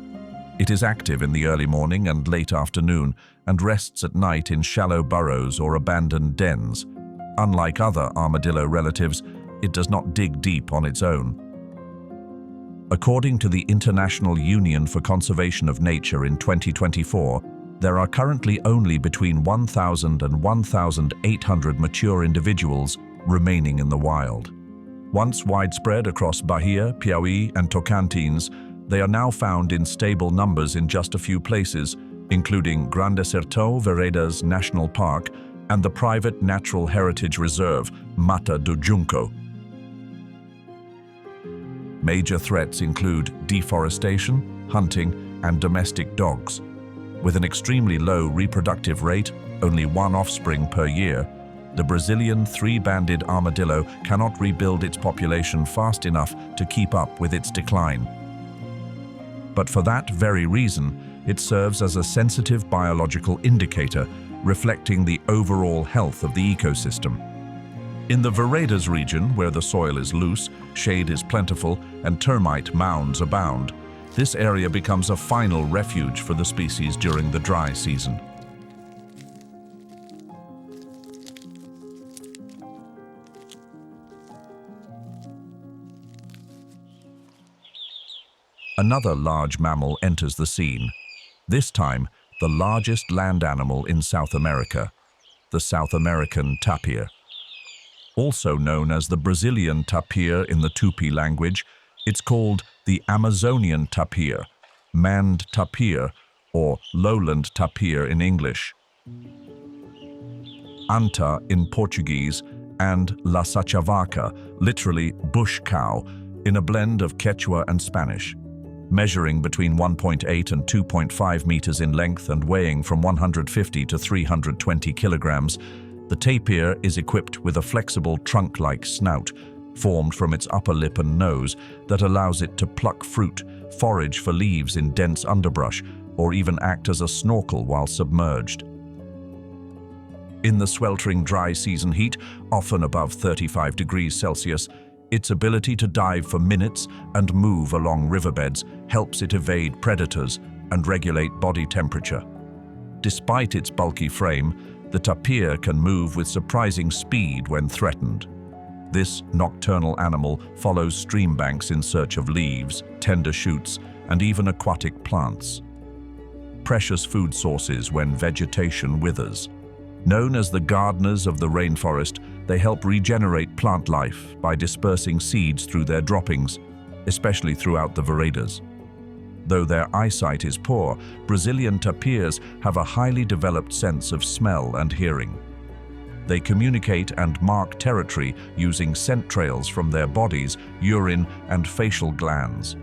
It is active in the early morning and late afternoon and rests at night in shallow burrows or abandoned dens. Unlike other armadillo relatives, it does not dig deep on its own. According to the International Union for Conservation of Nature in 2024, there are currently only between 1,000 and 1,800 mature individuals remaining in the wild. Once widespread across Bahia, Piauí, and Tocantins, they are now found in stable numbers in just a few places, including Grande Sertão Veredas National Park and the private natural heritage reserve, Mata do Junco. Major threats include deforestation, hunting, and domestic dogs. With an extremely low reproductive rate, only 1 offspring per year, the Brazilian three-banded armadillo cannot rebuild its population fast enough to keep up with its decline. But for that very reason, it serves as a sensitive biological indicator, reflecting the overall health of the ecosystem. In the Veredas region, where the soil is loose, shade is plentiful, and termite mounds abound, this area becomes a final refuge for the species during the dry season. Another large mammal enters the scene, this time the largest land animal in South America, the South American tapir. Also known as the Brazilian tapir in the Tupi language, it's called the Amazonian tapir, maned tapir, or lowland tapir in English, anta in Portuguese, and la sachavaca, literally bush cow, in a blend of Quechua and Spanish. Measuring between 1.8 and 2.5 meters in length and weighing from 150 to 320 kilograms, the tapir is equipped with a flexible trunk-like snout formed from its upper lip and nose that allows it to pluck fruit, forage for leaves in dense underbrush, or even act as a snorkel while submerged. In the sweltering dry season heat, often above 35 degrees Celsius, its ability to dive for minutes and move along riverbeds helps it evade predators and regulate body temperature. Despite its bulky frame, the tapir can move with surprising speed when threatened. This nocturnal animal follows stream banks in search of leaves, tender shoots, and even aquatic plants. Precious food sources when vegetation withers. Known as the gardeners of the rainforest, they help regenerate plant life by dispersing seeds through their droppings, especially throughout the veredas. Though their eyesight is poor, Brazilian tapirs have a highly developed sense of smell and hearing. They communicate and mark territory using scent trails from their bodies, urine, and facial glands.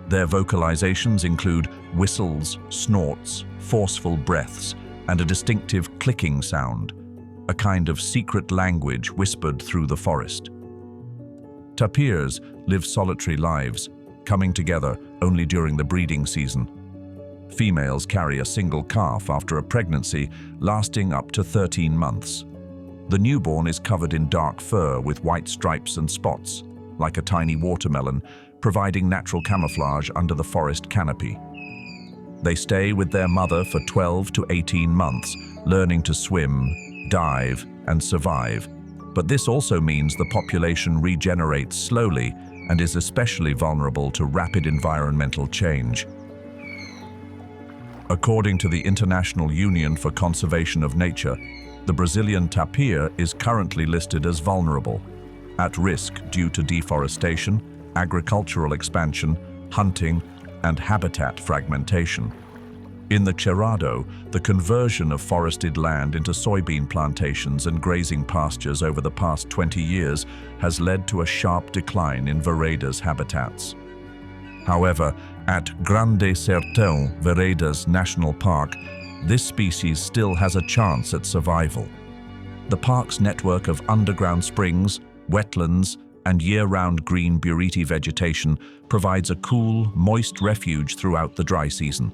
Their vocalizations include whistles, snorts, forceful breaths, and a distinctive clicking sound, a kind of secret language whispered through the forest. Tapirs live solitary lives, coming together only during the breeding season. Females carry a single calf after a pregnancy lasting up to 13 months. The newborn is covered in dark fur with white stripes and spots, like a tiny watermelon, providing natural camouflage under the forest canopy. They stay with their mother for 12 to 18 months, learning to swim, dive, and survive. But this also means the population regenerates slowly and is especially vulnerable to rapid environmental change. According to the International Union for Conservation of Nature, the Brazilian tapir is currently listed as vulnerable, at risk due to deforestation, agricultural expansion, hunting, and habitat fragmentation. In the Cerrado, the conversion of forested land into soybean plantations and grazing pastures over the past 20 years has led to a sharp decline in veredas habitats. However, at Grande Sertão Veredas National Park, this species still has a chance at survival. The park's network of underground springs, wetlands, and year-round green buriti vegetation provides a cool, moist refuge throughout the dry season,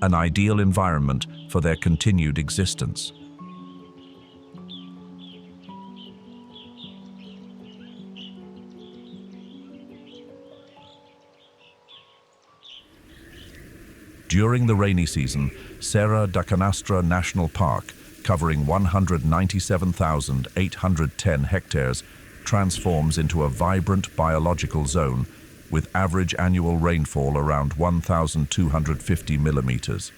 an ideal environment for their continued existence. During the rainy season, Serra da Canastra National Park, covering 197,810 hectares, transforms into a vibrant biological zone with average annual rainfall around 1,250 millimeters.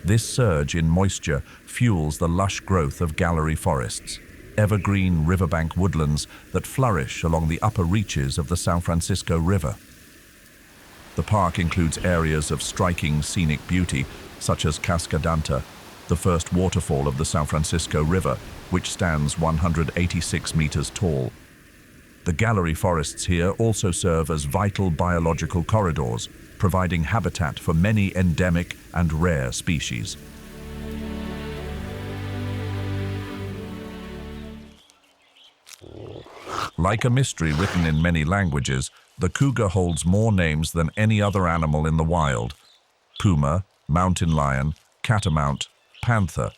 This surge in moisture fuels the lush growth of gallery forests, evergreen riverbank woodlands that flourish along the upper reaches of the São Francisco River. The park includes areas of striking scenic beauty, such as Cascadanta, the first waterfall of the São Francisco River, which stands 186 meters tall. The gallery forests here also serve as vital biological corridors, providing habitat for many endemic and rare species. Like a mystery written in many languages, the cougar holds more names than any other animal in the wild. Puma, mountain lion, catamount, panther.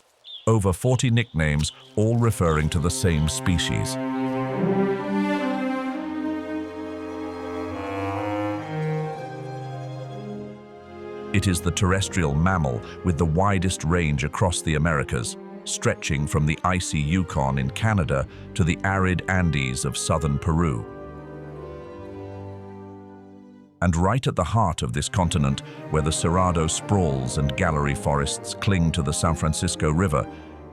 Over 40 nicknames, all referring to the same species. It is the terrestrial mammal with the widest range across the Americas, stretching from the icy Yukon in Canada to the arid Andes of southern Peru. And right at the heart of this continent, where the Cerrado sprawls and gallery forests cling to the San Francisco River,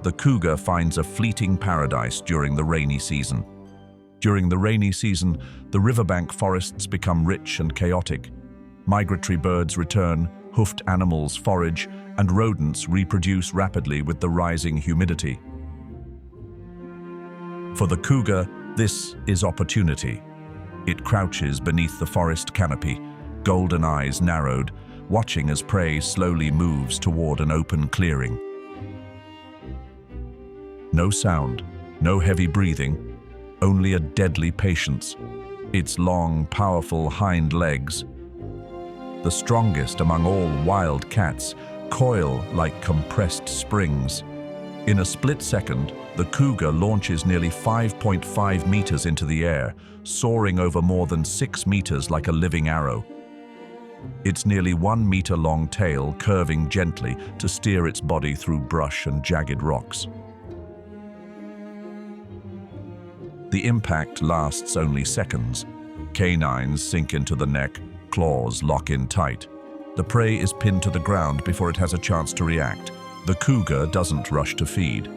the cougar finds a fleeting paradise during the rainy season. During the rainy season, the riverbank forests become rich and chaotic. Migratory birds return, hoofed animals forage, and rodents reproduce rapidly with the rising humidity. For the cougar, this is opportunity. It crouches beneath the forest canopy, golden eyes narrowed, watching as prey slowly moves toward an open clearing. No sound, no heavy breathing, only a deadly patience. Its long, powerful hind legs, the strongest among all wild cats, coil like compressed springs. In a split second, the cougar launches nearly 5.5 meters into the air, soaring over more than 6 meters like a living arrow. Its nearly 1 meter long tail curving gently to steer its body through brush and jagged rocks. The impact lasts only seconds. Canines sink into the neck, claws lock in tight. The prey is pinned to the ground before it has a chance to react. The cougar doesn't rush to feed.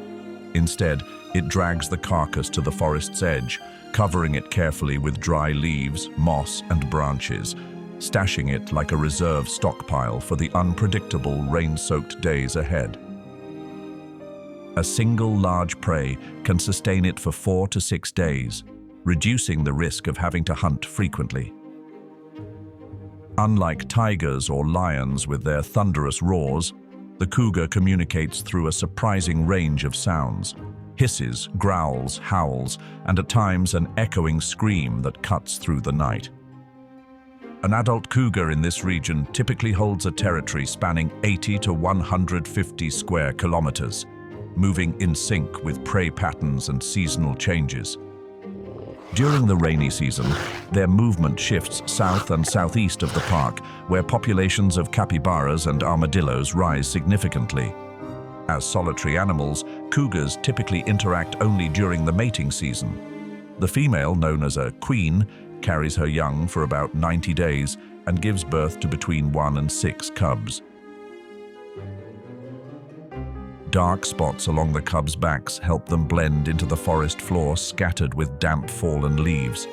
Instead, it drags the carcass to the forest's edge, covering it carefully with dry leaves, moss, and branches, stashing it like a reserve stockpile for the unpredictable rain-soaked days ahead. A single large prey can sustain it for 4 to 6 days, reducing the risk of having to hunt frequently. Unlike tigers or lions with their thunderous roars, the cougar communicates through a surprising range of sounds: hisses, growls, howls, and at times an echoing scream that cuts through the night. An adult cougar in this region typically holds a territory spanning 80 to 150 square kilometers, moving in sync with prey patterns and seasonal changes. During the rainy season, their movement shifts south and southeast of the park, where populations of capybaras and armadillos rise significantly. As solitary animals, cougars typically interact only during the mating season. The female, known as a queen, carries her young for about 90 days and gives birth to between 1 and 6 cubs. Dark spots along the cubs' backs help them blend into the forest floor scattered with damp fallen leaves.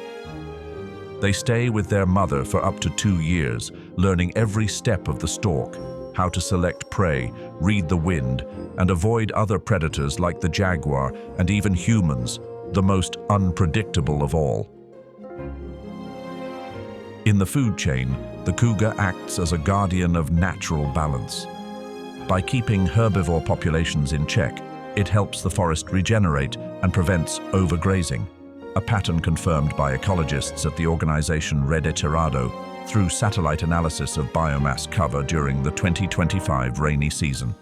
They stay with their mother for up to 2 years, learning every step of the stalk, how to select prey, read the wind, and avoid other predators like the jaguar and even humans, the most unpredictable of all. In the food chain, the cougar acts as a guardian of natural balance. By keeping herbivore populations in check, it helps the forest regenerate and prevents overgrazing, a pattern confirmed by ecologists at the organization Territorial through satellite analysis of biomass cover during the 2025 rainy season.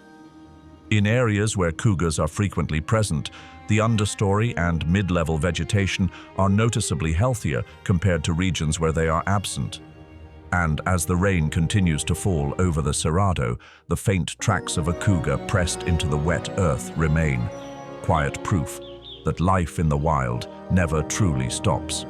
In areas where cougars are frequently present, the understory and mid-level vegetation are noticeably healthier compared to regions where they are absent. And as the rain continues to fall over the Cerrado, the faint tracks of a cougar pressed into the wet earth remain, quiet proof that life in the wild never truly stops.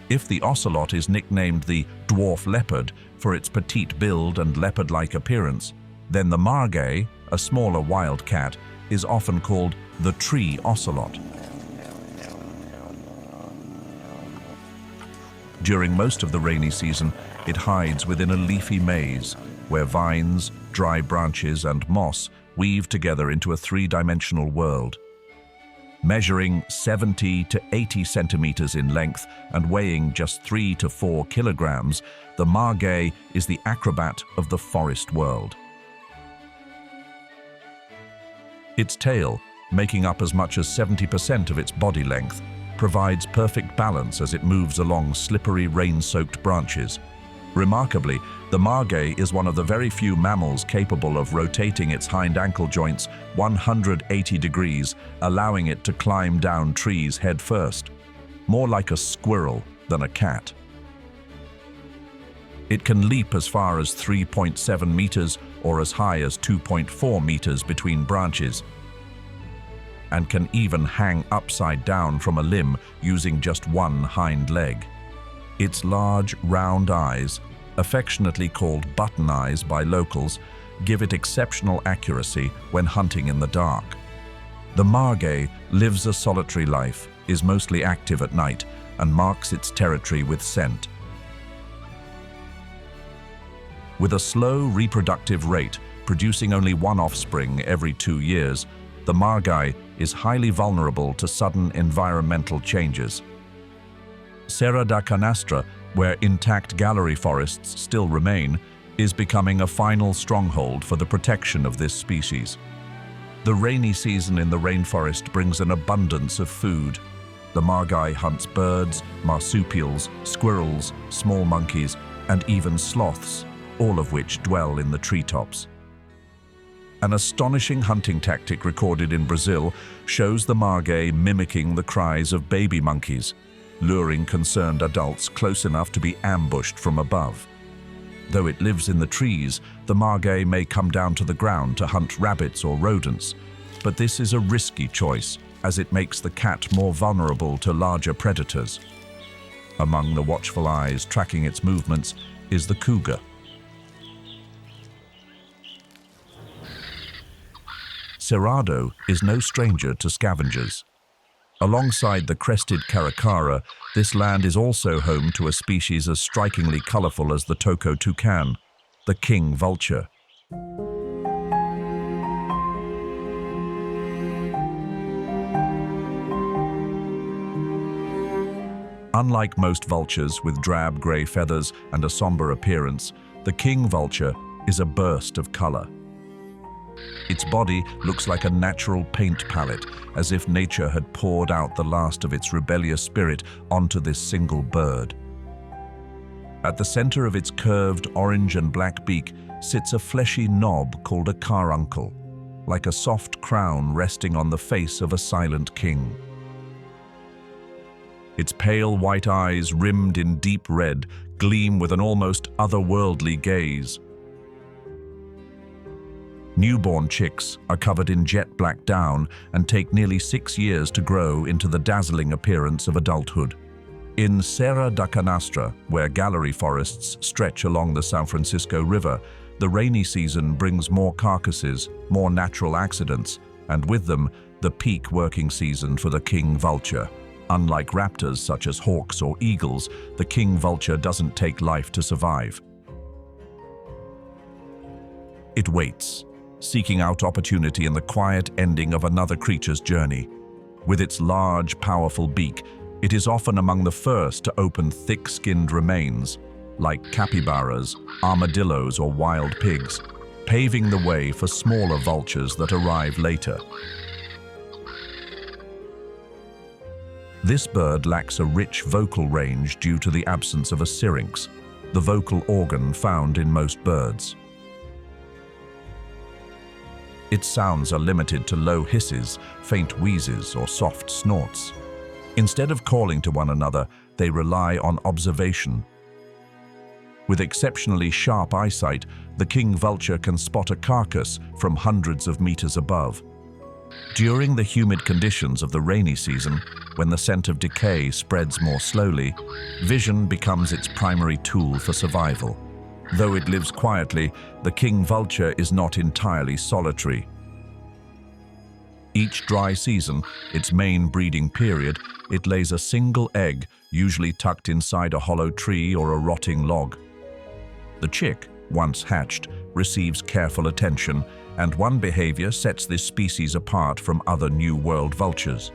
If the ocelot is nicknamed the dwarf leopard for its petite build and leopard-like appearance, then the margay, a smaller wild cat, is often called the tree ocelot. During most of the rainy season, it hides within a leafy maze, where vines, dry branches, and moss weave together into a 3-dimensional world. Measuring 70 to 80 centimeters in length and weighing just 3 to 4 kilograms, the margay is the acrobat of the forest world. Its tail, making up as much as 70% of its body length, provides perfect balance as it moves along slippery, rain-soaked branches. Remarkably, the margay is one of the very few mammals capable of rotating its hind ankle joints 180 degrees, allowing it to climb down trees head first, more like a squirrel than a cat. It can leap as far as 3.7 meters or as high as 2.4 meters between branches. and can even hang upside down from a limb using just one hind leg. Its large, round eyes, affectionately called button eyes by locals, give it exceptional accuracy when hunting in the dark. The margay lives a solitary life, is mostly active at night, and marks its territory with scent. With a slow reproductive rate, producing only one offspring every 2 years, the margay is highly vulnerable to sudden environmental changes. Serra da Canastra, where intact gallery forests still remain, is becoming a final stronghold for the protection of this species. The rainy season in the rainforest brings an abundance of food. The margay hunts birds, marsupials, squirrels, small monkeys, and even sloths, all of which dwell in the treetops. An astonishing hunting tactic recorded in Brazil shows the margay mimicking the cries of baby monkeys, luring concerned adults close enough to be ambushed from above. Though it lives in the trees, the margay may come down to the ground to hunt rabbits or rodents, but this is a risky choice as it makes the cat more vulnerable to larger predators. Among the watchful eyes tracking its movements is the cougar. Cerrado is no stranger to scavengers. Alongside the crested caracara, this land is also home to a species as strikingly colorful as the toko toucan, the king vulture. Unlike most vultures with drab gray feathers and a somber appearance, the king vulture is a burst of color. Its body looks like a natural paint palette, as if nature had poured out the last of its rebellious spirit onto this single bird. At the center of its curved orange and black beak sits a fleshy knob called a caruncle, like a soft crown resting on the face of a silent king. Its pale white eyes, rimmed in deep red, gleam with an almost otherworldly gaze. Newborn chicks are covered in jet black down and take nearly 6 years to grow into the dazzling appearance of adulthood. In Serra da Canastra, where gallery forests stretch along the São Francisco River, the rainy season brings more carcasses, more natural accidents, and with them, the peak working season for the king vulture. Unlike raptors such as hawks or eagles, the king vulture doesn't take life to survive. It waits, seeking out opportunity in the quiet ending of another creature's journey. With its large, powerful beak, it is often among the first to open thick-skinned remains, like capybaras, armadillos, or wild pigs, paving the way for smaller vultures that arrive later. This bird lacks a rich vocal range due to the absence of a syrinx, the vocal organ found in most birds. Its sounds are limited to low hisses, faint wheezes, or soft snorts. Instead of calling to one another, they rely on observation. With exceptionally sharp eyesight, the king vulture can spot a carcass from hundreds of meters above. During the humid conditions of the rainy season, when the scent of decay spreads more slowly, vision becomes its primary tool for survival. Though it lives quietly, the king vulture is not entirely solitary. Each dry season, its main breeding period, it lays a single egg, usually tucked inside a hollow tree or a rotting log. The chick, once hatched, receives careful attention, and one behavior sets this species apart from other New World vultures.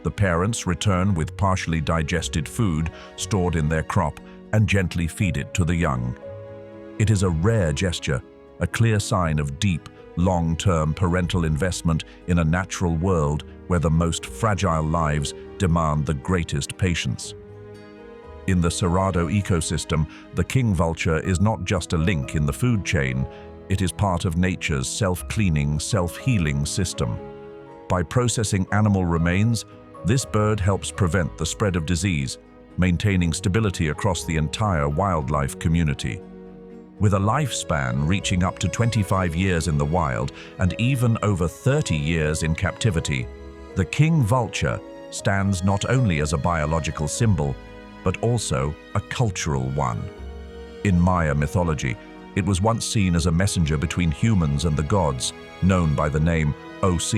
The parents return with partially digested food stored in their crop and gently feed it to the young. It is a rare gesture, a clear sign of deep, long-term parental investment in a natural world where the most fragile lives demand the greatest patience. In the Cerrado ecosystem, the king vulture is not just a link in the food chain, it is part of nature's self-cleaning, self-healing system. By processing animal remains, this bird helps prevent the spread of disease, maintaining stability across the entire wildlife community. With a lifespan reaching up to 25 years in the wild and even over 30 years in captivity, The king vulture stands not only as a biological symbol, but also a cultural one. In Maya mythology, it was once seen as a messenger between humans and the gods, known by the name Oc,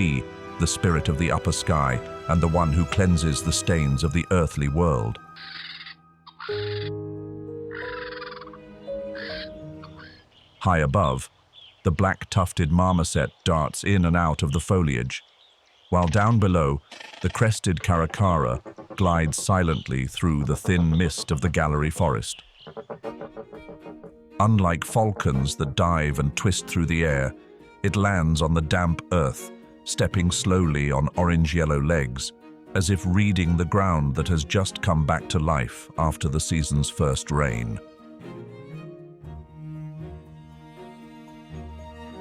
the spirit of the upper sky and the one who cleanses the stains of the earthly world. High above, the black-tufted marmoset darts in and out of the foliage, while down below, the crested caracara glides silently through the thin mist of the gallery forest. Unlike falcons that dive and twist through the air, it lands on the damp earth, stepping slowly on orange-yellow legs, as if reading the ground that has just come back to life after the season's first rain.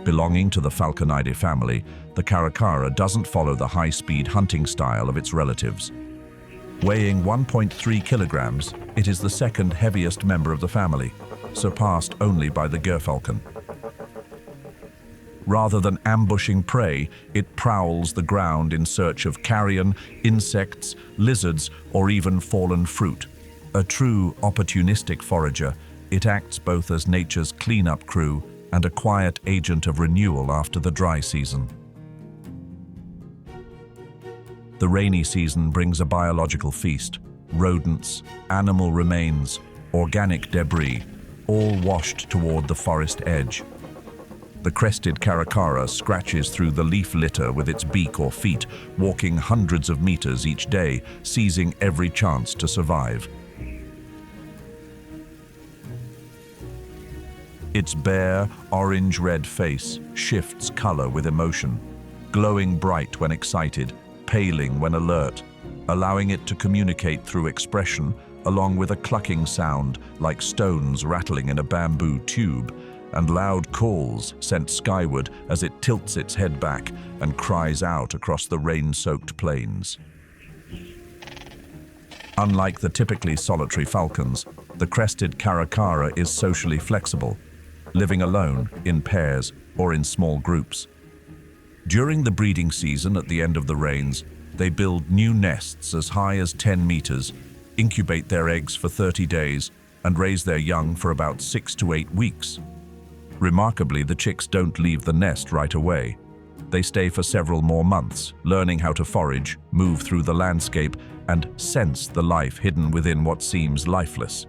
Belonging to the Falconidae family, the caracara doesn't follow the high-speed hunting style of its relatives. Weighing 1.3 kilograms, it is the second heaviest member of the family, surpassed only by the gerfalcon. Rather than ambushing prey, it prowls the ground in search of carrion, insects, lizards, or even fallen fruit. A true opportunistic forager, it acts both as nature's cleanup crew and a quiet agent of renewal after the dry season. The rainy season brings a biological feast. Rodents, animal remains, organic debris, all washed toward the forest edge. The crested caracara scratches through the leaf litter with its beak or feet, walking hundreds of meters each day, seizing every chance to survive. Its bare, orange-red face shifts color with emotion, glowing bright when excited, paling when alert, allowing it to communicate through expression, along with a clucking sound like stones rattling in a bamboo tube, and loud calls sent skyward as it tilts its head back and cries out across the rain-soaked plains. Unlike the typically solitary falcons, the crested caracara is socially flexible, living alone, in pairs, or in small groups. During the breeding season at the end of the rains, they build new nests as high as 10 meters, incubate their eggs for 30 days, and raise their young for about 6 to 8 weeks. Remarkably, the chicks don't leave the nest right away. They stay for several more months, learning how to forage, move through the landscape, and sense the life hidden within what seems lifeless.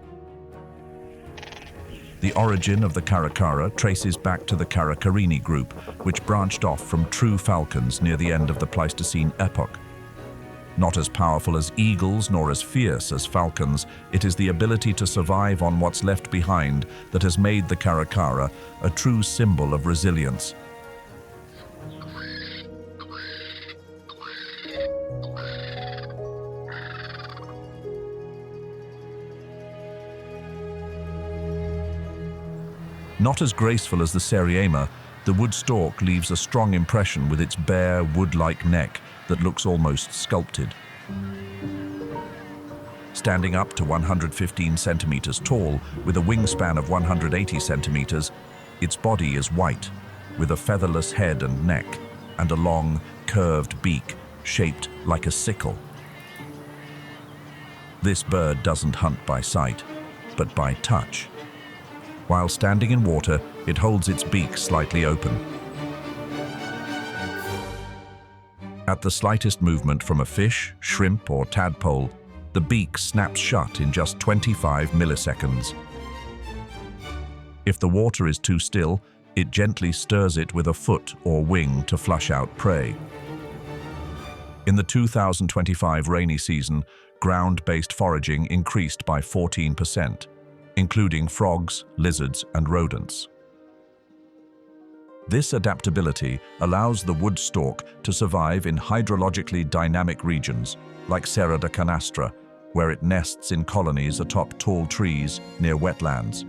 The origin of the caracara traces back to the Caracarini group, which branched off from true falcons near the end of the Pleistocene epoch. Not as powerful as eagles nor as fierce as falcons, it is the ability to survive on what's left behind that has made the caracara a true symbol of resilience. Not as graceful as the Seriema, the wood stork leaves a strong impression with its bare, wood-like neck that looks almost sculpted. Standing up to 115 centimeters tall, with a wingspan of 180 centimeters, its body is white, with a featherless head and neck, and a long, curved beak shaped like a sickle. This bird doesn't hunt by sight, but by touch. While standing in water, it holds its beak slightly open. At the slightest movement from a fish, shrimp, or tadpole, the beak snaps shut in just 25 milliseconds. If the water is too still, it gently stirs it with a foot or wing to flush out prey. In the 2025 rainy season, ground-based foraging increased by 14%. Including frogs, lizards, and rodents. This adaptability allows the wood stork to survive in hydrologically dynamic regions, like Serra da Canastra, where it nests in colonies atop tall trees near wetlands.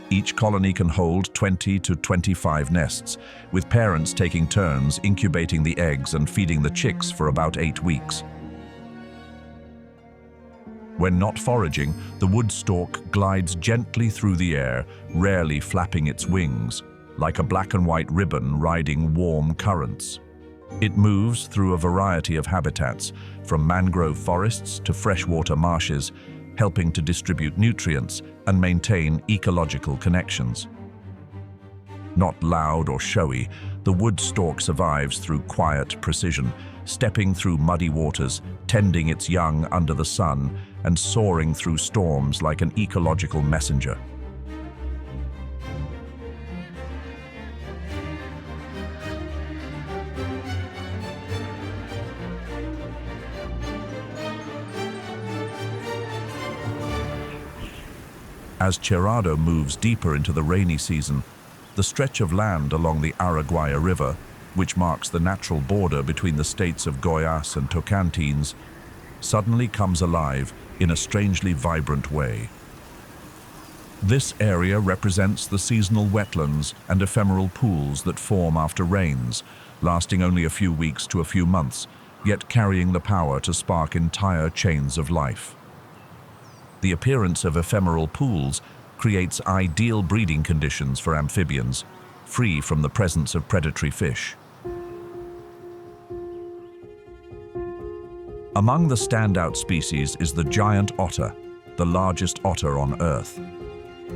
Each colony can hold 20 to 25 nests, with parents taking turns incubating the eggs and feeding the chicks for about 8 weeks. When not foraging, the wood stork glides gently through the air, rarely flapping its wings, like a black and white ribbon riding warm currents. It moves through a variety of habitats, from mangrove forests to freshwater marshes, helping to distribute nutrients and maintain ecological connections. Not loud or showy, the wood stork survives through quiet precision, stepping through muddy waters, tending its young under the sun, and soaring through storms like an ecological messenger. As Cerrado moves deeper into the rainy season, the stretch of land along the Araguaia River, which marks the natural border between the states of Goiás and Tocantins, suddenly comes alive in a strangely vibrant way. This area represents the seasonal wetlands and ephemeral pools that form after rains, lasting only a few weeks to a few months, yet carrying the power to spark entire chains of life. The appearance of ephemeral pools creates ideal breeding conditions for amphibians, free from the presence of predatory fish. Among the standout species is the giant otter, the largest otter on Earth.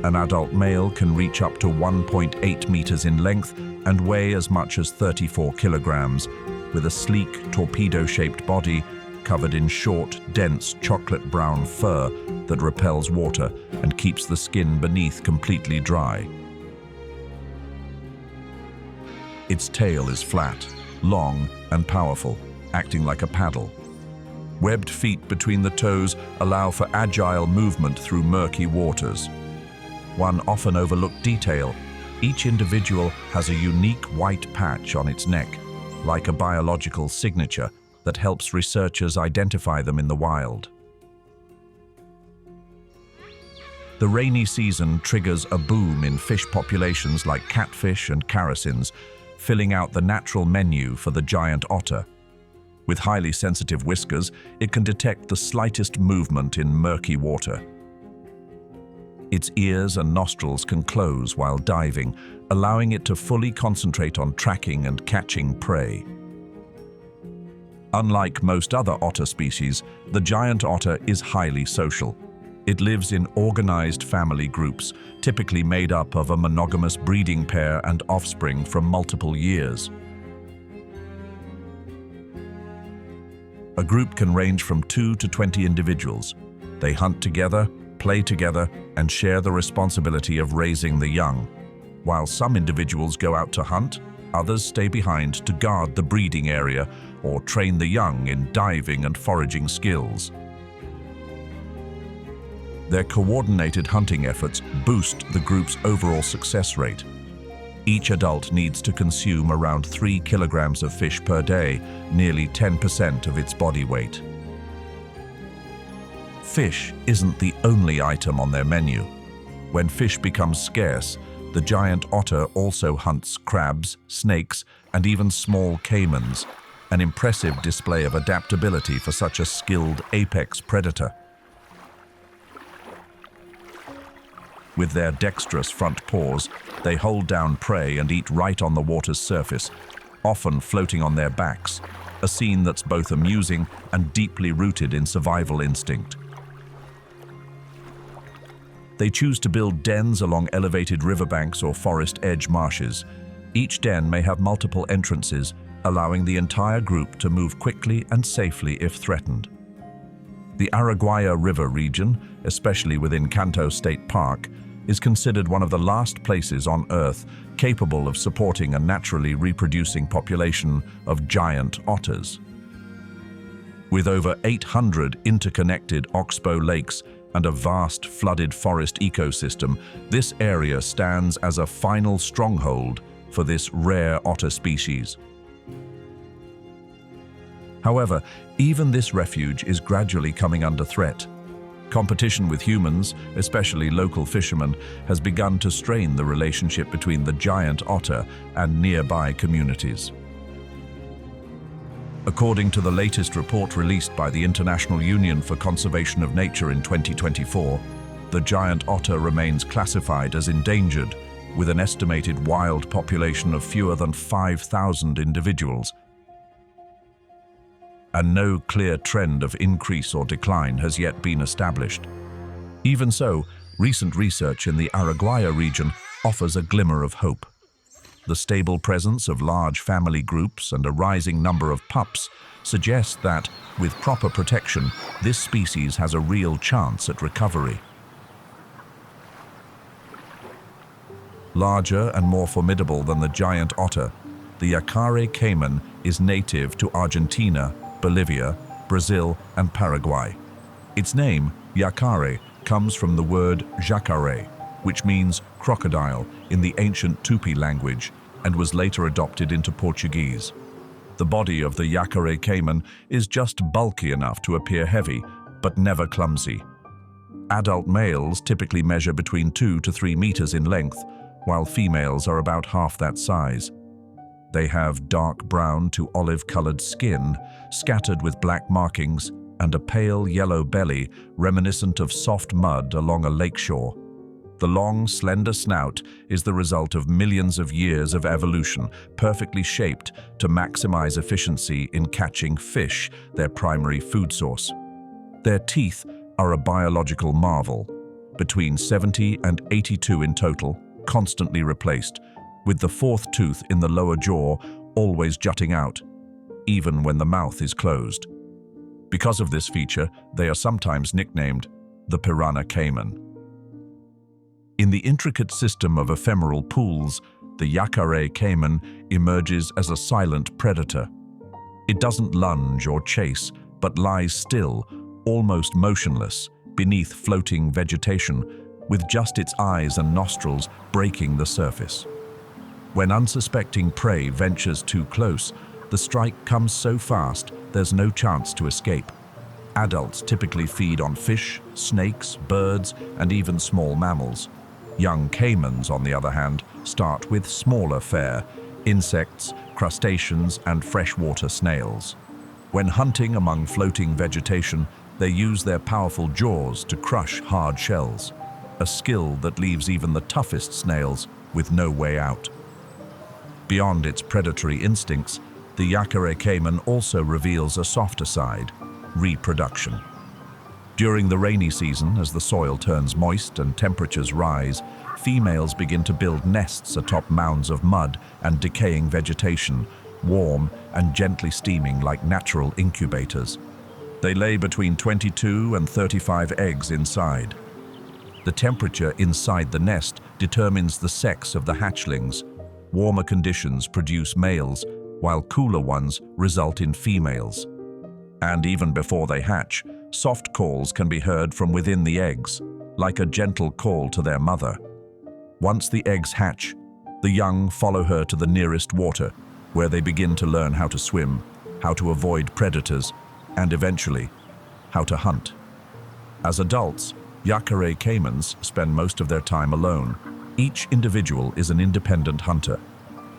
An adult male can reach up to 1.8 meters in length and weigh as much as 34 kilograms, with a sleek, torpedo-shaped body covered in short, dense chocolate brown fur that repels water and keeps the skin beneath completely dry. Its tail is flat, long, and powerful, acting like a paddle. Webbed feet between the toes allow for agile movement through murky waters. One often overlooked detail: each individual has a unique white patch on its neck, like a biological signature that helps researchers identify them in the wild. The rainy season triggers a boom in fish populations like catfish and characins, filling out the natural menu for the giant otter. With highly sensitive whiskers, it can detect the slightest movement in murky water. Its ears and nostrils can close while diving, allowing it to fully concentrate on tracking and catching prey. Unlike most other otter species, the giant otter is highly social. It lives in organized family groups, typically made up of a monogamous breeding pair and offspring from multiple years. A group can range from 2 to 20 individuals. They hunt together, play together, and share the responsibility of raising the young. While some individuals go out to hunt, others stay behind to guard the breeding area or train the young in diving and foraging skills. Their coordinated hunting efforts boost the group's overall success rate. Each adult needs to consume around 3 kilograms of fish per day, nearly 10% of its body weight. Fish isn't the only item on their menu. When fish becomes scarce, the giant otter also hunts crabs, snakes, and even small caimans, an impressive display of adaptability for such a skilled apex predator. With their dexterous front paws, they hold down prey and eat right on the water's surface, often floating on their backs, a scene that's both amusing and deeply rooted in survival instinct. They choose to build dens along elevated riverbanks or forest edge marshes. Each den may have multiple entrances, allowing the entire group to move quickly and safely if threatened. The Araguaia River region, especially within Canto State Park, is considered one of the last places on Earth capable of supporting a naturally reproducing population of giant otters. With over 800 interconnected oxbow lakes and a vast flooded forest ecosystem, this area stands as a final stronghold for this rare otter species. However, even this refuge is gradually coming under threat. Competition with humans, especially local fishermen, has begun to strain the relationship between the giant otter and nearby communities. According to the latest report released by the International Union for Conservation of Nature in 2024, the giant otter remains classified as endangered, with an estimated wild population of fewer than 5,000 individuals. And no clear trend of increase or decline has yet been established. Even so, recent research in the Araguaia region offers a glimmer of hope. The stable presence of large family groups and a rising number of pups suggest that, with proper protection, this species has a real chance at recovery. Larger and more formidable than the giant otter, the Yacare caiman is native to Argentina, Bolivia, Brazil, and Paraguay. Its name, Yacare, comes from the word jacare, which means crocodile in the ancient Tupi language and was later adopted into Portuguese. The body of the Yacare caiman is just bulky enough to appear heavy, but never clumsy. Adult males typically measure between 2 to 3 meters in length, while females are about half that size. They have dark brown to olive-colored skin, scattered with black markings, and a pale yellow belly reminiscent of soft mud along a lakeshore. The long, slender snout is the result of millions of years of evolution, perfectly shaped to maximize efficiency in catching fish, their primary food source. Their teeth are a biological marvel, between 70 and 82 in total, constantly replaced, with the fourth tooth in the lower jaw always jutting out, even when the mouth is closed. Because of this feature, they are sometimes nicknamed the piranha caiman. In the intricate system of ephemeral pools, the Yacare caiman emerges as a silent predator. It doesn't lunge or chase, but lies still, almost motionless, beneath floating vegetation, with just its eyes and nostrils breaking the surface. When unsuspecting prey ventures too close, the strike comes so fast there's no chance to escape. Adults typically feed on fish, snakes, birds, and even small mammals. Young caimans, on the other hand, start with smaller fare, insects, crustaceans, and freshwater snails. When hunting among floating vegetation, they use their powerful jaws to crush hard shells, a skill that leaves even the toughest snails with no way out. Beyond its predatory instincts, the Yacare caiman also reveals a softer side: reproduction. During the rainy season, as the soil turns moist and temperatures rise, females begin to build nests atop mounds of mud and decaying vegetation, warm and gently steaming like natural incubators. They lay between 22 and 35 eggs inside. The temperature inside the nest determines the sex of the hatchlings. Warmer conditions produce males, while cooler ones result in females. And even before they hatch, soft calls can be heard from within the eggs, like a gentle call to their mother. Once the eggs hatch, the young follow her to the nearest water, where they begin to learn how to swim, how to avoid predators, and eventually, how to hunt. As adults, Yacare caimans spend most of their time alone. Each individual is an independent hunter.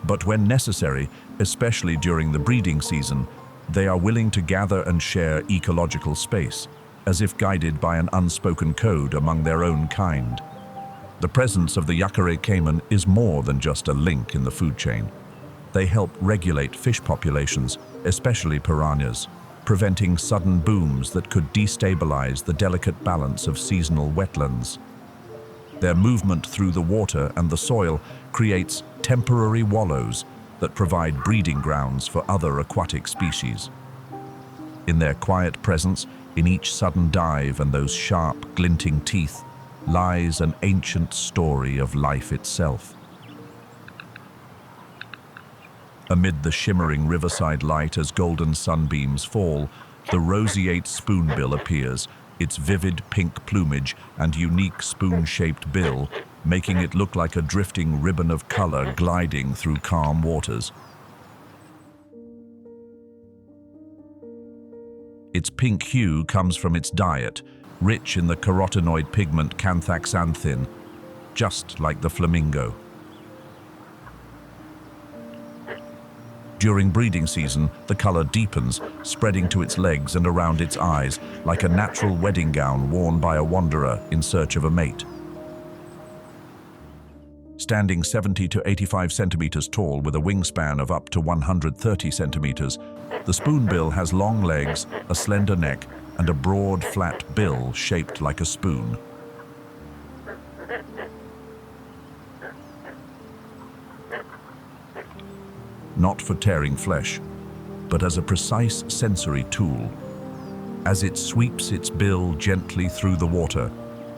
But when necessary, especially during the breeding season, they are willing to gather and share ecological space, as if guided by an unspoken code among their own kind. The presence of the Yacare caiman is more than just a link in the food chain. They help regulate fish populations, especially piranhas, preventing sudden booms that could destabilize the delicate balance of seasonal wetlands. Their movement through the water and the soil creates temporary wallows that provide breeding grounds for other aquatic species. In their quiet presence, in each sudden dive and those sharp, glinting teeth, lies an ancient story of life itself. Amid the shimmering riverside light as golden sunbeams fall, the roseate spoonbill appears, its vivid pink plumage and unique spoon-shaped bill making it look like a drifting ribbon of color gliding through calm waters. Its pink hue comes from its diet, rich in the carotenoid pigment canthaxanthin, just like the flamingo. During breeding season, the color deepens, spreading to its legs and around its eyes, like a natural wedding gown worn by a wanderer in search of a mate. Standing 70 to 85 centimeters tall with a wingspan of up to 130 centimeters, the spoonbill has long legs, a slender neck, and a broad, flat bill shaped like a spoon. Not for tearing flesh, but as a precise sensory tool. As it sweeps its bill gently through the water,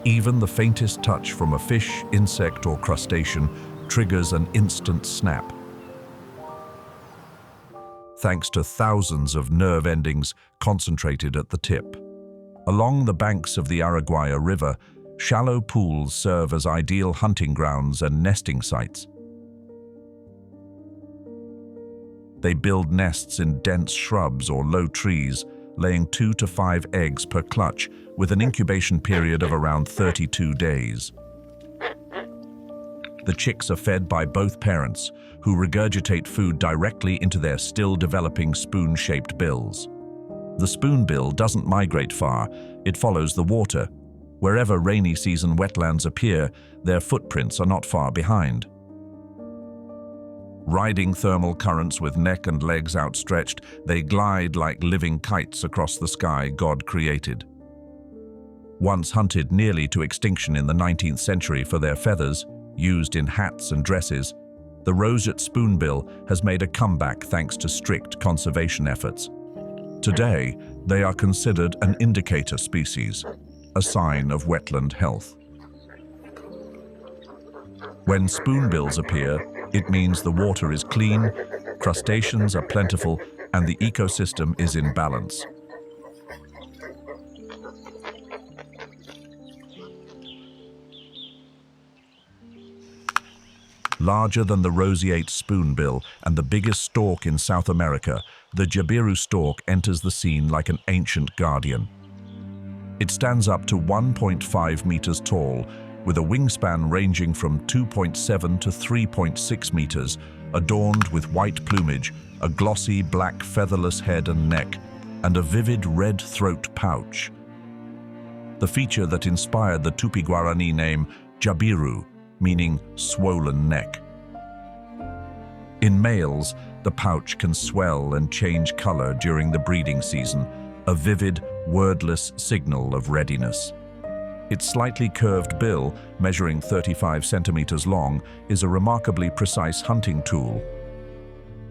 even the faintest touch from a fish, insect, or crustacean triggers an instant snap. Thanks to thousands of nerve endings concentrated at the tip. Along the banks of the Araguaia River, shallow pools serve as ideal hunting grounds and nesting sites. They build nests in dense shrubs or low trees, laying 2 to 5 eggs per clutch, with an incubation period of around 32 days. The chicks are fed by both parents, who regurgitate food directly into their still-developing spoon-shaped bills. The spoonbill doesn't migrate far, it follows the water. Wherever rainy season wetlands appear, their footprints are not far behind. Riding thermal currents with neck and legs outstretched, they glide like living kites across the sky God created. Once hunted nearly to extinction in the 19th century for their feathers, used in hats and dresses, the roseate spoonbill has made a comeback thanks to strict conservation efforts. Today, they are considered an indicator species, a sign of wetland health. When spoonbills appear, it means the water is clean, crustaceans are plentiful, and the ecosystem is in balance. Larger than the roseate spoonbill and the biggest stork in South America, the jabiru stork enters the scene like an ancient guardian. It stands up to 1.5 meters tall, with a wingspan ranging from 2.7 to 3.6 meters, adorned with white plumage, a glossy black featherless head and neck, and a vivid red throat pouch. The feature that inspired the Tupi-Guarani name jabiru, meaning swollen neck. In males, the pouch can swell and change color during the breeding season, a vivid, wordless signal of readiness. Its slightly curved bill, measuring 35 centimeters long, is a remarkably precise hunting tool.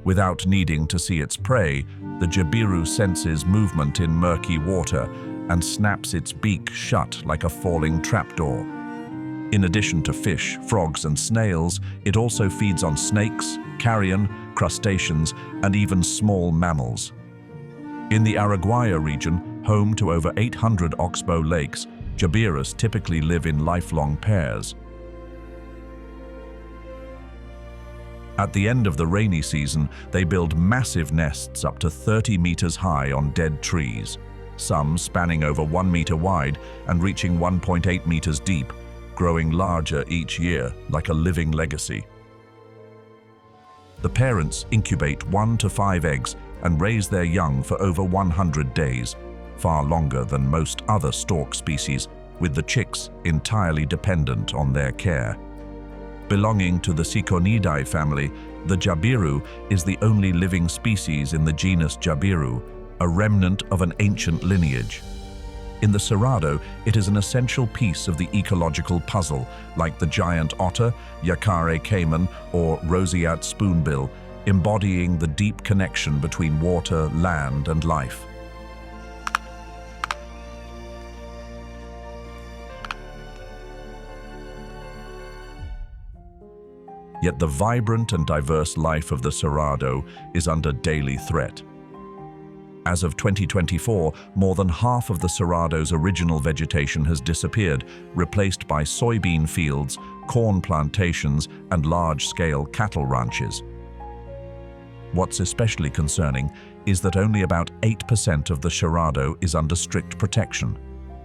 Without needing to see its prey, the jabiru senses movement in murky water and snaps its beak shut like a falling trapdoor. In addition to fish, frogs, and snails, it also feeds on snakes, carrion, crustaceans, and even small mammals. In the Araguaia region, home to over 800 oxbow lakes, jabirus typically live in lifelong pairs. At the end of the rainy season, they build massive nests up to 30 meters high on dead trees, some spanning over 1 meter wide and reaching 1.8 meters deep, growing larger each year like a living legacy. The parents incubate 1 to 5 eggs and raise their young for over 100 days, far longer than most other stork species, with the chicks entirely dependent on their care. Belonging to the Ciconidae family, the jabiru is the only living species in the genus Jabiru, a remnant of an ancient lineage. In the Cerrado, it is an essential piece of the ecological puzzle, like the giant otter, Yacare caiman, or roseate spoonbill, embodying the deep connection between water, land, and life. Yet the vibrant and diverse life of the Cerrado is under daily threat. As of 2024, more than half of the Cerrado's original vegetation has disappeared, replaced by soybean fields, corn plantations, and large-scale cattle ranches. What's especially concerning is that only about 8% of the Cerrado is under strict protection,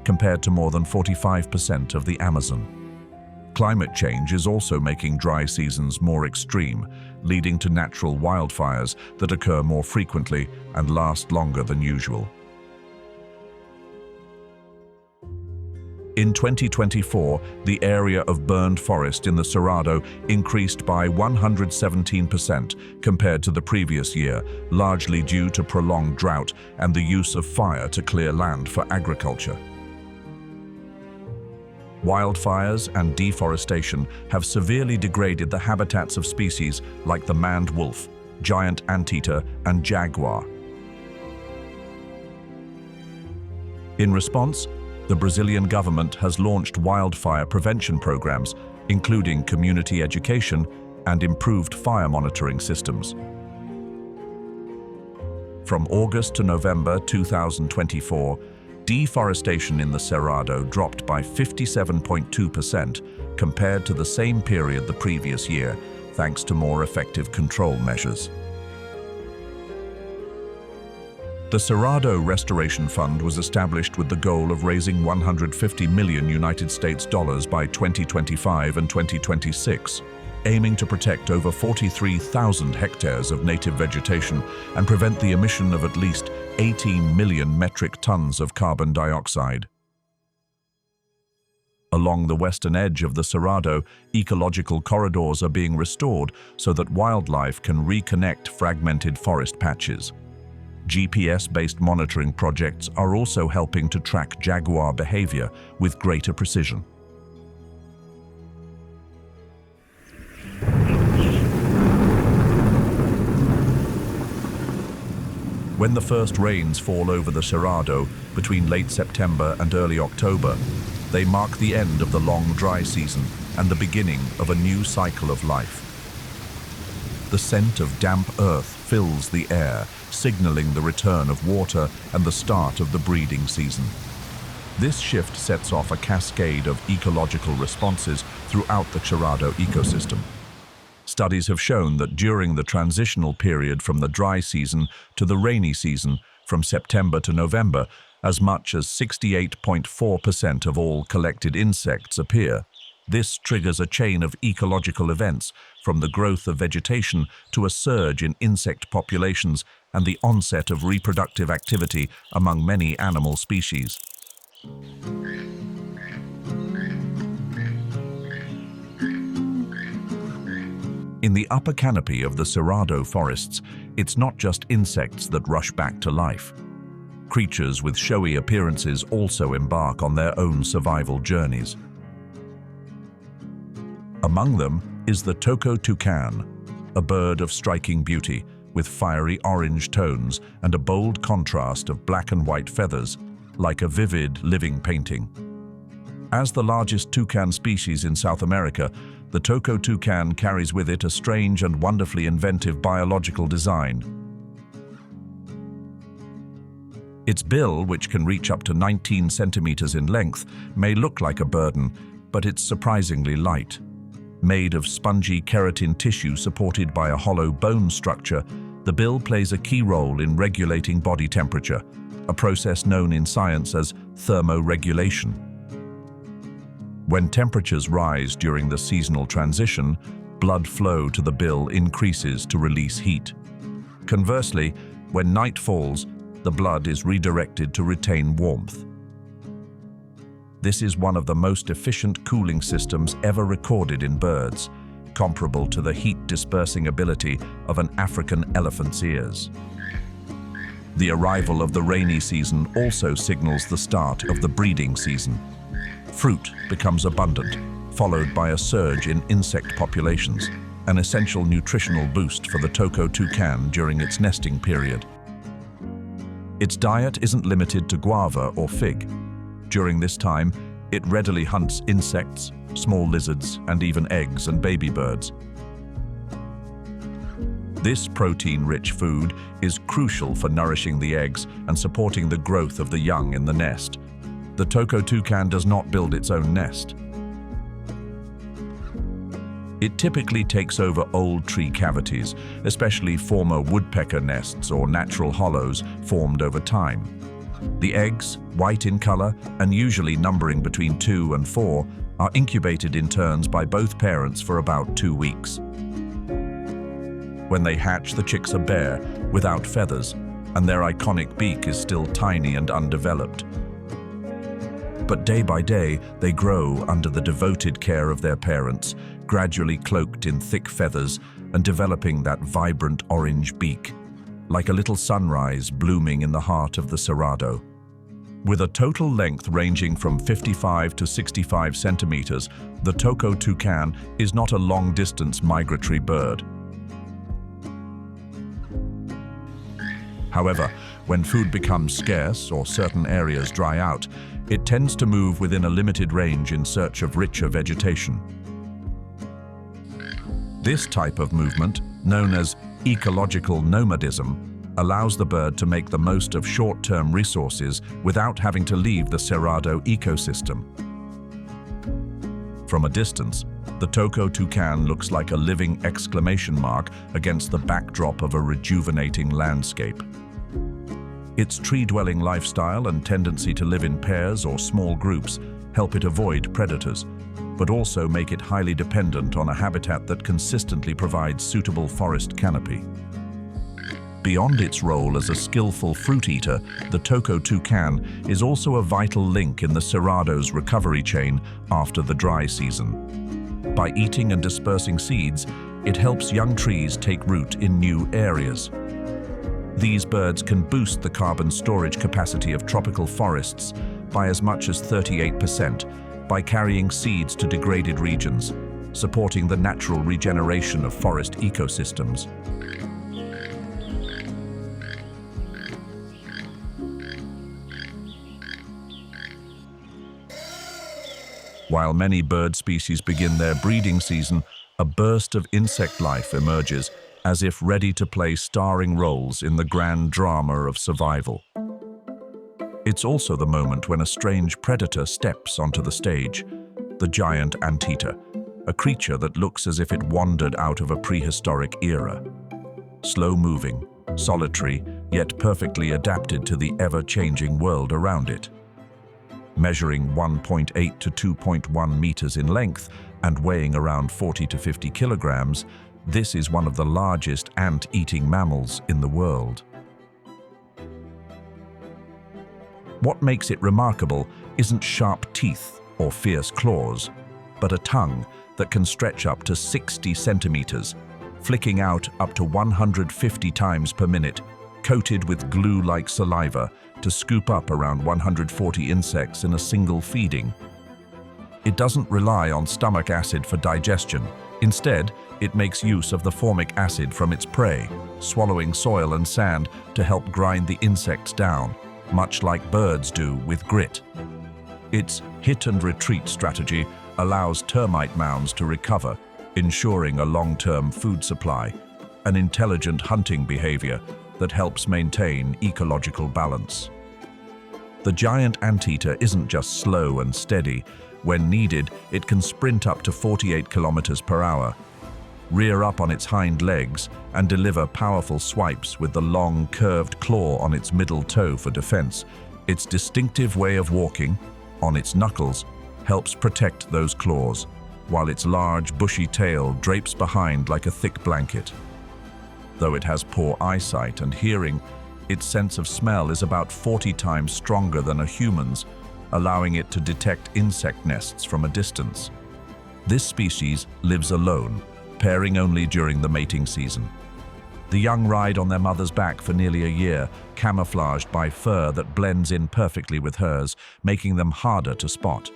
compared to more than 45% of the Amazon. Climate change is also making dry seasons more extreme, leading to natural wildfires that occur more frequently and last longer than usual. In 2024, the area of burned forest in the Cerrado increased by 117% compared to the previous year, largely due to prolonged drought and the use of fire to clear land for agriculture. Wildfires and deforestation have severely degraded the habitats of species like the maned wolf, giant anteater, and jaguar. In response, the Brazilian government has launched wildfire prevention programs, including community education and improved fire monitoring systems. From August to November 2024, deforestation in the Cerrado dropped by 57.2% compared to the same period the previous year, thanks to more effective control measures. The Cerrado Restoration Fund was established with the goal of raising $150 million by 2025 and 2026, aiming to protect over 43,000 hectares of native vegetation and prevent the emission of at least 18 million metric tons of carbon dioxide. Along the western edge of the Cerrado, ecological corridors are being restored so that wildlife can reconnect fragmented forest patches. GPS-based monitoring projects are also helping to track jaguar behavior with greater precision. When the first rains fall over the Cerrado between late September and early October, they mark the end of the long dry season and the beginning of a new cycle of life. The scent of damp earth fills the air, signaling the return of water and the start of the breeding season. This shift sets off a cascade of ecological responses throughout the Cerrado ecosystem. Studies have shown that during the transitional period from the dry season to the rainy season, from September to November, as much as 68.4% of all collected insects appear. This triggers a chain of ecological events, from the growth of vegetation to a surge in insect populations and the onset of reproductive activity among many animal species. In the upper canopy of the Cerrado forests, it's not just insects that rush back to life. Creatures with showy appearances also embark on their own survival journeys. Among them is the toco toucan, a bird of striking beauty with fiery orange tones and a bold contrast of black and white feathers, like a vivid living painting. As the largest toucan species in South America, the toco toucan carries with it a strange and wonderfully inventive biological design. Its bill, which can reach up to 19 centimeters in length, may look like a burden, but it's surprisingly light. Made of spongy keratin tissue supported by a hollow bone structure, the bill plays a key role in regulating body temperature, a process known in science as thermoregulation. When temperatures rise during the seasonal transition, blood flow to the bill increases to release heat. Conversely, when night falls, the blood is redirected to retain warmth. This is one of the most efficient cooling systems ever recorded in birds, comparable to the heat-dispersing ability of an African elephant's ears. The arrival of the rainy season also signals the start of the breeding season. Fruit becomes abundant, followed by a surge in insect populations, an essential nutritional boost for the toco toucan during its nesting period. Its diet isn't limited to guava or fig. During this time, it readily hunts insects, small lizards, and even eggs and baby birds. This protein-rich food is crucial for nourishing the eggs and supporting the growth of the young in the nest. The toco toucan does not build its own nest. It typically takes over old tree cavities, especially former woodpecker nests or natural hollows formed over time. The eggs, white in color and usually numbering between 2 and 4, are incubated in turns by both parents for about 2 weeks. When they hatch, the chicks are bare, without feathers, and their iconic beak is still tiny and undeveloped. But day by day, they grow under the devoted care of their parents, gradually cloaked in thick feathers and developing that vibrant orange beak, like a little sunrise blooming in the heart of the Cerrado. With a total length ranging from 55 to 65 centimeters, the Toco toucan is not a long-distance migratory bird. However, when food becomes scarce or certain areas dry out, it tends to move within a limited range in search of richer vegetation. This type of movement, known as ecological nomadism, allows the bird to make the most of short-term resources without having to leave the Cerrado ecosystem. From a distance, the Toco toucan looks like a living exclamation mark against the backdrop of a rejuvenating landscape. Its tree-dwelling lifestyle and tendency to live in pairs or small groups help it avoid predators, but also make it highly dependent on a habitat that consistently provides suitable forest canopy. Beyond its role as a skillful fruit eater, the Toco toucan is also a vital link in the Cerrado's recovery chain after the dry season. By eating and dispersing seeds, it helps young trees take root in new areas. These birds can boost the carbon storage capacity of tropical forests by as much as 38% by carrying seeds to degraded regions, supporting the natural regeneration of forest ecosystems. While many bird species begin their breeding season, a burst of insect life emerges, as if ready to play starring roles in the grand drama of survival. It's also the moment when a strange predator steps onto the stage, the giant anteater, a creature that looks as if it wandered out of a prehistoric era. Slow-moving, solitary, yet perfectly adapted to the ever-changing world around it. Measuring 1.8 to 2.1 meters in length and weighing around 40 to 50 kilograms, this is one of the largest ant-eating mammals in the world. What makes it remarkable isn't sharp teeth or fierce claws, but a tongue that can stretch up to 60 centimeters, flicking out up to 150 times per minute, coated with glue-like saliva to scoop up around 140 insects in a single feeding. It doesn't rely on stomach acid for digestion. Instead, it makes use of the formic acid from its prey, swallowing soil and sand to help grind the insects down, much like birds do with grit. Its hit-and-retreat strategy allows termite mounds to recover, ensuring a long-term food supply, an intelligent hunting behavior that helps maintain ecological balance. The giant anteater isn't just slow and steady. When needed, it can sprint up to 48 kilometers per hour, rear up on its hind legs, and deliver powerful swipes with the long, curved claw on its middle toe for defense. Its distinctive way of walking, on its knuckles, helps protect those claws, while its large, bushy tail drapes behind like a thick blanket. Though it has poor eyesight and hearing, its sense of smell is about 40 times stronger than a human's, allowing it to detect insect nests from a distance. This species lives alone, pairing only during the mating season. The young ride on their mother's back for nearly a year, camouflaged by fur that blends in perfectly with hers, making them harder to spot.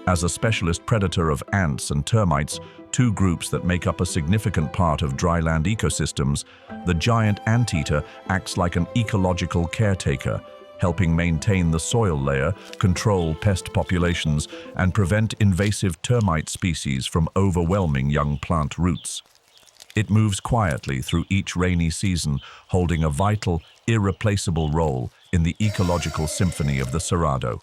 As a specialist predator of ants and termites, two groups that make up a significant part of dryland ecosystems, the giant anteater acts like an ecological caretaker, helping maintain the soil layer, control pest populations, and prevent invasive termite species from overwhelming young plant roots. It moves quietly through each rainy season, holding a vital, irreplaceable role in the ecological symphony of the Cerrado.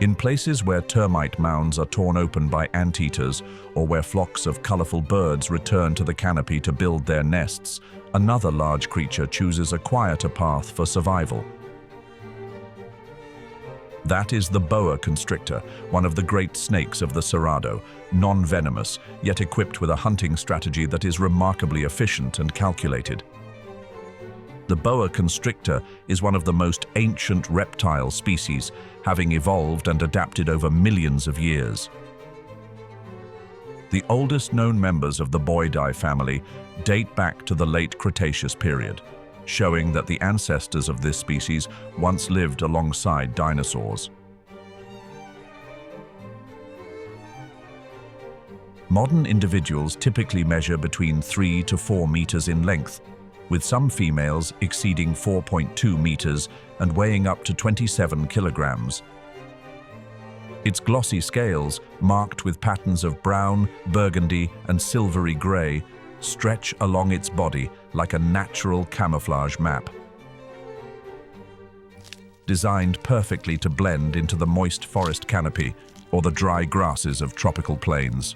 In places where termite mounds are torn open by anteaters, or where flocks of colorful birds return to the canopy to build their nests, another large creature chooses a quieter path for survival. That is the boa constrictor, one of the great snakes of the Cerrado, non-venomous, yet equipped with a hunting strategy that is remarkably efficient and calculated. The boa constrictor is one of the most ancient reptile species, having evolved and adapted over millions of years. The oldest known members of the Boidae family date back to the late Cretaceous period, showing that the ancestors of this species once lived alongside dinosaurs. Modern individuals typically measure between 3 to 4 meters in length, with some females exceeding 4.2 meters and weighing up to 27 kilograms. Its glossy scales, marked with patterns of brown, burgundy, and silvery gray, stretch along its body like a natural camouflage map, designed perfectly to blend into the moist forest canopy or the dry grasses of tropical plains.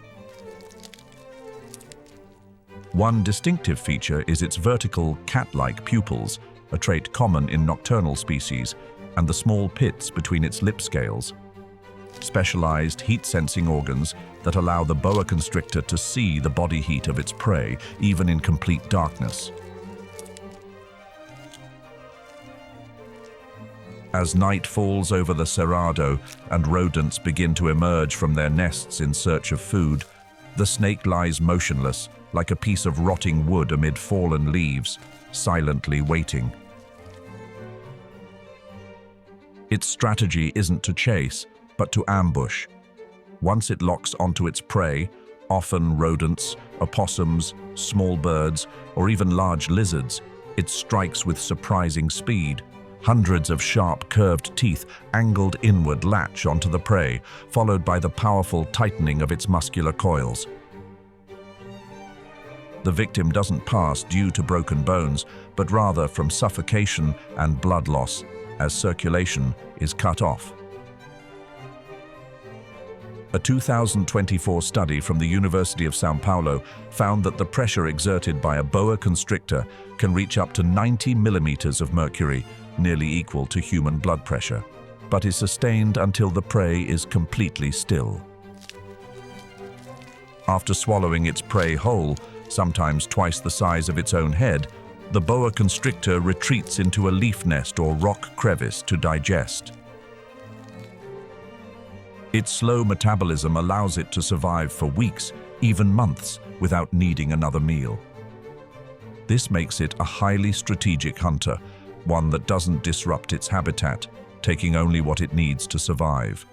One distinctive feature is its vertical, cat-like pupils, a trait common in nocturnal species, and the small pits between its lip scales, specialized heat-sensing organs that allow the boa constrictor to see the body heat of its prey, even in complete darkness. As night falls over the Cerrado and rodents begin to emerge from their nests in search of food, the snake lies motionless, like a piece of rotting wood amid fallen leaves, silently waiting. Its strategy isn't to chase, but to ambush. Once it locks onto its prey, often rodents, opossums, small birds, or even large lizards, it strikes with surprising speed. Hundreds of sharp, curved teeth, angled inward, latch onto the prey, followed by the powerful tightening of its muscular coils. The victim doesn't pass due to broken bones, but rather from suffocation and blood loss, as circulation is cut off. A 2024 study from the University of São Paulo found that the pressure exerted by a boa constrictor can reach up to 90 millimeters of mercury, nearly equal to human blood pressure, but is sustained until the prey is completely still. After swallowing its prey whole, sometimes twice the size of its own head, the boa constrictor retreats into a leaf nest or rock crevice to digest. Its slow metabolism allows it to survive for weeks, even months, without needing another meal. This makes it a highly strategic hunter, one that doesn't disrupt its habitat, taking only what it needs to survive.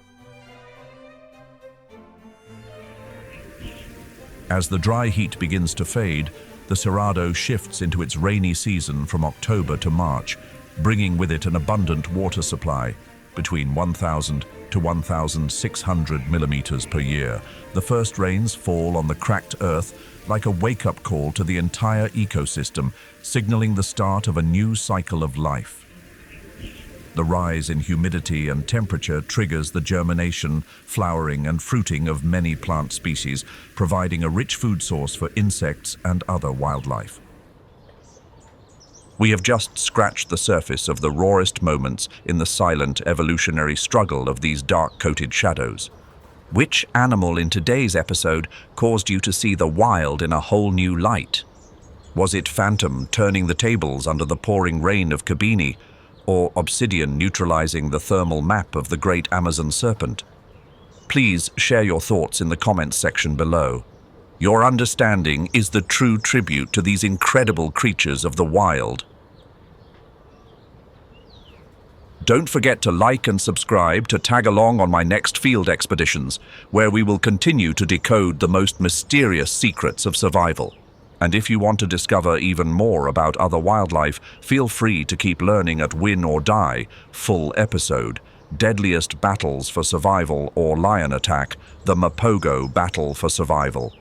As the dry heat begins to fade, the Cerrado shifts into its rainy season from October to March, bringing with it an abundant water supply, between 1,000 to 1,600 millimeters per year. The first rains fall on the cracked earth like a wake-up call to the entire ecosystem, signaling the start of a new cycle of life. The rise in humidity and temperature triggers the germination, flowering, and fruiting of many plant species, providing a rich food source for insects and other wildlife. We have just scratched the surface of the rawest moments in the silent evolutionary struggle of these dark-coated shadows. Which animal in today's episode caused you to see the wild in a whole new light? Was it phantom turning the tables under the pouring rain of Kabini, or obsidian neutralizing the thermal map of the great Amazon serpent? Please share your thoughts in the comments section below. Your understanding is the true tribute to these incredible creatures of the wild. Don't forget to like and subscribe to tag along on my next field expeditions, where we will continue to decode the most mysterious secrets of survival. And if you want to discover even more about other wildlife, feel free to keep learning at Win or Die, full episode, Deadliest Battles for Survival or Lion Attack, the Mapogo Battle for Survival.